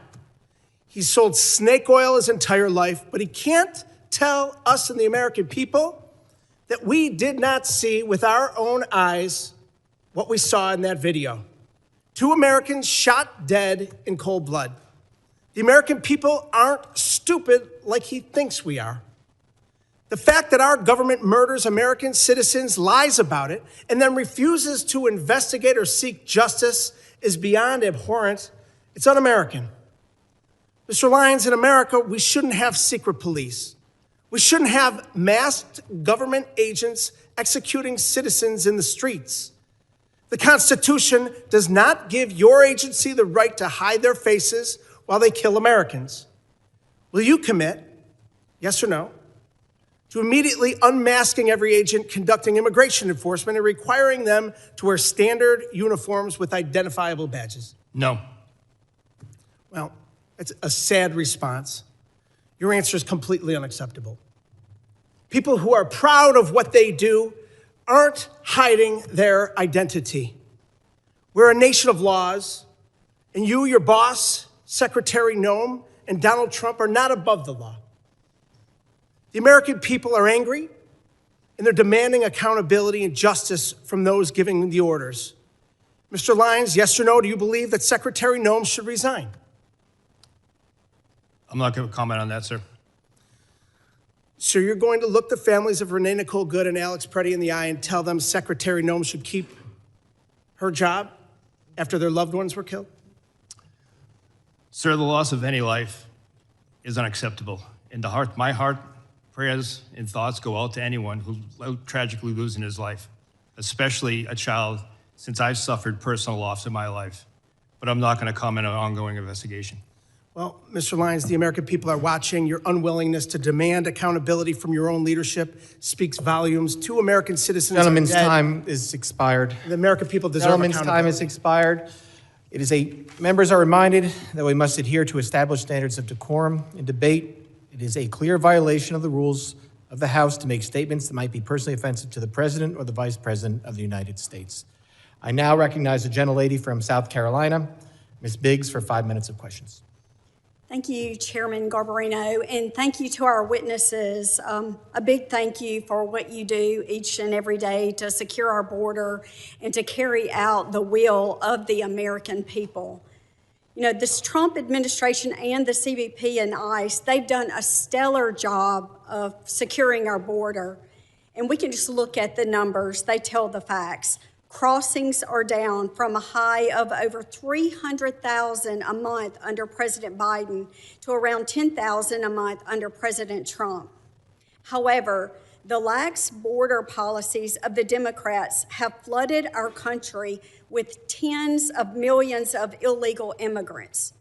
He's sold snake oil his entire life, but he can't tell us and the American people that we did not see with our own eyes what we saw in that video. 2 Americans shot dead in cold blood. The American people aren't stupid like he thinks we are. The fact that our government murders American citizens, lies about it, and then refuses to investigate or seek justice is beyond abhorrent. It's un-American. Mr. Lyons, in America, we shouldn't have secret police. We shouldn't have masked government agents executing citizens in the streets. The Constitution does not give your agency the right to hide their faces while they kill Americans. Will you commit, yes or no, to immediately unmasking every agent conducting immigration enforcement and requiring them to wear standard uniforms with identifiable badges? No. Well, it's a sad response. Your answer is completely unacceptable. People who are proud of what they do aren't hiding their identity. We're a nation of laws, and you, your boss, Secretary Noem, and Donald Trump are not above the law. The American people are angry, and they're demanding accountability and justice from those giving the orders. Mr. Lyons, yes or no, do you believe that Secretary Noem should resign? I'm not going to comment on that, sir. So you're going to look the families of Renee Nicole Good and Alex Preddy in the eye and tell them Secretary Noem should keep her job after their loved ones were killed? Sir, the loss of any life is unacceptable. In my heart, prayers and thoughts go out to anyone who tragically losing his life, especially a child, since I've suffered personal loss in my life. But I'm not going to comment on an ongoing investigation. Well, Mr. Lyons, the American people are watching. Your unwillingness to demand accountability from your own leadership speaks volumes. 2 American citizens Gentleman's are dead. time is expired. The American people deserve Gentleman's accountability. time is expired. Members are reminded that we must adhere to established standards of decorum in debate. It is a clear violation of the rules of the House to make statements that might be personally offensive to the President or the Vice President of the United States. I now recognize the gentlelady from South Carolina, Ms. Biggs, for 5 minutes of questions. Thank you, Chairman Garbarino, and thank you to our witnesses. A big thank you for what you do each and every day to secure our border and to carry out the will of the American people. You know, this Trump administration and the CBP and ICE, they've done a stellar job of securing our border. And we can just look at the numbers. They tell the facts. Crossings are down from a high of over 300,000 a month under President Biden to around 10,000 a month under President Trump. However, the lax border policies of the Democrats have flooded our country with tens of millions of illegal immigrants.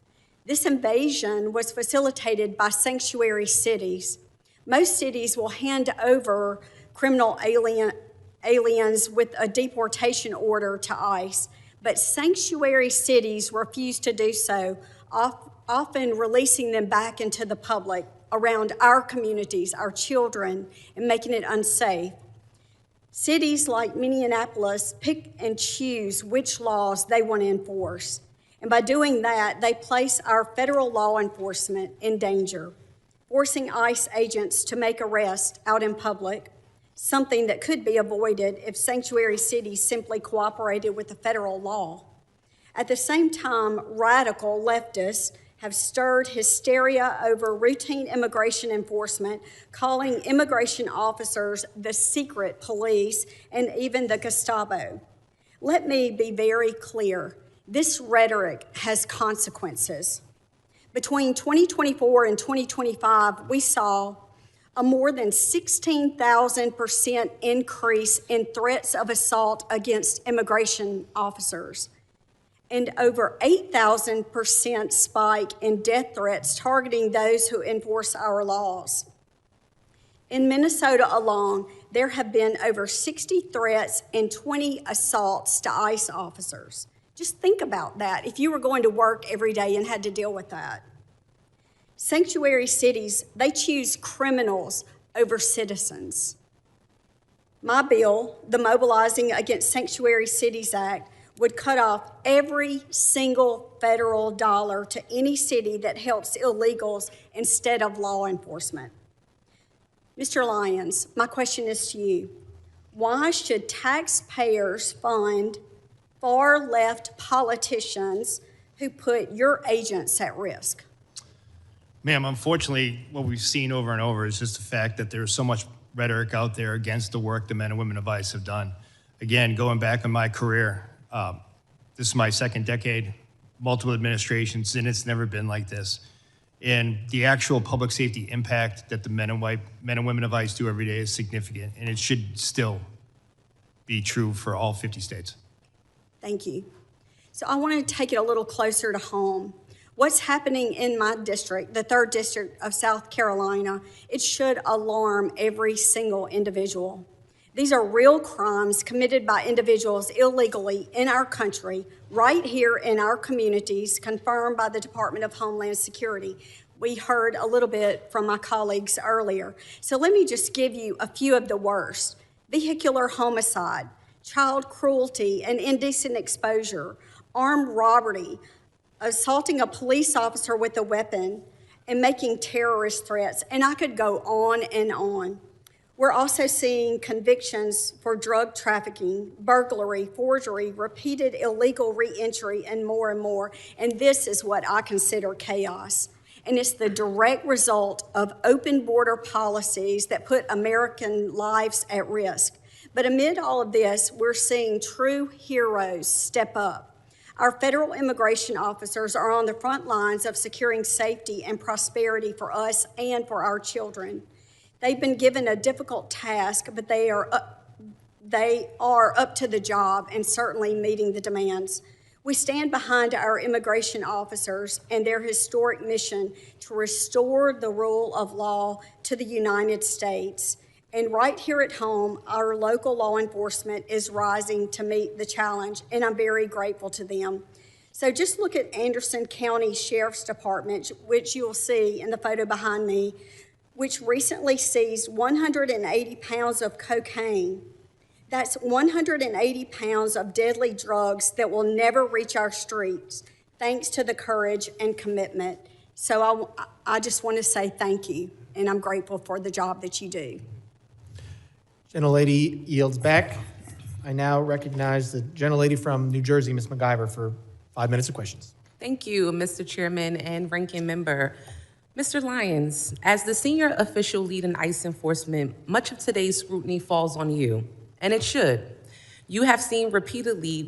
This invasion was facilitated by sanctuary cities. Most cities will hand over criminal aliens with a deportation order to ICE, but sanctuary cities refuse to do so, often releasing them back into the public around our communities, our children, and making it unsafe. Cities like Minneapolis pick and choose which laws they want to enforce, and by doing that, they place our federal law enforcement in danger, forcing ICE agents to make arrests out in public, something that could be avoided if sanctuary cities simply cooperated with the federal law. At the same time, radical leftists have stirred hysteria over routine immigration enforcement, calling immigration officers the secret police and even the Gestapo. Let me be very clear. This rhetoric has consequences. Between 2024 and 2025, we saw a more than 16,000% increase in threats of assault against immigration officers, and over 8,000% spike in death threats targeting those who enforce our laws. In Minnesota alone, there have been over 60 threats and 20 assaults to ICE officers. Just think about that if you were going to work every day and had to deal with that. Sanctuary cities, they choose criminals over citizens. My bill, the Mobilizing Against Sanctuary Cities Act, would cut off every single federal dollar to any city that helps illegals instead of law enforcement. Mr. Lyons, my question is to you. Why should taxpayers fund far-left politicians who put your agents at risk? Ma'am, unfortunately, what we've seen over and over is just the fact that there's so much rhetoric out there against the work the men and women of ICE have done. Again, going back in my career, this is my second decade, multiple administrations, and it's never been like this. And the actual public safety impact that the men and women of ICE do every day is significant, and it should still be true for all 50 states. Thank you. So I want to take it a little closer to home. What's happening in my district, the 3rd District of South Carolina, it should alarm every single individual. These are real crimes committed by individuals illegally in our country, right here in our communities, confirmed by the Department of Homeland Security. We heard a little bit from my colleagues earlier. So let me just give you a few of the worst. Vehicular homicide, child cruelty and indecent exposure, armed robbery, assaulting a police officer with a weapon, and making terrorist threats. And I could go on and on. We're also seeing convictions for drug trafficking, burglary, forgery, repeated illegal re-entry, and more. And this is what I consider chaos. And it's the direct result of open border policies that put American lives at risk. But amid all of this, we're seeing true heroes step up. Our federal immigration officers are on the front lines of securing safety and prosperity for us and for our children. They've been given a difficult task, but they are up to the job and certainly meeting the demands. We stand behind our immigration officers and their historic mission to restore the rule of law to the United States. And right here at home, our local law enforcement is rising to meet the challenge, and I'm very grateful to them. So just look at Anderson County Sheriff's Department, which you'll see in the photo behind me, which recently seized 180 pounds of cocaine. That's 180 pounds of deadly drugs that will never reach our streets, thanks to the courage and commitment. So I just want to say thank you, and I'm grateful for the job that you do. Gentlelady yields back. I now recognize the gentlelady from New Jersey, Ms. MacGyver, for 5 minutes of questions. Thank you, Mr. Chairman and Ranking Member. Mr. Lyons, as the senior official lead in ICE enforcement, much of today's scrutiny falls on you, and it should. We have seen repeatedly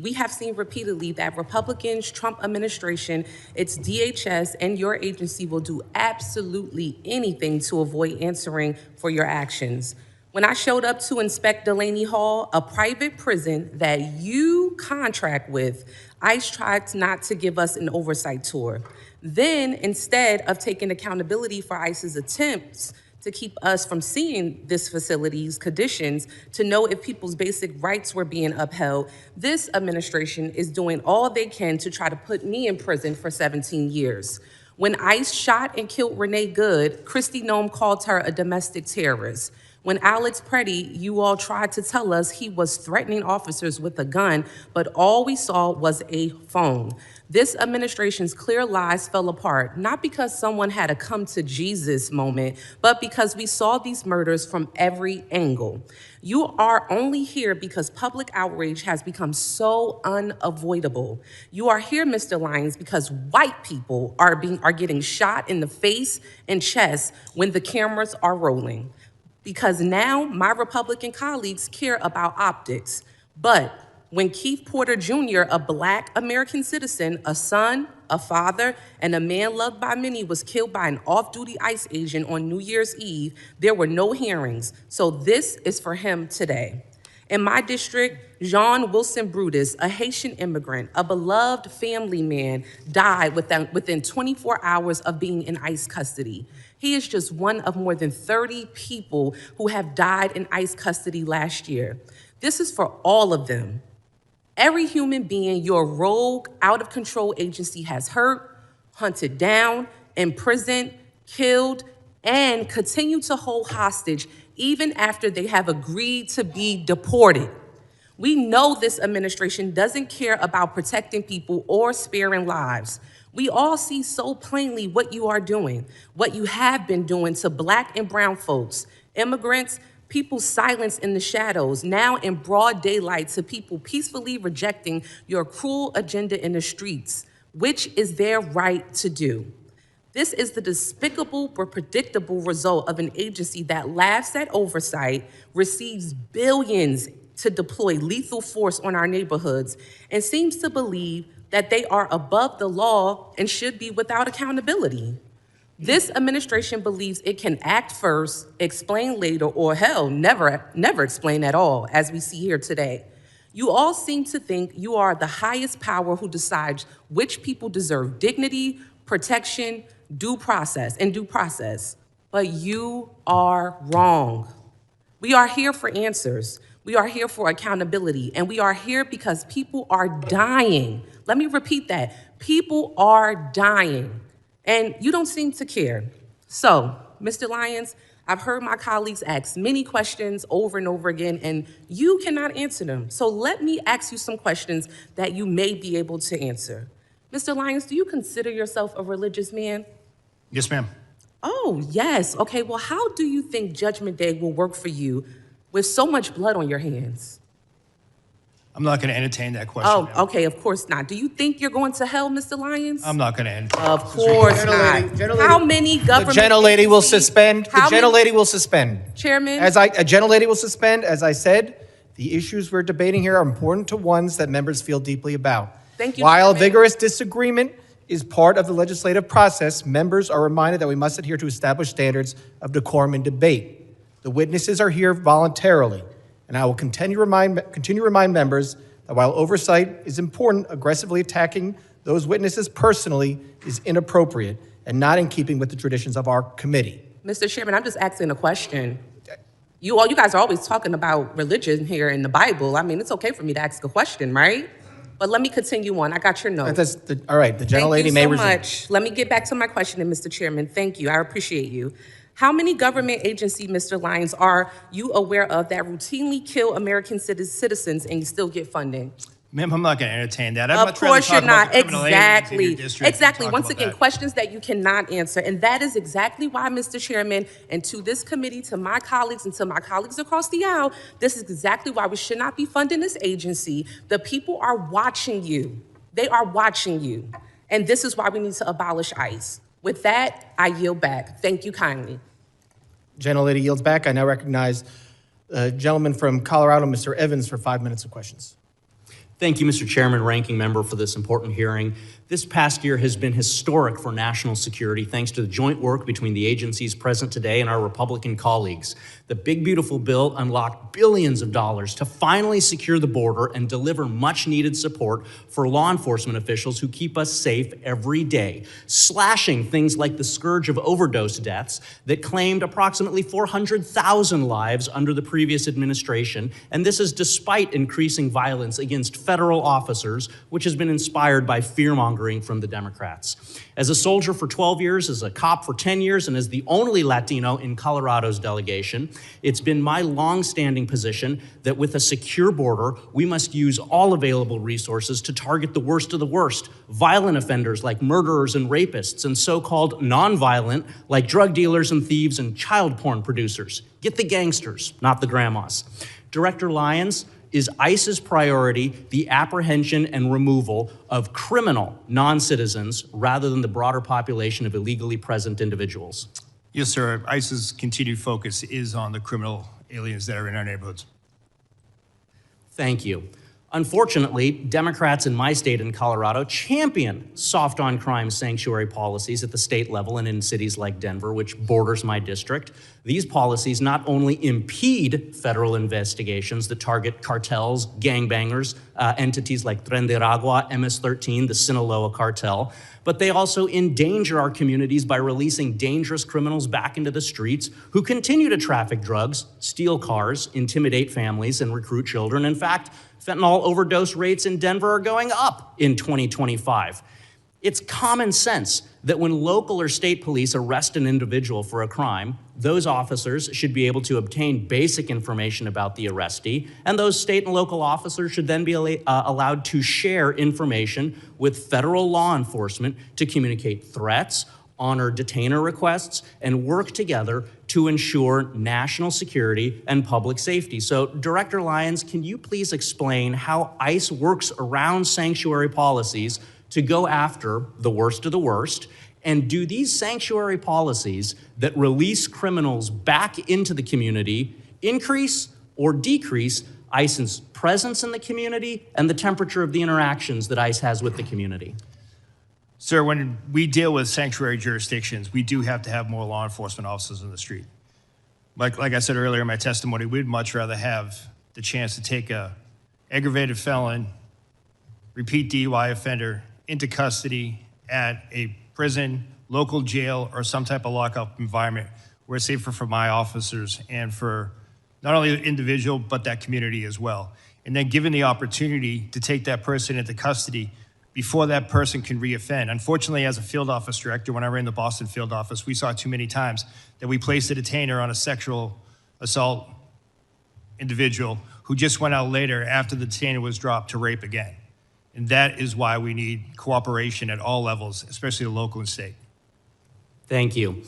that Republicans, Trump administration, its DHS, and your agency will do absolutely anything to avoid answering for your actions. When I showed up to inspect Delaney Hall, a private prison that you contract with, ICE tried not to give us an oversight tour. Then, instead of taking accountability for ICE's attempts to keep us from seeing this facility's conditions to know if people's basic rights were being upheld, this administration is doing all they can to try to put me in prison for 17 years. When ICE shot and killed Renee Good, Kristi Noem called her a domestic terrorist. When Alex Preddy, you all tried to tell us he was threatening officers with a gun, but all we saw was a phone. This administration's clear lies fell apart, not because someone had a come to Jesus moment, but because we saw these murders from every angle. You are only here because public outrage has become so unavoidable. You are here, Mr. Lyons, because white people are getting shot in the face and chest when the cameras are rolling. Because now my Republican colleagues care about optics. But when Keith Porter Jr., a Black American citizen, a son, a father, and a man loved by many was killed by an off-duty ICE agent on New Year's Eve, there were no hearings. So this is for him today. In my district, Jean Wilson Brutus, a Haitian immigrant, a beloved family man, died within 24 hours of being in ICE custody. He is just one of more than 30 people who have died in ICE custody last year. This is for all of them. Every human being your rogue, out-of-control agency has hurt, hunted down, imprisoned, killed, and continue to hold hostage even after they have agreed to be deported. We know this administration doesn't care about protecting people or sparing lives. We all see so plainly what you are doing, what you have been doing to Black and brown folks, immigrants, people silenced in the shadows, now in broad daylight, to people peacefully rejecting your cruel agenda in the streets, which is their right to do. This is the despicable but predictable result of an agency that laughs at oversight, receives billions to deploy lethal force on our neighborhoods, and seems to believe that they are above the law and should be without accountability. This administration believes it can act first, explain later, or hell, never explain at all, as we see here today. You all seem to think you are the highest power who decides which people deserve dignity, protection, due process, but you are wrong. We are here for answers. We are here for accountability, and we are here because people are dying. Let me repeat that. People are dying, and you don't seem to care. So, Mr. Lyons, I've heard my colleagues ask many questions over and over again, and you cannot answer them. So let me ask you some questions that you may be able to answer. Mr. Lyons, do you consider yourself a religious man? Yes, ma'am. Oh, yes. Okay, well, how do you think Judgment Day will work for you with so much blood on your hands? I'm not going to entertain that question. Oh, okay, of course not. Do you think you're going to hell, Mr. Lyons? I'm not going to entertain. Of course not. How many government The gentlelady will agencies- suspend. The How many- gentlelady will suspend. Chairman? A gentlelady will suspend. As I said, the issues we're debating here are important to ones that members feel deeply about. Thank you, While Chairman. vigorous disagreement is part of the legislative process, members are reminded that we must adhere to established standards of decorum in debate. The witnesses are here voluntarily, and I will continue to remind members that while oversight is important, aggressively attacking those witnesses personally is inappropriate and not in keeping with the traditions of our committee. Mr. Chairman, I'm just asking a question. You guys are always talking about religion here in the Bible. I mean, it's okay for me to ask a question, right? But let me continue on. I got your note. All right, the gentlelady may resume. Thank you so much. Let me get back to my question, Mr. Chairman. Thank you. I appreciate you. How many government agencies, Mr. Lyons, are you aware of that routinely kill American citizens and you still get funding? Ma'am, I'm not going to entertain that. Of course you're not. Exactly. Exactly. Once again, questions that you cannot answer. And that is exactly why, Mr. Chairman, and to this committee, to my colleagues, and to my colleagues across the aisle, this is exactly why we should not be funding this agency. The people are watching you. They are watching you. And this is why we need to abolish ICE. With that, I yield back. Thank you kindly. Gentlelady yields back. I now recognize the gentleman from Colorado, Mr. Evans, for 5 minutes of questions. Thank you, Mr. Chairman, Ranking Member, for this important hearing. This past year has been historic for national security thanks to the joint work between the agencies present today and our Republican colleagues. The Big Beautiful Bill unlocked billions of dollars to finally secure the border and deliver much-needed support for law enforcement officials who keep us safe every day, slashing things like the scourge of overdose deaths that claimed approximately 400,000 lives under the previous administration, and this is despite increasing violence against federal officers, which has been inspired by fear-mongering from the Democrats. As a soldier for 12 years, as a cop for 10 years, and as the only Latino in Colorado's delegation, it's been my long-standing position that with a secure border, we must use all available resources to target the worst of the worst, violent offenders like murderers and rapists, and so-called non-violent like drug dealers and thieves and child porn producers. Get the gangsters, not the grandmas. Director Lyons, is ICE's priority the apprehension and removal of criminal non-citizens rather than the broader population of illegally present individuals? Yes, sir. ICE's continued focus is on the criminal aliens that are in our neighborhoods. Thank you. Unfortunately, Democrats in my state in Colorado champion soft on crime sanctuary policies at the state level and in cities like Denver, which borders my district. These policies not only impede federal investigations that target cartels, gangbangers, entities like Tren de Aragua, MS-13, the Sinaloa cartel, but they also endanger our communities by releasing dangerous criminals back into the streets who continue to traffic drugs, steal cars, intimidate families, and recruit children. In fact, fentanyl overdose rates in Denver are going up in 2025. It's common sense that when local or state police arrest an individual for a crime, those officers should be able to obtain basic information about the arrestee, and those state and local officers should then be allowed to share information with federal law enforcement to communicate threats, honor detainer requests, and work together to ensure national security and public safety. So, Director Lyons, can you please explain how ICE works around sanctuary policies to go after the worst of the worst? And do these sanctuary policies that release criminals back into the community increase or decrease ICE's presence in the community and the temperature of the interactions that ICE has with the community? Sir, when we deal with sanctuary jurisdictions, we do have to have more law enforcement officers in the street. Like I said earlier in my testimony, we'd much rather have the chance to take a aggravated felon, repeat DUI offender into custody at a prison, local jail, or some type of lockup environment where it's safer for my officers and for not only the individual, but that community as well. And then given the opportunity to take that person into custody before that person can reoffend. Unfortunately, as a field office director, when I ran the Boston field office, we saw too many times that we placed a detainer on a sexual assault individual who just went out later after the detainer was dropped to rape again. And that is why we need cooperation at all levels, especially the local and state. Thank you.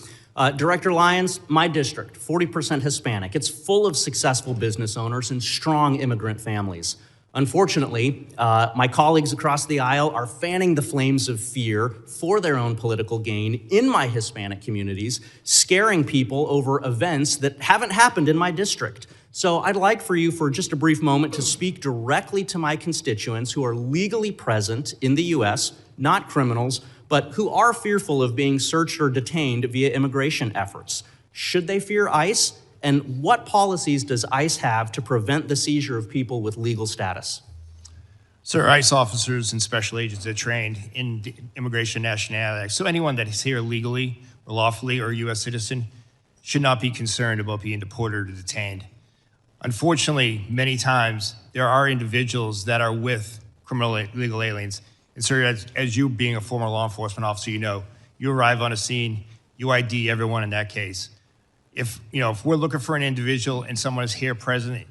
Director Lyons, my district, 40% Hispanic. It's full of successful business owners and strong immigrant families. Unfortunately, my colleagues across the aisle are fanning the flames of fear for their own political gain in my Hispanic communities, scaring people over events that haven't happened in my district. So I'd like for you for just a brief moment to speak directly to my constituents who are legally present in the U.S., not criminals, but who are fearful of being searched or detained via immigration efforts. Should they fear ICE? And what policies does ICE have to prevent the seizure of people with legal status? Sir, ICE officers and special agents are trained in the Immigration and Nationality Act. So anyone that is here legally or lawfully or a U.S. citizen should not be concerned about being deported or detained. Unfortunately, many times there are individuals that are with criminal illegal aliens. And sir, as you being a former law enforcement officer, you know, you arrive on a scene, you ID everyone in that case. If we're looking for an individual and someone is here present